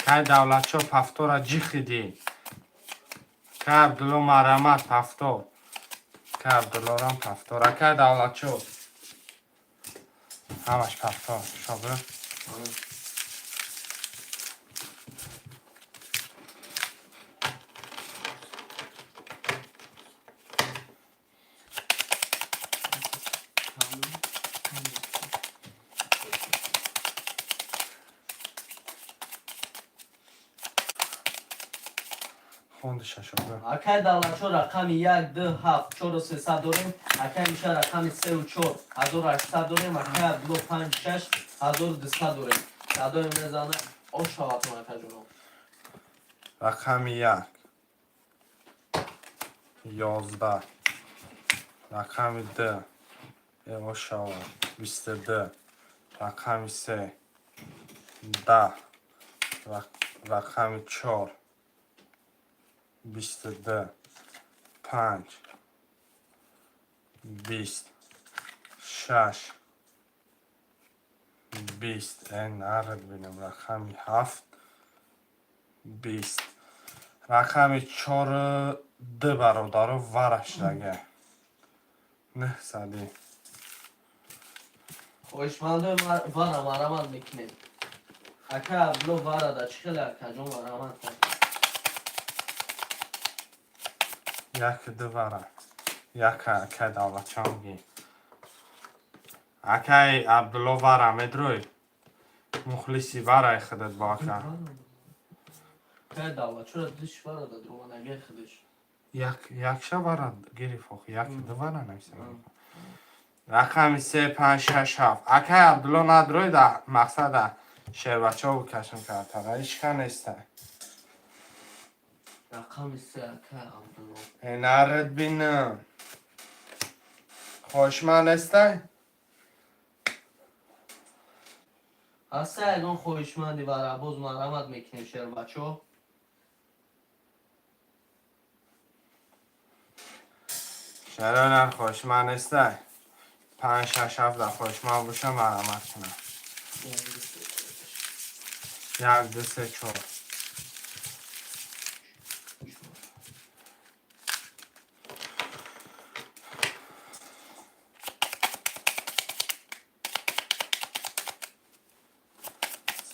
که دولت شو پفتور جی خیدی که عبدالله مرمت پفتور که عبدالله رام پفتور اکای دولت شو همش پفتور شابه خوند ششافه اکای دولتچو رقم 1 2 7 4 و 300 داریم. اکای میشه رقم 3 و 4 1800 داریم. اکای عبدالو 5 6 1200 داریم. کدوی میزنه آشاواتون اکای جونو. رقم 1 11 رقم 2 یواشاوا 22 رقم 3 10 رقم 4 22 5 20 6 20 این نرد بینم رقم 7 20 رقم 4 دو برادر ورش دگه نه سدی خوشمنده وارا مرامد میکنیم. اکای عبدالو وارا دا چی خیلی اکای جون مرامد کنیم. یک دو وره یک اکای دولتچانگی اکای عبدالله وره مدروی مخلصی وره خودت باکه اکای دولتچو را دوش وارا دا درمانگه خودش. یک شب وره گریف آخی یک دو وره نمیسیم رقم 3 5 6 7 اکای عبدالله ندروی ده مقصد شهر بچه ها بکشم کرد تغییش که نیسته رقم 3 اکای عبدالو. این نرد بینم خوشمن نیسته هسته اگان خوشمندی وارا باز مرامد میکنیم شهر بچو. چرا خوشمن نیسته 5 6 7 خوشمن باشه مرامت کنم 1 2 3 4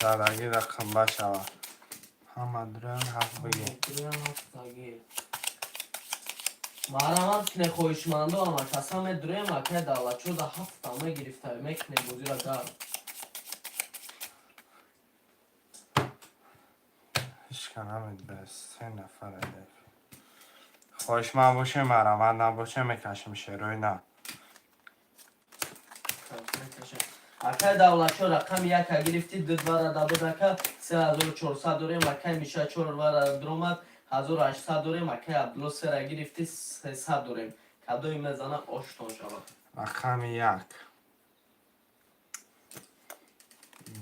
سادگی رقم بشوه همه درن هفت بگی مرامد کنه خوشمنده اما قسم دریم اکای دولتچو دا 7 همه گرفته میکنه بوزی را گرم. هیچ کنم به 3 نفر هدف خوشمن باشه مرامت نباشه میکشم شروع نه اکای دولتچو رقم 1 گرفتی دو وارا دا بود اکا 3400 داریم. اکای میشه 4 وارا درامد 1800 داریم. اکای عبدالو 3 را گرفتی 300 داریم. کدوی میزنه آشتون شود. رقم 1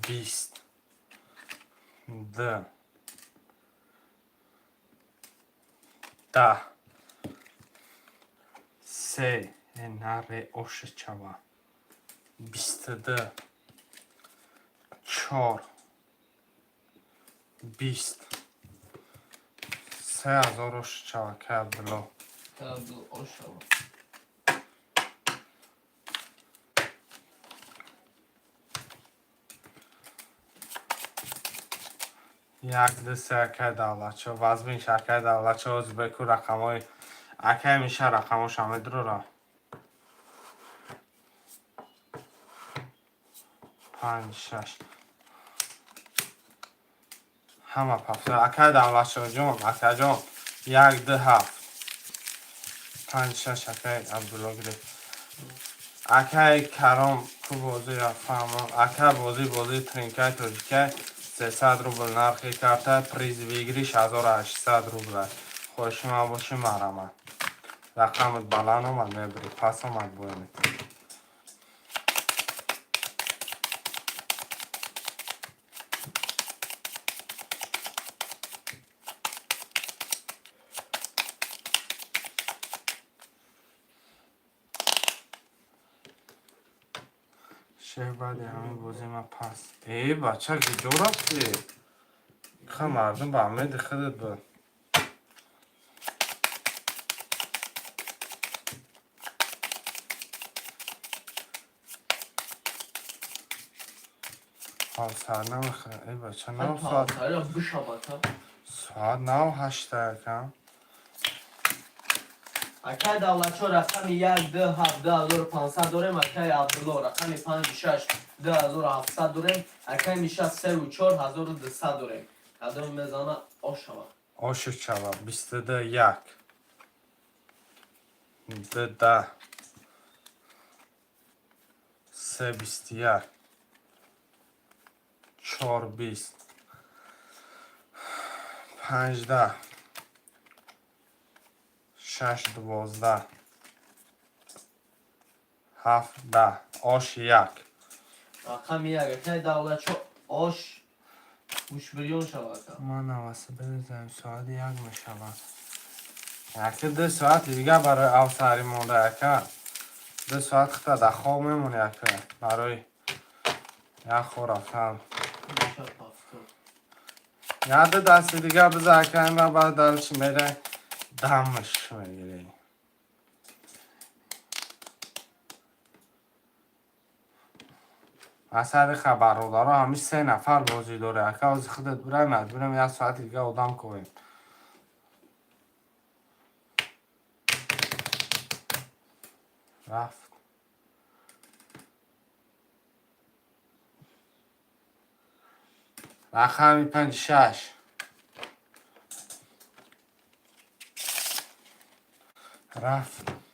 20 2 10 3 نره اوش چوا 22 4 20 3000 اوش چوا که عبدالله عبدالو آش شود. یک دو سه اکای دولتچو وزبین شرکای دولتچو ازبکو رقم های اکای میشه رقم ها شامد رو را 5 6 همه پفتر اکای دولتچو جون اکای جون 1 2 7 5 6 اکای عبدالله گرفت اکای کرام کو بازی را فهمم اکای بازی ترینکای توجیکای 300 روبل نرخی کرده پریز ویگریش 1800 روبل خوش ما باشی مرامه رقمت بلند اومد میبری پس اومد باید شه بعد همین بازی ما پس ای بچه کجا رفتی خب مردم به همه خودت بود ساعت نمیخواه ای بچه نه ساعت 9 8 کم اکای دولتچو رقم 1 2 7 2500 داریم. اکای عبدالله رقم 5 6 2700 داریم. اکای میشه 3 و 4 1200 داریم. کدوم میزنه آش شود. آش چوا 21 10 3 21 4 20 15 6 12 7 10 آش 1 رقم یک اکای دولت چو آش گوش بریون شود ما نواسه بریزم ساعت 1 میشود یکی 2 ساعت دیگه برای افسری مونده یکه 2 ساعت خطا در خواب میمونه یکه برای یک خور افسر یاد دستی دیگه بزر کنیم و بعد دلش میره دمش میگیری اصلا خبر رو داره همیشه 3 نفر بازی داره یکه از خودت برای مجبورم 1 ساعت دیگه آدم کنیم رفت رقمی 56 رفت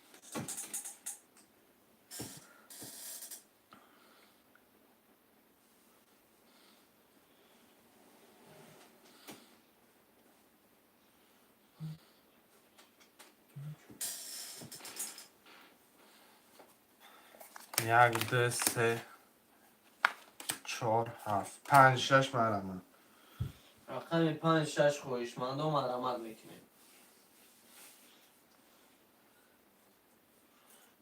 یک 2 3 4 7 5 6 مرمه رقم 5 6 خویشمند و مرمت میکنیم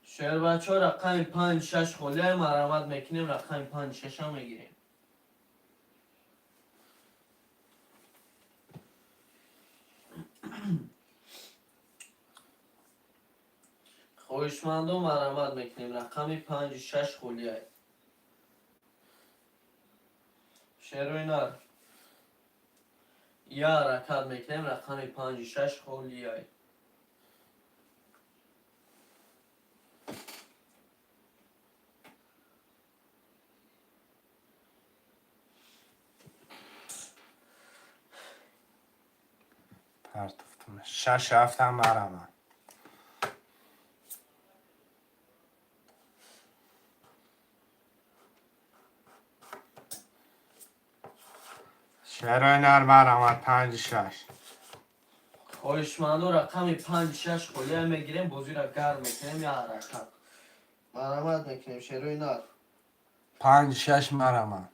شعر بچه ها رقم 5 6 خوله مرمت میکنیم رقم 5 6 هم میگیریم خویشمند و مرمت میکنیم رقم 5 6 خوله شعر و اینار یا حرکت میکنیم رقم 5 6 خوله پرتفتم 6 7 هم مرمه شعرهای نر مرمه 5 6 خویشمند و رقم 5 6 خوله میگیریم بازی را گرم میکنیم یا حرکت مرمت میکنیم شعر و اینار 5 6 مرمه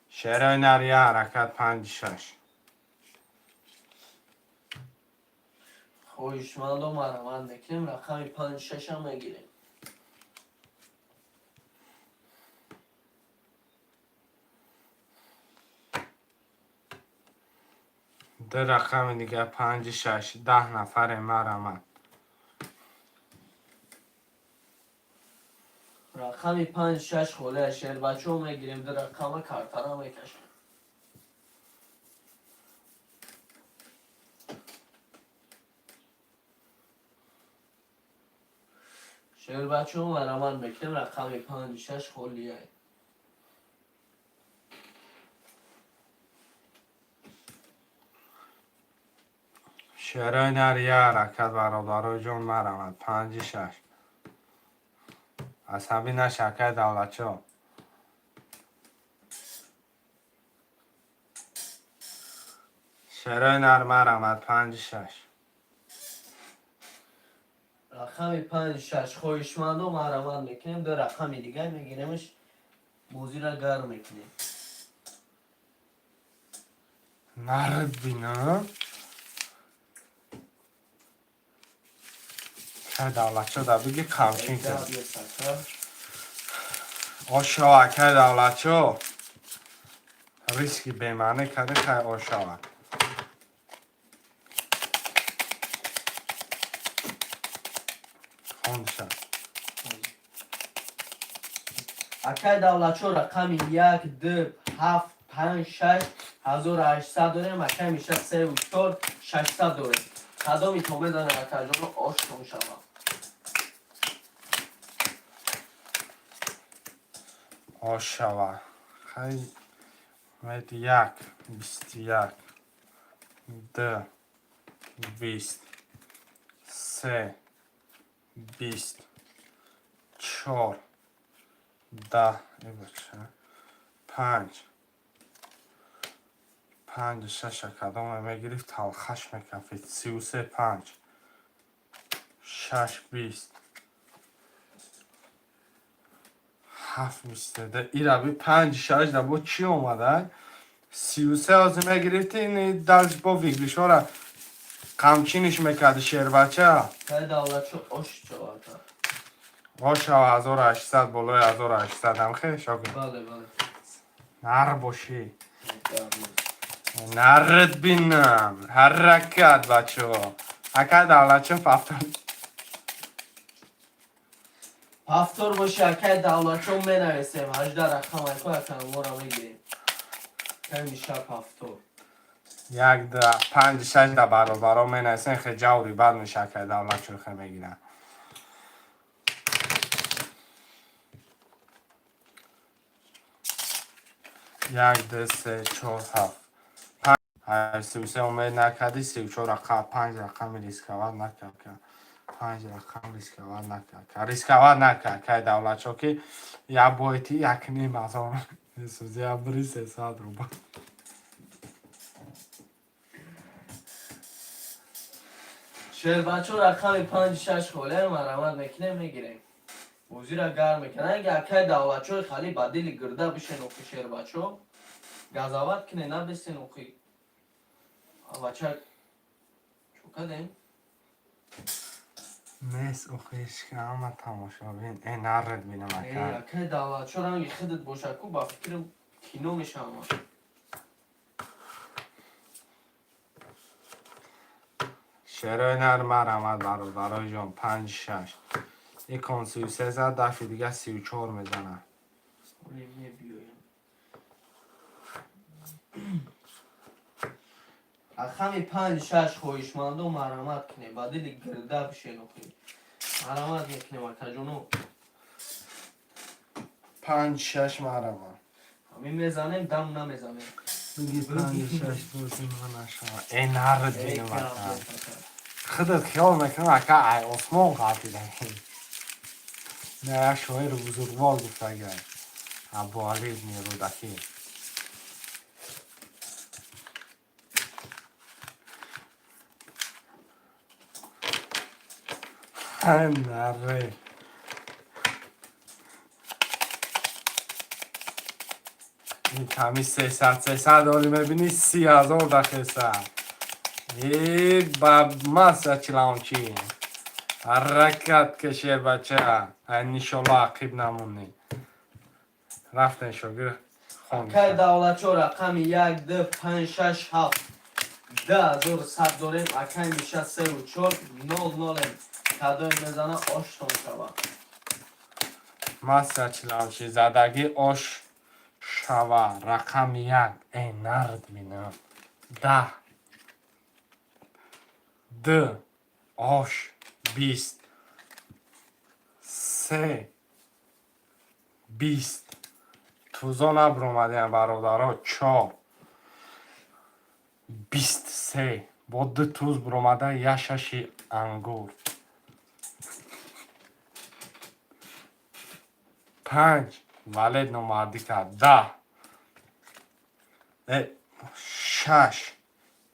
شعرهای نر یه حرکت 5 6 خویشمند و مرمت میکنیم رقم 5 6 هم میگیریم ده رقم دیگه 5 6 10 نفر مرمه رقم 5 6 خوله شعر بچه رو میگیریم در رقم کارتر هم میکشیم شعر بچه رو مرمت میکنیم رقم 5 6 خوله شعرهای نر یه حرکت برادرای جون مرمه 5 6 عصبی نشکه دولت ها شعرهای نر مرمه 5 6 رقم 5 6 خویشمند و مرمت میکنیم در رقم دیگه میگیریمش بازی را گرم میکنیم نرد بینا که دولت ها در بگی کمچین کرد آشا که دولت ها ریسکی بیمانه کرده که آشا خوند شد اکای دولت چو رقم 1 2 7 5 6 1800 داریم اکای میشه 3 و 4 600 داریم کدام تومه داره اکای جان رو آشتون شود آشا خیلی مید یک 21 2 20 3 20 4 10 5 5 کدام میگیرید تلخش میکفید 33 5 6 20 7 میستده ای را بی 5 6 دا با چی اومده 33 از میگرفتی این دلش با ویگلیش را قمچینش میکرد شیر بچه که دولت شو اش چوار تا. باشا 1800 بالای 1800 هم خیلی شاگرد بله بله. نر باشی دارم. نرد بینم حرکت بچه ها اکر دولت چه پفتن هفتور باشه که دولت شو می نویسیم 18 رقم اکو اکنم رو میگیریم که میشه هفتور. یک ده 5 6 ده برابر می نسین خیلی جوری بعد میشه که دولت چه خیلی میگیرن یک ده 3 4 7 33 امید نکردی 34 رقم 5 رقم ریسکوار نکرد که 5 رقم ریسکوار نکرد که ریسکوار نکرد که دولت چو که یک بایتی یک نیم از آن سوزی بری 300 رو با شیر بچه رقم 5 6 خوله مرمت میکنه میگیریم موزی را گرم میکنه اگه اکه دولت شو خالی بدیل گرده بشه نوخی شیر بچه گذاوت کنه نبسته نوخی بچه چو کدیم نیست او خیش که همه تماشا بین این نرد بینم اکر اکه دولت شو رنگی خودت باشه کو با فکرم کینو میشه اما شعرهای نرم رحمت برای جان 5 6 یک کن 33 زد دفعه دیگه 34 میزنه اولی می بیایم رقم 5 6 خویشمنده و مرمت کنه بدیل گرده بشه نوخی مرمت میکنه اکه جونو 5 6 مرمت همین میزنیم دم نمیزنیم بگی 5 6 بازی من نشما این نرد بینم ای اکر خودت خیال میکنم اکر ای عثمان قاطی دهیم نه یک شاعر بزرگوار گفت اگر ابو علی ابن رودکی نره این کمی 300 داری میبینی 30,000 دقیقه سر یک باب ماسا چلانچی حرکت کشیر بچه انشالله عقیب نمونی رفتن شاگر خون که دولت شو رقم 1 2 5 6 7 10,100 داریم اکه میشه 3 و 4 0 0 کدوی میزنه آشتون شود ماسا چلانچی زدگی آش شوا رقم 1 این نرد بینم 10 2 آش 20 3 20 توزا نبر اومده هم برادرها 4 23 با 2 توز بر اومده یه شش انگور 5 ولد نمردی کرد 10 6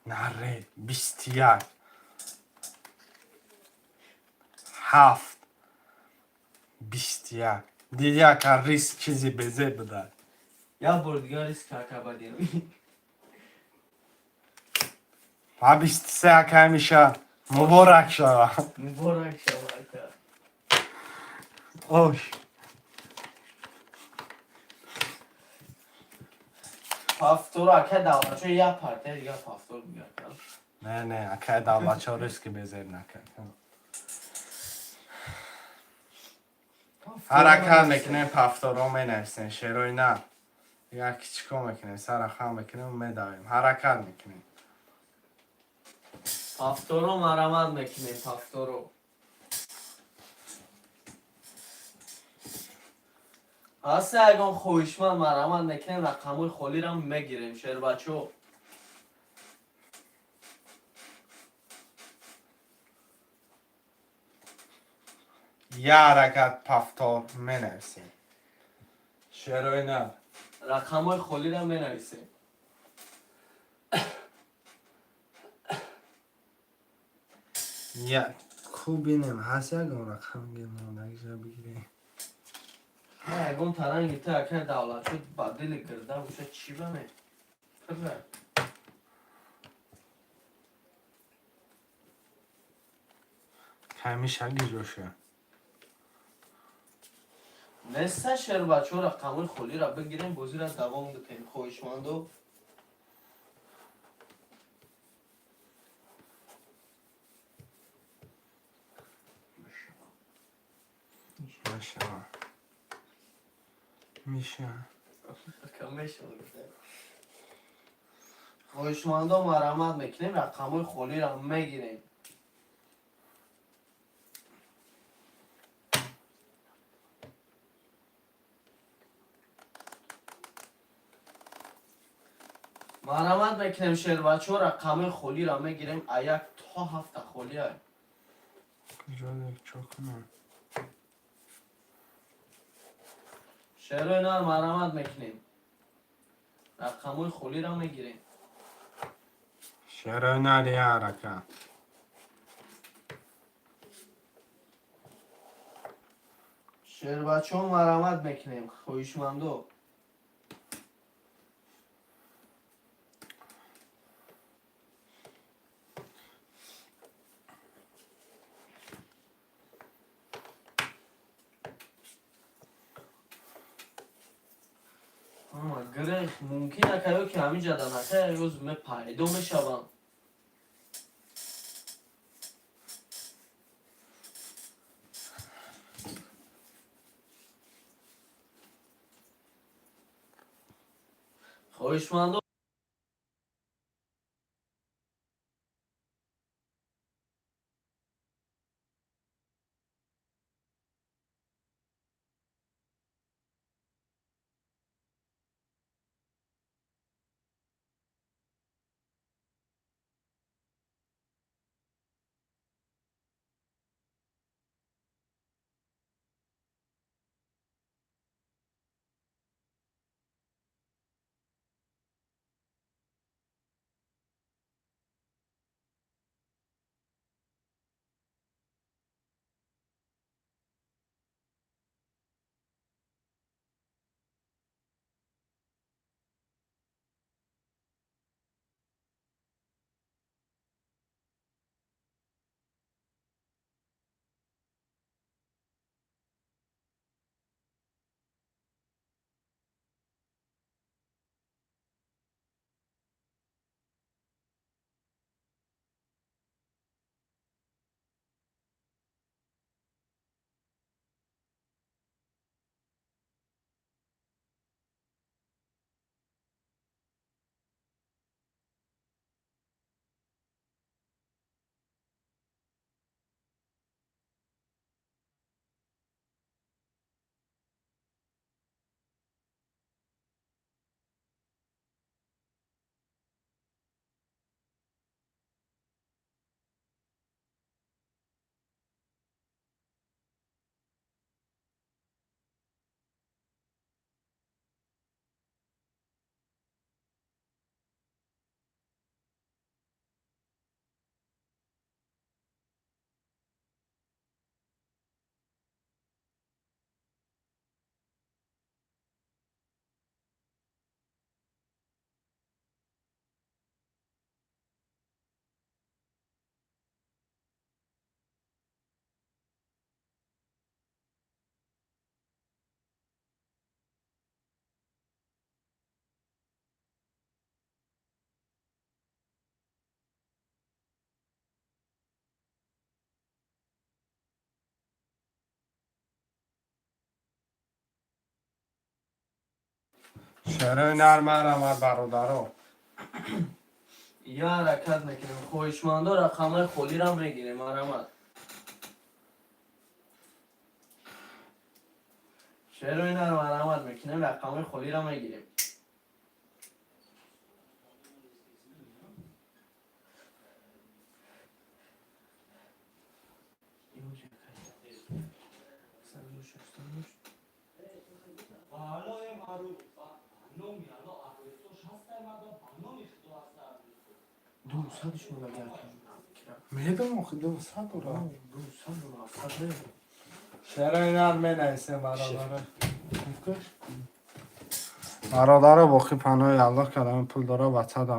نره 21 7 21 دیگه که ریسک چیزی بزه بده یا بردگاریست که که بدیم و 23 که میشه مبارک شد مبارک شود که اوش هفتور اکه دولت شو یک پرته دیگه هفتور بیاد نه اکه دولت چه ریسک بزه نکرد حرکت میکنه پفتارا می نویسن شیروی نه یکی چیکار میکنه سر خم میکنه و میدویم حرکت میکنه هفتورو مرمت میکنیم هفتورو هسته اگه خویشمند مرامت میکنیم رقمای خالی را میگیریم شیر بچه ها. یه حرکت پفتار منویسیم. شعرهای نه. رقمای خالی را مینویسیم. یا خوب بینیم هست یکم رقم گیرم نگیزه بگیریم. اگه ترنگی تا اکر دولت شد با دل گرده باشه چی بمه؟ پره. همیشه اگه جوشه. نسته شیر بچه ها رقمای خالی را بگیریم بازی را دوام بکنیم خویشمندو. میشه. خویشمندو مرامت میکنیم رقمای خالی را میگیریم. مرامت میکنیم شیر بچه ها رقمای خالی را میگیریم یک تا 7 خالی های. کجا دیگه چاکنم. شیر نار مرامت میکنیم رقمای خالی را میگیریم. شعرهای نر یه حرکت. شیر بچه ها مرامت میکنیم خویشمندو. گره ممکنه که همین جدنکه روز می پیدا میشوم. خویشمندو شعرهای نر مرامت برادرو. یا حرکت میکنیم خویشمندو رقمای خالی را میگیریم مرامت. شعر اینا رو مرامت میکنیم رقم خالی رو میگیریم. دو صدش رو بگرد میدم آخه 200 را دو صد رو افصد شعر اینا رو می نویسیم برادر. برادر باقی پناه الله کلمه پول داره بچه